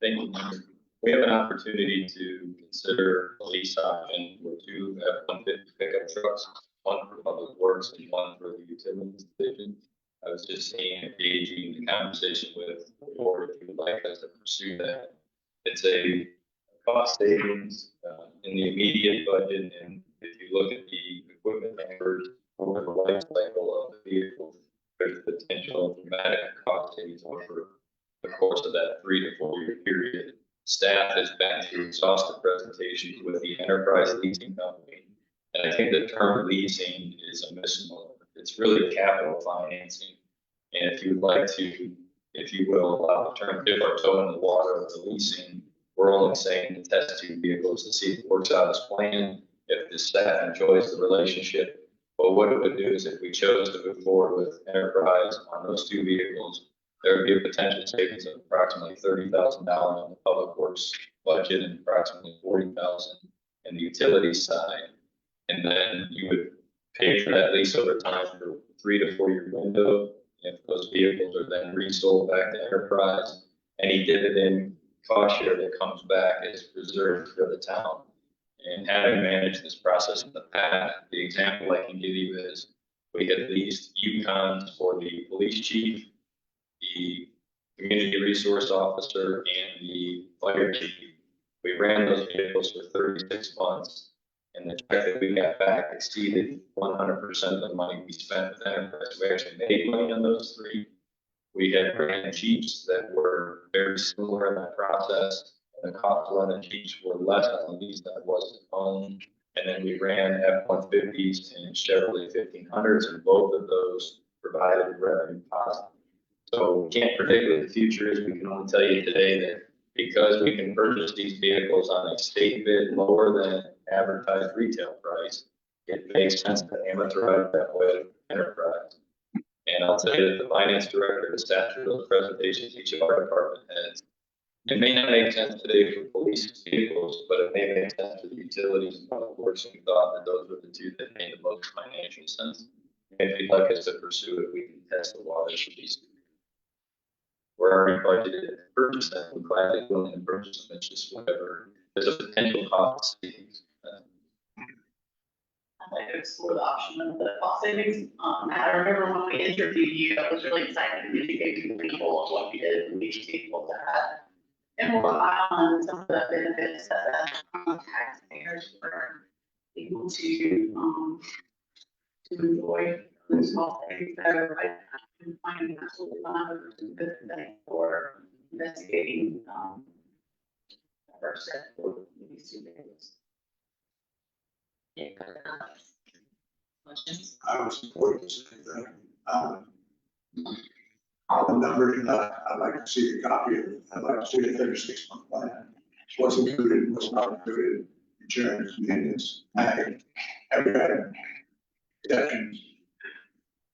[SPEAKER 3] Thank you, Mayor. We have an opportunity to consider a lease option for two F-150 pickup trucks, one for public works and one for the utilities division. I was just seeing, engaging the conversation with the board, if you would like us to pursue that. It's a cost savings in the immediate budget, and if you look at the equipment numbers over the life cycle of the vehicle, there's potential dramatic cost savings over the course of that 3 to 4 year period. Staff has been through exhaustive presentations with the enterprise leasing company, and I think the term leasing is a misnomer. It's really capital financing, and if you'd like to, if you will, allow the term dip our toe in the water of the leasing, we're only saying to test two vehicles to see if it works out as planned, if the staff enjoys the relationship. But what it would do is if we chose to move forward with enterprise on those two vehicles, there would be a potential savings of approximately $30,000 on the public works budget and approximately $40,000 in the utility side. And then you would pay for that lease over time for 3 to 4 year window. If those vehicles are then resold back to enterprise, any dividend cost share that comes back is reserved for the town. And having managed this process in the past, the example I can give you is we had leased Yukons for the police chief, the community resource officer, and the fire chief. We ran those vehicles for 36 months, and the check that we got back exceeded 100% of the money we spent with enterprise. We actually made money on those three. We had ran Jeeps that were very similar in that process. The cost to run the Jeeps were less on the lease than it was to own. And then we ran F-150s and Chevrolet 1500s, and both of those provided revenue positive. So we can't predict what the future is. We can only tell you today that because we can purchase these vehicles on a state bid lower than advertised retail price, it makes sense to amortize that way enterprise. And I'll tell you that the finance director has sat through those presentations, each of our department heads. It may not make sense today for police vehicles, but it may make sense for the utilities and public works. And we thought that those were the two that made the most financial sense. And if you'd like us to pursue it, we can test the waters for these. We're already budgeted to purchase them. We're gladly willing to purchase them. It's just whatever. There's a potential cost savings.
[SPEAKER 8] I'd like to explore the option of the cost savings. I remember when we interviewed you, I was really excited because you gave me the people of what you did with each people to have. And we'll rely on some of the benefits that taxpayers were able to enjoy those small things. So I'm finding absolutely fine with the thing for investigating first step for these two things.
[SPEAKER 1] Questions?
[SPEAKER 6] I was supporting the same thing. All the numbers, and I'd like to see a copy of it. I'd like to see the 36-month plan. What's included, what's not included, insurance, maintenance, everything.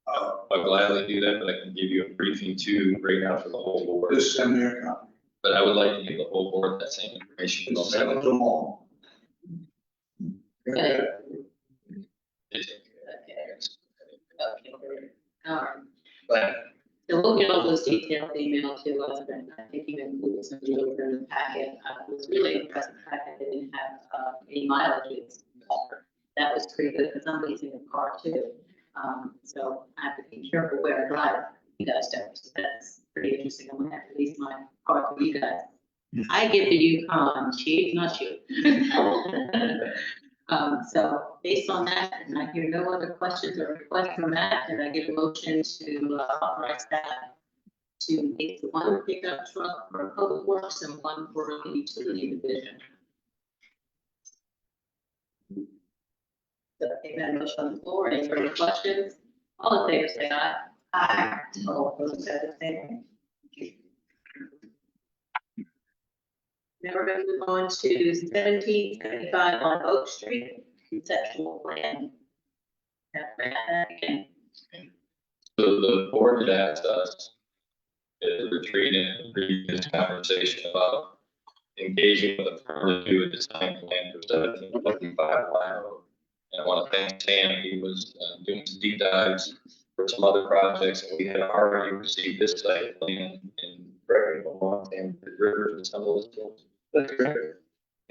[SPEAKER 3] I'll gladly do that, but I can give you a briefing too right now for the whole board.
[SPEAKER 6] Just send me a copy.
[SPEAKER 3] But I would like to give the whole board that same information.
[SPEAKER 6] Just send it to them all.
[SPEAKER 1] Okay.
[SPEAKER 3] But
[SPEAKER 1] So we'll get all those details emailed to us, and I think you included some deals in the packet. I was really impressed with the fact that they didn't have any mileage offered. That was pretty good, because I'm leasing a car too. So I have to be careful where I drive. You guys don't, so that's pretty interesting. I'm gonna have to lease my car for you guys. I get the Yukon, chief, not you. So based on that, and I hear no other questions or requests from that, and I give a motion to authorize that to make one pickup truck for public works and one for the utility division. So I that motion on the floor. Any further questions? All in favor, say aye. Aye. All opposed, say the same. Now we're going to move on to 1775 on Oak Street, conceptual plan.
[SPEAKER 3] So the board had asked us at the retreat in a previous conversation about engaging with a firm to do a design plan for 1755 Lime Road. And I want to thank Sam. He was doing some deep dives for some other projects, and we had already received this site plan in Gregory, and the rivers and some of those things.
[SPEAKER 7] That's correct.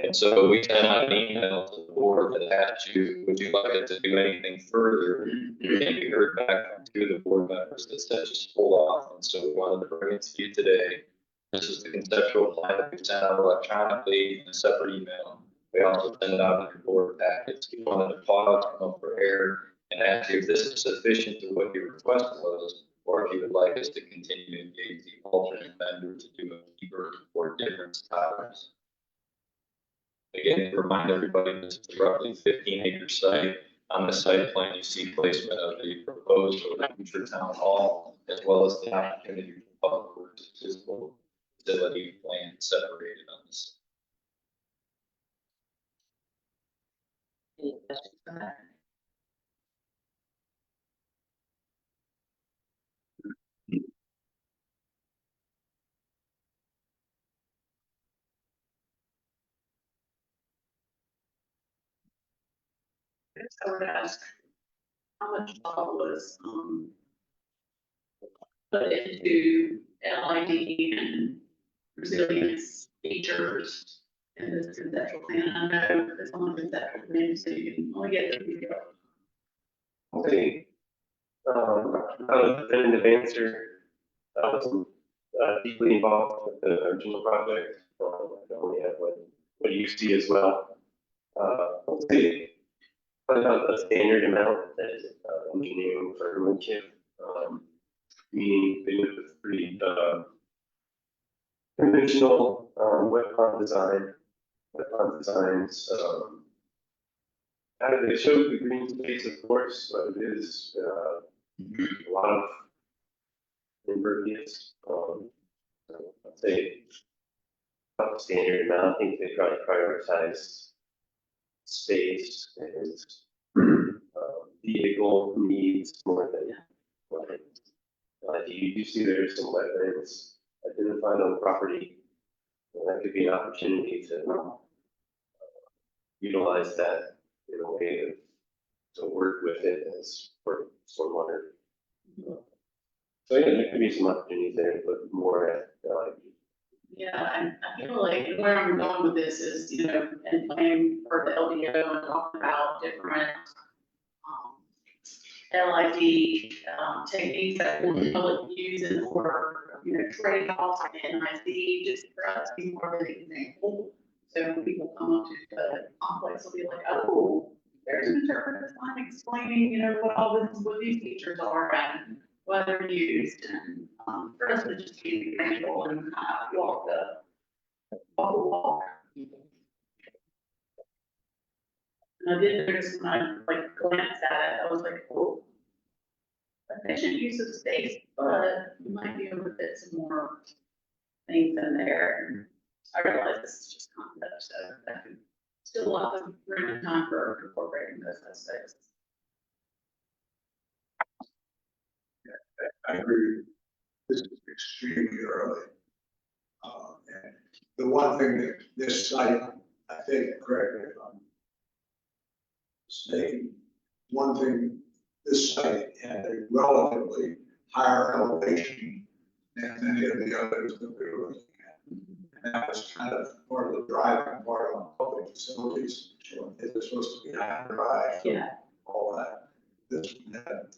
[SPEAKER 3] And so we sent out an email to the board that asked you, would you like us to do anything further? And we heard back from two of the board members that said just hold off, and so we wanted to bring it to you today. This is the conceptual plan that we sent out electronically in a separate email. We also sent it out in your board packets. We wanted to pause, come up for air, and ask you if this is sufficient to what your request was, or if you would like us to continue to engage the alternate vendor to do a deeper or different styles. Again, to remind everybody, this is a roughly 15-acre site. On the site plan, you see placement of the proposed or future town hall, as well as the opportunity for public works physical facility plan separated on this.
[SPEAKER 1] Any questions on that?
[SPEAKER 8] I would ask, how much thought was, put into LID and resilience features in this conceptual plan? I know it's on the conceptual plan, so you can only get the video.
[SPEAKER 7] Okay. Not a definitive answer. I wasn't deeply involved with the original project. I only have what you see as well. I'll say about a standard amount that engineering firm would give. Meaning they went with pretty conventional wet pond designs. They showed the green space, of course, but it is a lot of impervious. So I'd say about the standard amount. I think they probably prioritized space and vehicle needs more than you see there's some wetlands identified on the property. And that could be an opportunity to utilize that in a way to work with it as for stormwater. So yeah, there could be some opportunities there, but more at
[SPEAKER 8] Yeah, I feel like where I'm going with this is, and planning for the LDO and talking about different LID techniques that we'll use in order, trade-offs and NIC, just for us to be more of an example. So when people come up to the complex, they'll be like, oh, there's an interpretive line explaining, what these features are and what they're used. And for us to just be an example and walk the walk. And I did notice when I glanced at it, I was like, oh, efficient use of space, but you might be able to fit some more things in there. I realize this is just concept, so that could still lots of room and time for incorporating those aspects.
[SPEAKER 6] I agree. This is extremely early. And the one thing that this site, I think, correct me if I'm mistaken, one thing, this site had a relatively higher elevation than many of the others that we were looking at. And that was kind of part of the driving part on public facilities. It was supposed to be high and dry.
[SPEAKER 8] Yeah.
[SPEAKER 6] All that. This had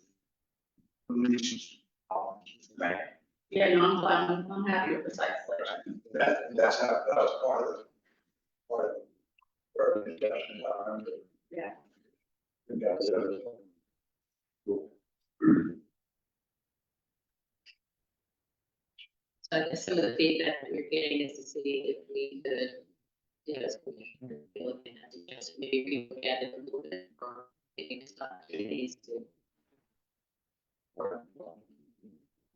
[SPEAKER 6] released.
[SPEAKER 8] Right. Yeah, no, I'm happy with the site selection.
[SPEAKER 6] That's how, that was part of the discussion.
[SPEAKER 8] Yeah.
[SPEAKER 1] So I guess some of the feedback that you're getting is to see if we could, as commissioners, be looking at to just maybe look at it a little bit or maybe just opportunities to. Or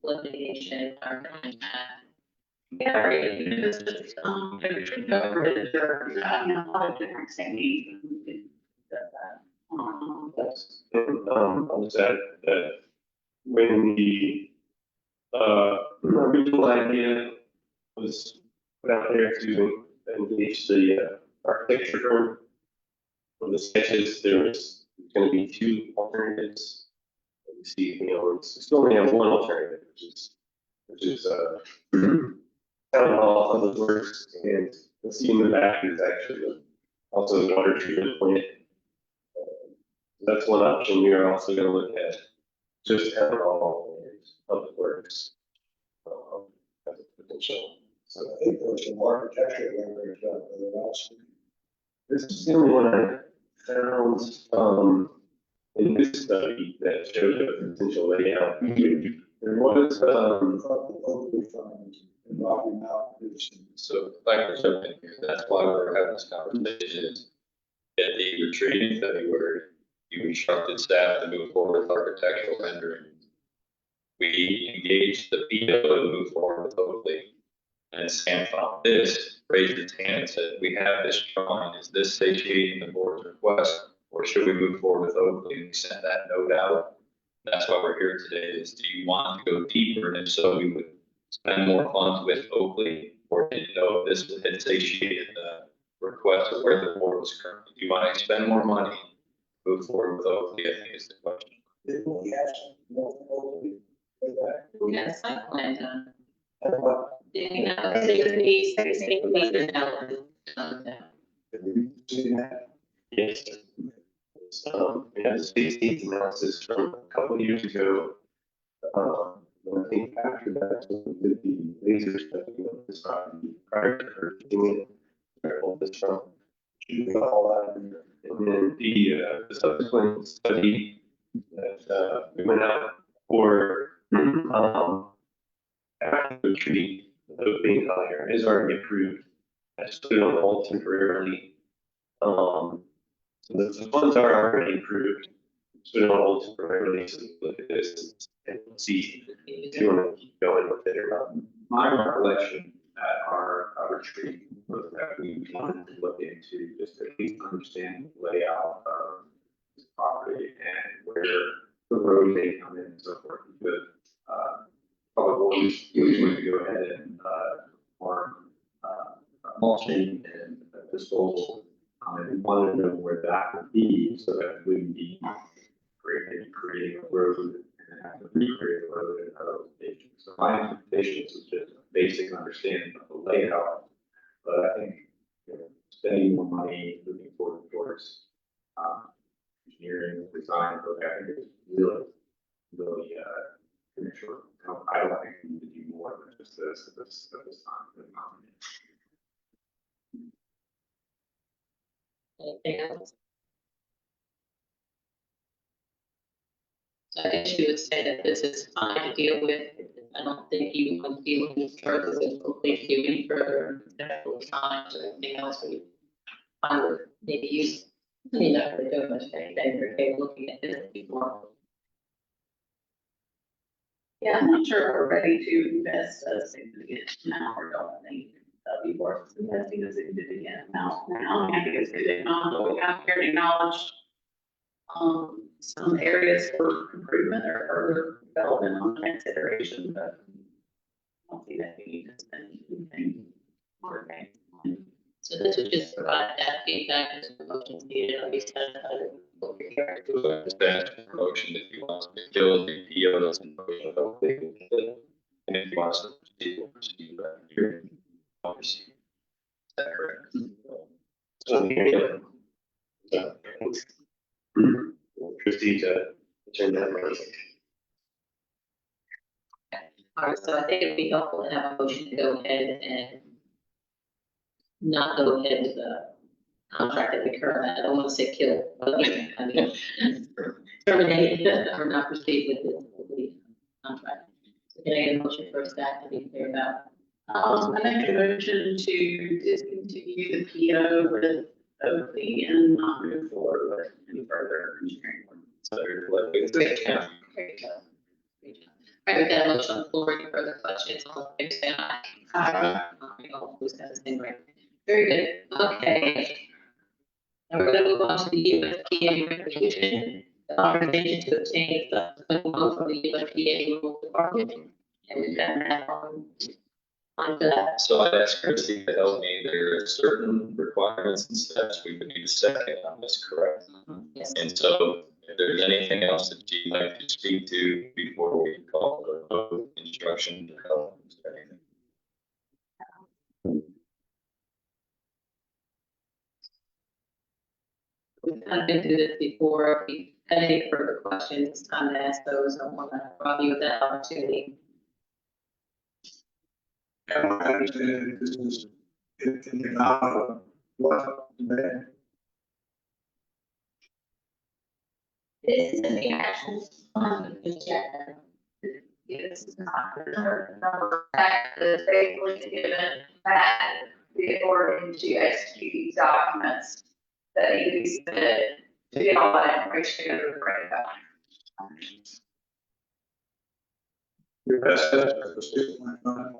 [SPEAKER 1] litigation or.
[SPEAKER 8] Yeah, right. It's just, tree coverage or, a lot of different techniques. And we can do that.
[SPEAKER 7] I'll just add that when the original idea was put out there to engage the architecture firm for the sketches, there was going to be two alternatives. We LGC owns, we still only have one alternative, which is town hall, public works, and the see in the back is actually also a water treatment plant. That's one option. We are also gonna look at just town hall and public works. As a potential.
[SPEAKER 6] So I think there's some architecture there, but else.
[SPEAKER 7] This is the only one I found, in this study that showed the potential layout. There was,
[SPEAKER 3] So, like, that's why we're having this conversation. At the retreat in February, you instructed staff to move forward with architectural rendering. We engaged the PO to move forward with Oakley. And Sam found this, raised his hand and said, we have this drawing, is this satiating the board's request? Or should we move forward with Oakley? And we sent that note out. That's why we're here today, is do you want to go deeper? And if so, we would spend more funds with Oakley, or did you know if this had satiated the request of where the board was currently? Do you want to spend more money, move forward with Oakley, I think is the question.
[SPEAKER 1] We got a site plan done. You know, safety,
[SPEAKER 7] yes. We had a space needs analysis from a couple of years ago. And I think after that, we did the laser study of this property prior to her doing it. Where all this from, shooting all that, and then the subsequent study that we went out for after the tree, the being fire is already approved. I just put it on hold temporarily. So the funds are already approved. Just put it on hold temporarily, so we can look at this and see if you want to keep going with it or not.
[SPEAKER 11] My recollection at our retreat was that we wanted to look into just at least understand the layout of this property and where the road may come in and so forth. Because public works usually going to go ahead and farm mulching and disposal. And we wanted to know where that would be so that we wouldn't be creating a road and have to recreate a road in other locations. So my expectations was just a basic understanding of the layout. But I think, you know, spending more money moving forward towards engineering, design, but I think it's really premature. I don't think we need to do more than just this at this time.
[SPEAKER 1] anything else? So I guess you would say that this is fine to deal with. I don't think you would be looking further than hopefully do any further technical signs or anything else. I would maybe use, you know, for doing much anything, they're looking at this before.
[SPEAKER 8] Yeah, I'm not sure we're ready to invest a significant amount, or don't think that'll be worth investing a significant amount now. I think it's good to acknowledge, we have here to acknowledge some areas for improvement or further development on consideration, but I don't see that we need to spend anything more.
[SPEAKER 1] So this would just provide that feedback as a motion needed, at least over here.
[SPEAKER 3] That promotion, if you want to kill the PO, that's a motion, hopefully. And if you want to proceed, we'll proceed back here. Obviously. Is that correct?
[SPEAKER 7] Proceed to turn that around.
[SPEAKER 1] All right, so I think it'd be helpful to have a motion to go ahead and not go ahead with the contract that we currently, I don't want to say kill, but I mean, terminate or not proceed with the contract. So can I get a motion for staff to be clear about?
[SPEAKER 8] I make a motion to discontinue the PO with Oakley and not move forward with any further engineering work.
[SPEAKER 1] Great job. Great job. Great job. All right, we've got a motion on the floor. Any further questions? All in favor, say aye. Aye. All who's got the same right? Very good. Okay. Now we're going to move on to the USDA resolution. The authorization to obtain subsequent loan from the USDA rural department. And we've got that on that.
[SPEAKER 3] So I'd ask Christie to help me. There are certain requirements and steps we would need to second on this, correct?
[SPEAKER 1] Yes.
[SPEAKER 3] And so if there's anything else that you'd like to speak to before we call the vote, instruction to help, is there anything?
[SPEAKER 1] We've kind of been through this before. If you had any further questions, it's time to ask those. I want to provide you with that opportunity.
[SPEAKER 6] And I understand this is in the amount of what, man,
[SPEAKER 10] This isn't the actual fund agenda. This is not the number that is basically given that the authority to execute these documents that need to be submitted to get all that information together to bring it back.
[SPEAKER 5] Your best estimate for 6.5.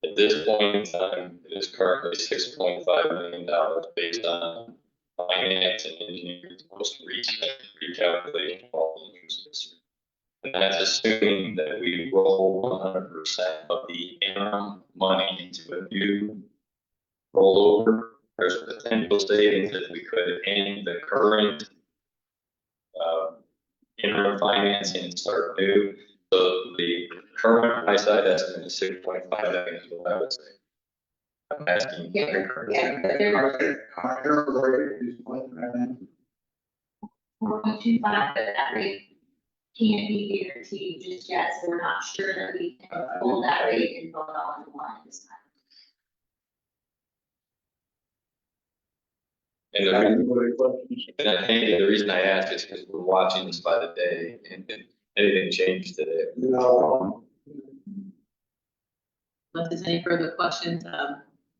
[SPEAKER 3] At this point in time, it is currently $6.5 million based on finance and engineering's most recent recalculation of all interests. And that's assuming that we roll 100% of the interim money into a new rollover. There's a potential savings if we could end the current interim financing and start new. So the current high side estimate is 6.5, I think is what I would say. I'm asking.
[SPEAKER 10] Yeah, but
[SPEAKER 6] higher rate is what, man,
[SPEAKER 10] 4.25, but that rate can't be guaranteed just yet, so we're not sure that we can pull that rate and vote on the line this time.
[SPEAKER 3] And I think the reason I ask is because we're watching this by the day and anything changed today.
[SPEAKER 6] no,
[SPEAKER 1] Unless there's any further questions,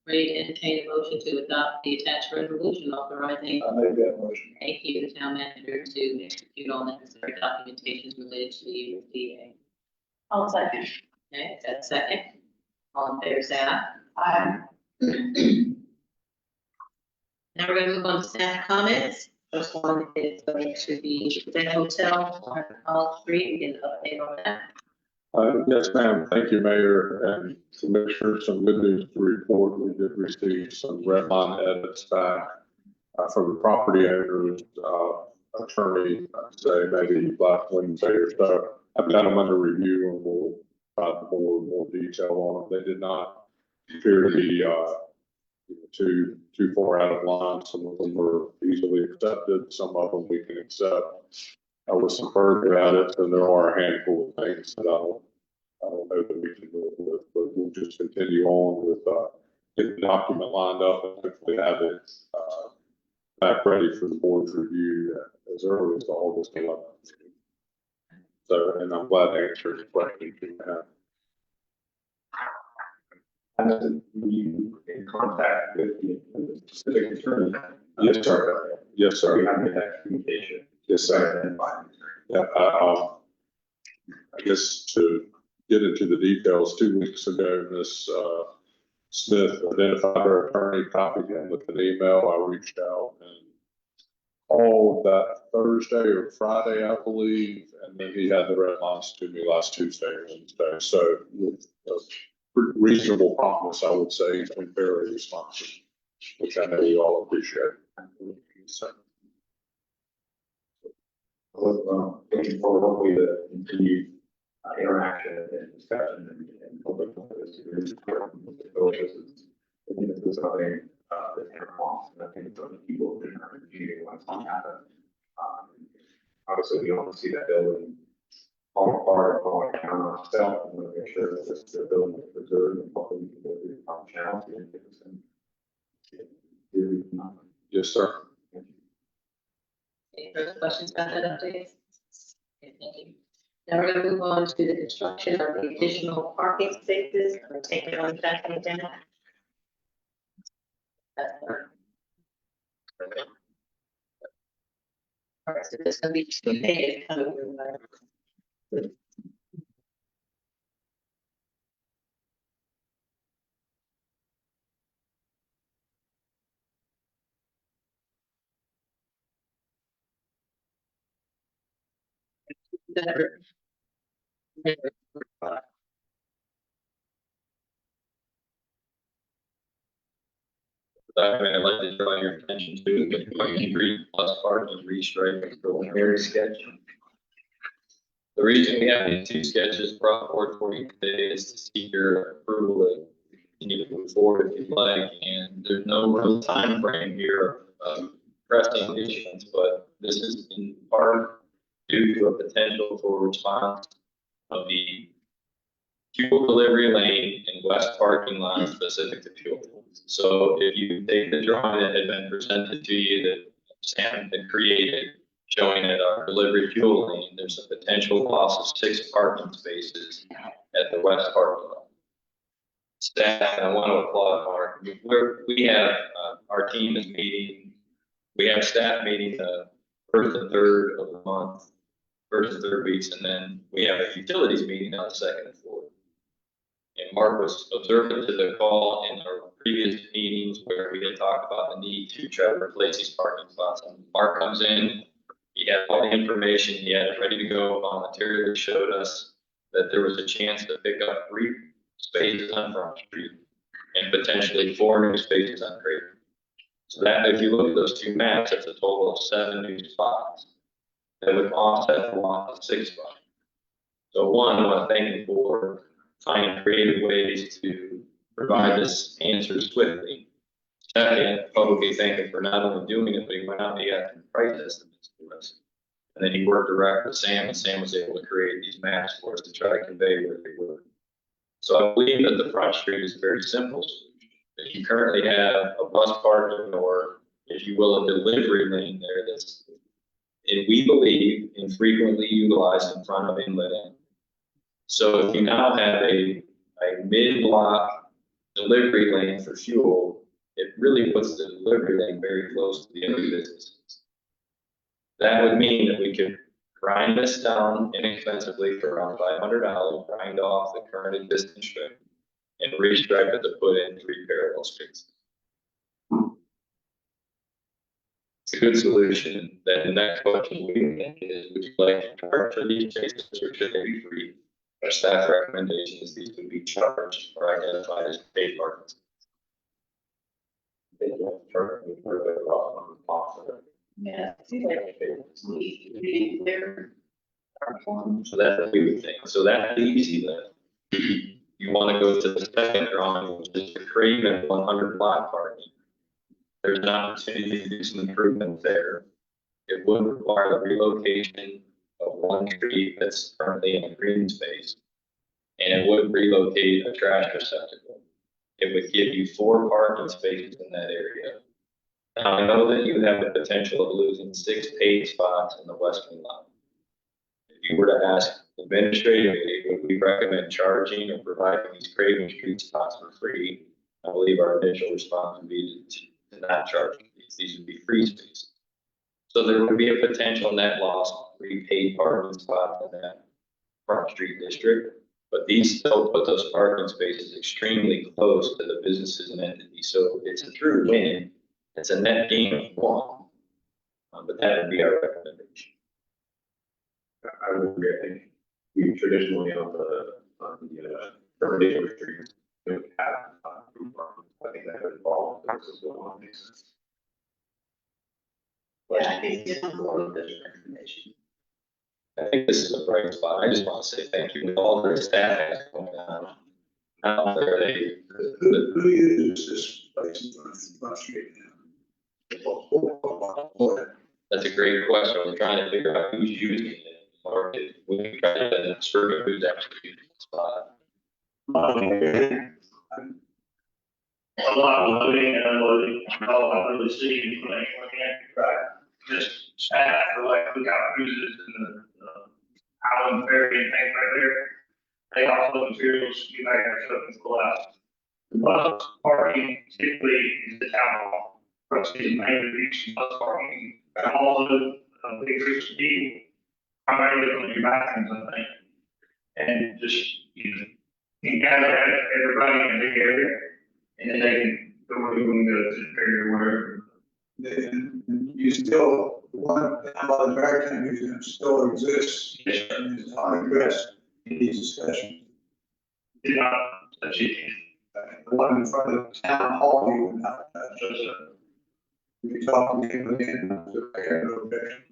[SPEAKER 1] ready to entertain a motion to adopt the attached resolution authorizing.
[SPEAKER 6] I made that motion.
[SPEAKER 1] Thank you, the town manager, to execute all necessary documentations related to the USDA.
[SPEAKER 10] I'll second.
[SPEAKER 1] Okay, is that a second? All in favor, say aye.
[SPEAKER 10] Aye.
[SPEAKER 1] Now we're gonna move on to staff comments. First one is going to be the hotel on College Street. We get an update on that.
[SPEAKER 5] Yes, ma'am. Thank you, Mayor and Commissioner. Some good news to report. We did receive some red line edits back from the property owner's attorney, I'd say maybe last Wednesday or so. I've got them under review and we'll provide the board more detail on them. They did not appear to be too far out of line. Some of them were easily accepted. Some of them we can accept with some further edits, and there are a handful of things that I don't know that we can live with, but we'll just continue on with getting the document lined up and hopefully have it back ready for the board's review as early as August 11th. So, and I'm glad to answer any questions you have.
[SPEAKER 11] And you in contact with the specific attorney?
[SPEAKER 5] Yes, sir. Yes,
[SPEAKER 11] So you
[SPEAKER 5] sir.
[SPEAKER 11] have that communication.
[SPEAKER 5] Yes, sir. Yeah, I guess to get into the details, 2 weeks ago, Ms. Smith identified her attorney, copied him with an email. I reached out and all that Thursday or Friday, I believe, and then he had the red lines to me last Tuesday or Wednesday. So with reasonable promptness, I would say he's been very responsive, which I know you all appreciate. So,
[SPEAKER 11] Looking forward hopefully to continued interaction and discussion and public notice. I think this is something that can cross, and I think it's other people that are computing what's going to happen. Obviously, we don't see that building fall apart, falling down on itself, and we'll make sure that the building is preserved and hopefully we can go through the functionality and get this in.
[SPEAKER 5] yes, sir.
[SPEAKER 1] Any further questions about that update? Okay, thank you. Now we're gonna move on to the construction of the additional parking spaces. I'm gonna take it on back and down. All right, so there's gonna be 2 pages coming.
[SPEAKER 3] I'd like to draw your attention to the parking street plus parking restriping preliminary sketch. The reason we have these two sketches brought forward for you today is to seek your approval to continue to move forward if you'd like, and there's no real time frame here of pressing issues, but this is in part due to a potential for response of the fuel delivery lane and west parking lot specific to fuel. So if you take the drawing that had been presented to you that Sam had created, showing that our delivery fuel lane, there's a potential loss of 6 parking spaces at the west parking lot. Staff, and I want to applaud Mark. We have, our team is meeting, we have staff meeting the first and third of the month, first and third weeks, and then we have a utilities meeting on the second and fourth. And Mark was observant to the call in our previous meetings where we had talked about the need to try to replace these parking spots. And Mark comes in, he had all the information, he had it ready to go, voluntarily showed us that there was a chance to pick up 3 spaces on Front Street and potentially 4 new spaces on Crater. So that, if you look at those 2 maps, that's a total of 7 new spots that would offset the loss of 6 spots. So one, I want to thank you for finding creative ways to provide this answer swiftly. Second, publicly thank him for not only doing it, but he went out and he got some price estimates for us. And then he worked direct with Sam, and Sam was able to create these maps for us to try to convey where they were. So I believe that the Front Street is a very simple solution. If you currently have a bus parking or, if you will, a delivery lane there that's, and we believe, infrequently utilized in front of inlet end. So if you now have a mid-block delivery lane for fuel, it really puts the delivery lane very close to the other businesses. That would mean that we could grind this down inexpensively for around $500, grind off the current existing strip, and restripe it to put in 3 parallel streets. It's a good solution. Then the next question we think is, would you like to charge for these spaces or should they be free? Our staff recommendation is these would be charged or identified as paid parking.
[SPEAKER 8] Yeah.
[SPEAKER 3] So that's what we would think. So that's easy then. You want to go to the second drawing, which is the Craven 100 block parking. There's an opportunity to do some improvements there. It would require the relocation of 1 tree that's currently in a green space. And it would relocate a trash receptacle. It would give you 4 parking spaces in that area. Now, I know that you have the potential of losing 6 paid spots in the western lot. If you were to ask administratively, would we recommend charging or providing these Craven Street spots for free? I believe our initial response would be to not charge these. These would be free spaces. So there would be a potential net loss of 3 paid parking spots in that Front Street district. But these still put those parking spaces extremely close to the businesses and entities. So it's a true win. It's a net gain of 1. But that would be our recommendation.
[SPEAKER 11] I would agree. I think we traditionally on the termination streets don't have group parking. I think that would involve versus the one basis.
[SPEAKER 8] Yeah, I think it's on board with this recommendation.
[SPEAKER 3] I think this is a bright spot. I just want to say thank you to all their staff has going on. Out there,
[SPEAKER 6] Who uses this place in Front Street now?
[SPEAKER 3] That's a great question. We're trying to figure out who's using it. Or if we try to survey who's actually using the spot.
[SPEAKER 13] A lot of loading and unloading, all I really see is when just staff for like lookout cruises and the Island Ferry and things right there. They also materials you might have something to pull out. The bus parking typically is the town hall. Trustees mainly reach bus parking, and all the big groups of people primarily on your bathrooms, I think. And just, you gather everybody in a big area, and then they can go where you want to go to the area wherever.
[SPEAKER 6] And you still, one, how the Maritime Museum still exists, and is unaddressed in these discussions.
[SPEAKER 13] You know, that's it.
[SPEAKER 6] The one in front of the town hall, you would not touch. We talked to him again, I had no objection.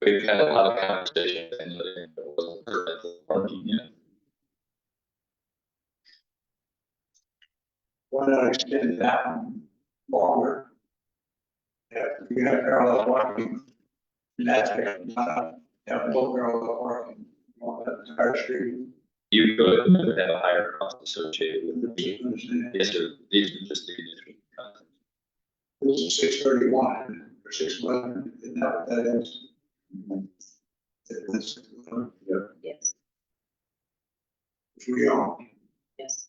[SPEAKER 3] We've had a lot of conversations and it wasn't permanent parking yet.
[SPEAKER 6] Why not extend that one longer? Yeah, if you have parallel parking, that's it, have no parallel parking on that entire street.
[SPEAKER 3] You could have a higher cost associated with it. These are just the initial concepts.
[SPEAKER 6] This is 631 or 611, isn't that what that is? It's,
[SPEAKER 1] Yes,
[SPEAKER 6] we are.
[SPEAKER 1] yes.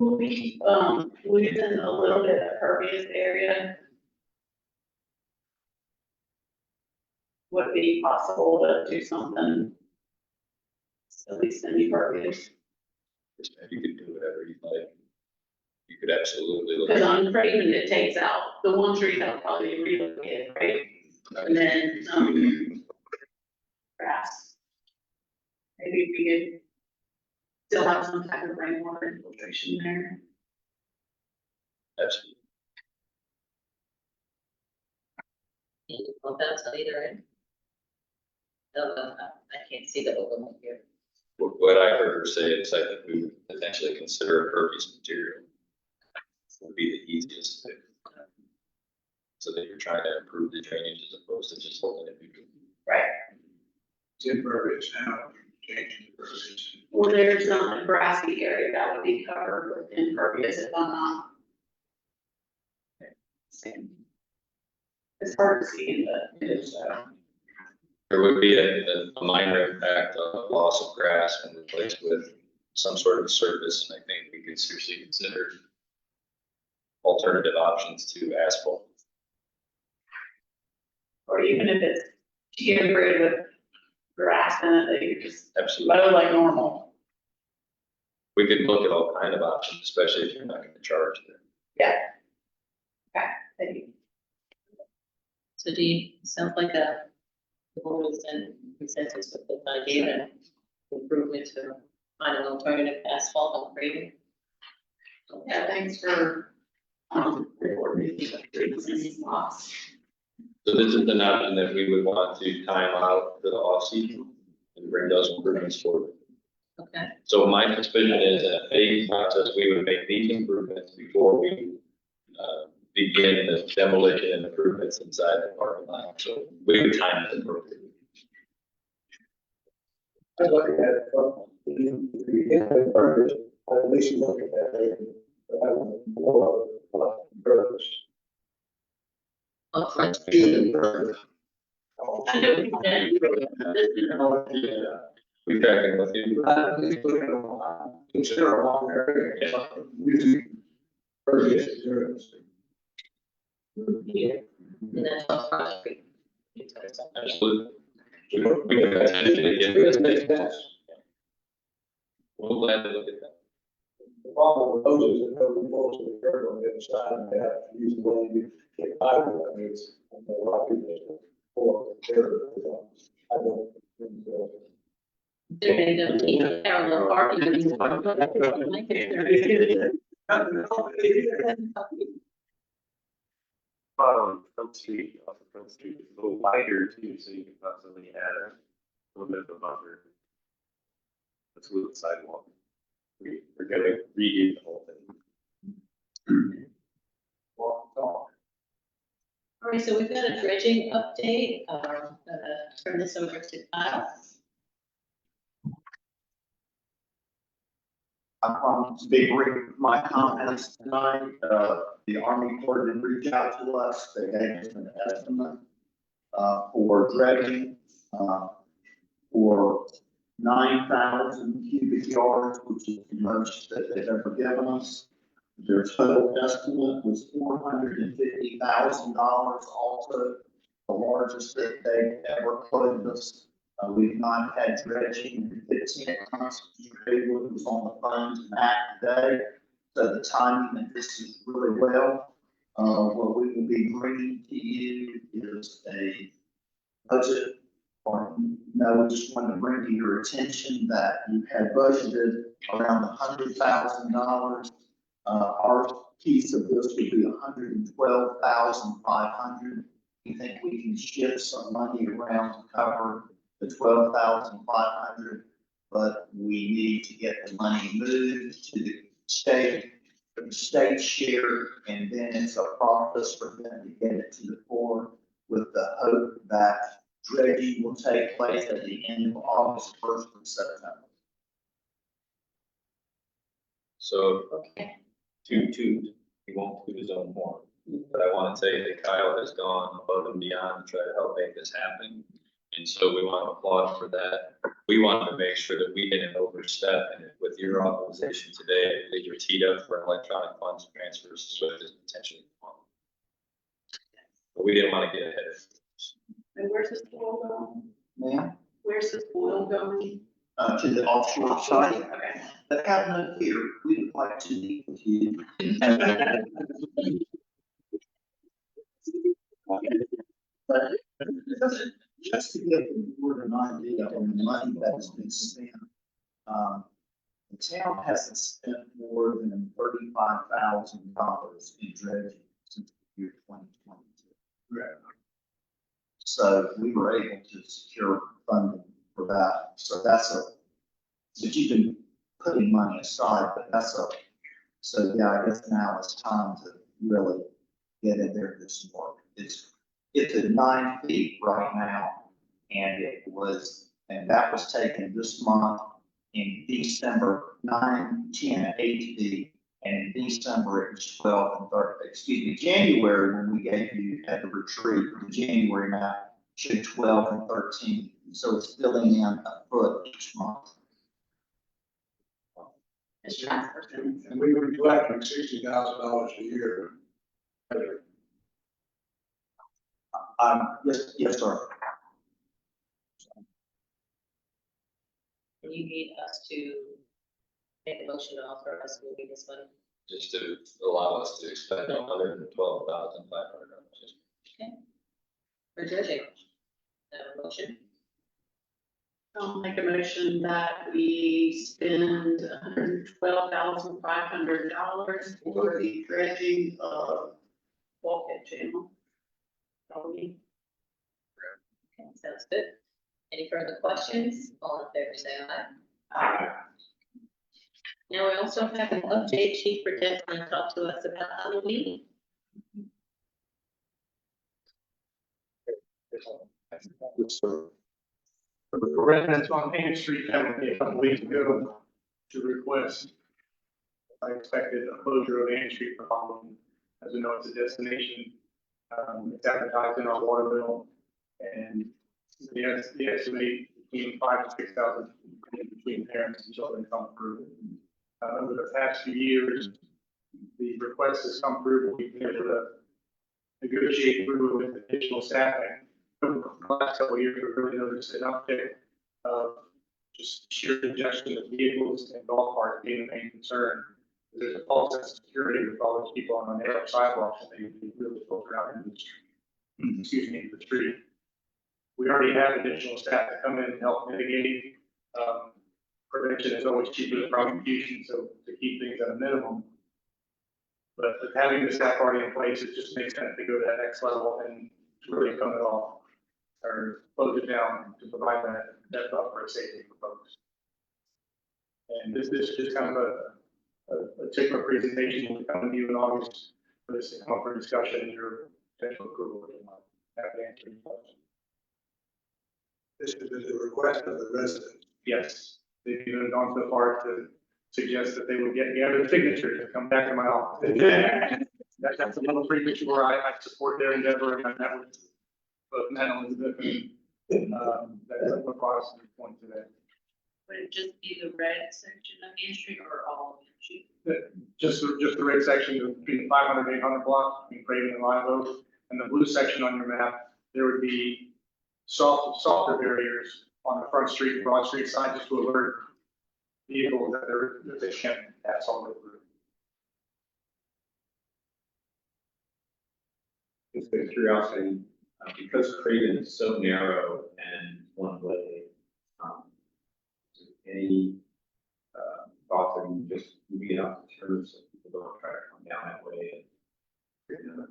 [SPEAKER 8] We've been a little bit of pervious area. Would it be possible to do something? At least semi-pervious,
[SPEAKER 3] You could do whatever you like. You could absolutely look.
[SPEAKER 8] because I'm afraid that it takes out the one tree that'll probably be relocated, right? And then, grass. Maybe if we could still have some type of rainwater infiltration there.
[SPEAKER 3] Absolutely.
[SPEAKER 1] Well, that's on either end. I can't see the overlay here.
[SPEAKER 3] What I heard her say is I think we would potentially consider impervious material. Would be the easiest fix. So that you're trying to improve the drainage as opposed to just holding it neutral.
[SPEAKER 8] Right.
[SPEAKER 6] It's impervious now, changing the impervious.
[SPEAKER 8] Well, there's a grassy area that would be covered with impervious if I'm not. It's hard to see, but it is,
[SPEAKER 3] There would be a minor impact of loss of grass and replaced with some sort of surface, and I think we could seriously consider alternative options to asphalt.
[SPEAKER 8] or even if it's geograted with grass in it, that you just
[SPEAKER 3] Absolutely.
[SPEAKER 8] mow like normal.
[SPEAKER 3] We could look at all kind of options, especially if you're not going to charge them.
[SPEAKER 8] Yeah. Okay, thank you.
[SPEAKER 1] So do you, sounds like the board was in consensus with the idea that improvement to find an alternative asphalt on grading.
[SPEAKER 8] Yeah, thanks for, reporting these lots.
[SPEAKER 3] So this is an option that we would want to time out for the off season and bring those improvements forward.
[SPEAKER 1] Okay,
[SPEAKER 3] So my suspicion is in a phased process, we would make these improvements before we begin the demolition and improvements inside the parking lot. So we would time it appropriately.
[SPEAKER 6] I'd like to have, at least look at that. More birds.
[SPEAKER 1] oh, French.
[SPEAKER 8] I know you said.
[SPEAKER 3] We're tracking with you.
[SPEAKER 6] Consider a long area, using pervious materials.
[SPEAKER 1] Yeah. And that's all Front Street.
[SPEAKER 3] Absolutely. We can potentially get this. We'll glad to look at that.
[SPEAKER 6] The problem with those is that nobody knows the curb on the other side, and they have to use the way you get by with it. I mean, it's, a lot of people pull up the curb. I don't think so.
[SPEAKER 1] There ain't no need for parallel parking anymore.
[SPEAKER 7] Front Street, off of Front Street, it's a little wider too, so you can possibly add a little bit of a buffer. That's a little sidewalk. We're gonna redo the whole thing.
[SPEAKER 1] All right, so we've got a dredging update. Turn this over to Kyle.
[SPEAKER 9] I promise to be brief with my comments tonight. The Army Corps did reach out to us. They gave us an estimate for dredging for 9,000 cubic yards, which is the most that they've ever given us. Their total estimate was $450,000, also the largest that they've ever quoted us. We've not had dredging in 15 months. Greenwood was on the phone to Matt today, so the timing of this is really well. What we will be bringing to you is a budget, or no, we just wanted to bring to your attention that you had budgeted around $100,000. Our piece of this would be $112,500. We think we can shift some money around to cover the $12,500, but we need to get the money moved to the state share, and then it's a process for them to get it to the board with the hope that dredging will take place at the end of August, 1st of September.
[SPEAKER 3] So
[SPEAKER 1] Okay.
[SPEAKER 3] he won't do his own horn. But I want to say that Kyle has gone above and beyond to try to help make this happen. And so we want to applaud for that. We wanted to make sure that we didn't overstep, and with your authorization today, that you're teed up for electronic funds transfers as well as potentially. But we didn't want to get ahead of it.
[SPEAKER 8] And where's this oil going?
[SPEAKER 9] Ma'am,
[SPEAKER 8] Where's this oil going?
[SPEAKER 9] to the offshore site,
[SPEAKER 8] Okay.
[SPEAKER 9] but have no fear, we would like to meet with you. But just to give the board an idea on the money that has been spent, the town hasn't spent more than $35,000 in dredging since the year 2022.
[SPEAKER 6] Right.
[SPEAKER 9] So we were able to secure funding for that. So that's but you've been putting money aside, but so yeah, I guess now it's time to really get in there and do some work. It's at 9 feet right now, and that was taken this month in December, 9, 10, 8 feet, and in December it was 12 and 13, January, when we gave you at the retreat, the January map showed 12 and 13, so it's filling in a foot each month.
[SPEAKER 6] And we were collecting $60,000 a year.
[SPEAKER 9] Yes, sir.
[SPEAKER 1] And you need us to make a motion to authorize moving this money.
[SPEAKER 3] Just to allow us to expend $112,500.
[SPEAKER 1] Okay. For dredging. Motion.
[SPEAKER 8] I'll make a motion that we spend $112,500 for the dredging of bulkhead channel.
[SPEAKER 1] Okay, sounds good. Any further questions? All in favor, say aye.
[SPEAKER 8] Aye.
[SPEAKER 1] Now, we also have an update. Chief Burdette going to talk to us about Halloween.
[SPEAKER 13] Residents on Main Street had a couple weeks ago to request. I expected a closure of Main Street for Halloween. As we know, it's a destination. It's advertised in our water bill, and the estimate between 5,000 to 6,000 between parents and children come through. Over the past few years, the request has come through. We've been able to negotiate through with additional staffing. Over the last couple of years, we've really noticed an uptick of just sheer congestion of vehicles and dog parks being the main concern. There's a false sense of security with all those people on the narrow sidewalks, and they really filter out into the street. Excuse me, into the street. We already have additional staff to come in and help mitigate. Prevention is always cheaper than prosecution, so to keep things at a minimum. But with having the staff already in place, it just makes sense to go to that next level and to really cut it off or close it down to provide that buffer of safety for folks. And this is just kind of a particular presentation will come to you in August for this to come up for discussion and your potential approval. Happy to answer any questions.
[SPEAKER 6] This is the request of the residents.
[SPEAKER 13] Yes, they've even gone so far to suggest that they would gather signatures and come back to my office. That's a little premature. I support their endeavor, and I met with both Matt and Elizabeth. That's what brought us to the point today.
[SPEAKER 8] Would it just be the red section of Main Street or all of Main Street?
[SPEAKER 13] Just the red section between the 500 and 800 block between Craven and Live Oak, and the blue section on your map, there would be softer barriers on the front street and Broad Street side just to alert vehicles that they can't pass all the way through.
[SPEAKER 11] Just out of curiosity, because Craven is so narrow and one way, any, thoughts of just moving it up to terms so people don't try to come down that way and, you know,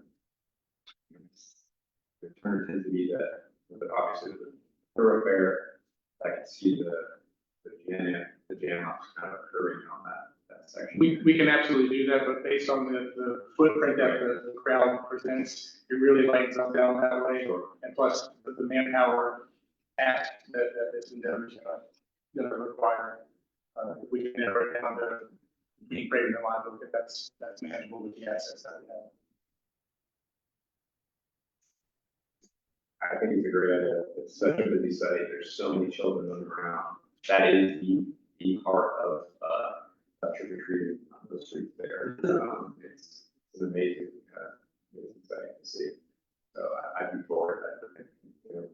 [SPEAKER 11] the turn tends to be that, but obviously the thoroughfare, I can see the jam ups kind of occurring on that section.
[SPEAKER 13] We can absolutely do that, but based on the footprint that the crowd presents, it really lightens up down that way. And plus the manpower ask that this endeavor is gonna require. If we can narrow it down to being greater than liable, if that's manageable with the assets that we have.
[SPEAKER 11] I think it's a great idea. It's such a busy site. There's so many children underground. That is the heart of trick or treating on the streets there. It's an amazing, amazing site to see. So I'd be forward. I think, you know,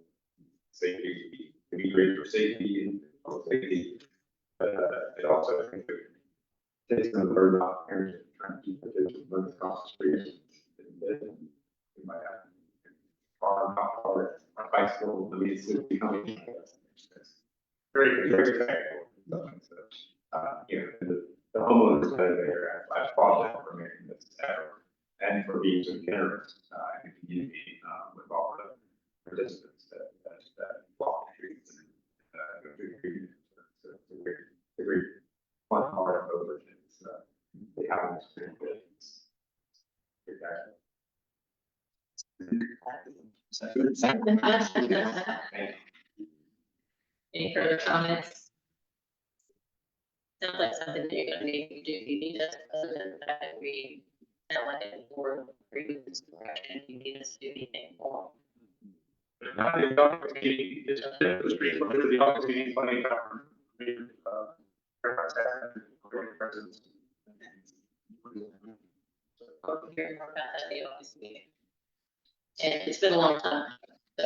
[SPEAKER 11] safety would be great for safety and public safety. But it also, I think, takes some of the burden off parents trying to keep the kids from running across the street. We might have or a bicycle, I mean, it's becoming.
[SPEAKER 13] Very good.
[SPEAKER 11] You know, the homeowners that are there, I applaud them for making this effort and for being so generous, in the community, with all the participants that walk the streets and, go through the community. So it's a great fun part of Overton. They have an experience.
[SPEAKER 1] Any further comments? Sounds like something that you're gonna need to do, you need us, other than the fact that we sound like a board agree with this direction, you need us to do anything more.
[SPEAKER 13] Not the office meeting, it's the street, but the office meeting, planning, presence.
[SPEAKER 1] We'll hear more about that at the office meeting. And it's been a long time, so.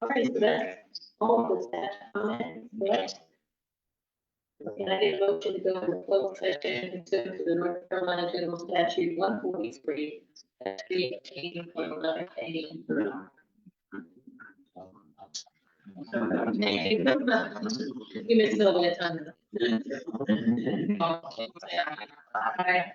[SPEAKER 1] All right, so that's all of that comment, right? Can I get a motion to go into closed session pursuant to the North Carolina General Statute 143, 18.11A? You missed all that time. All right.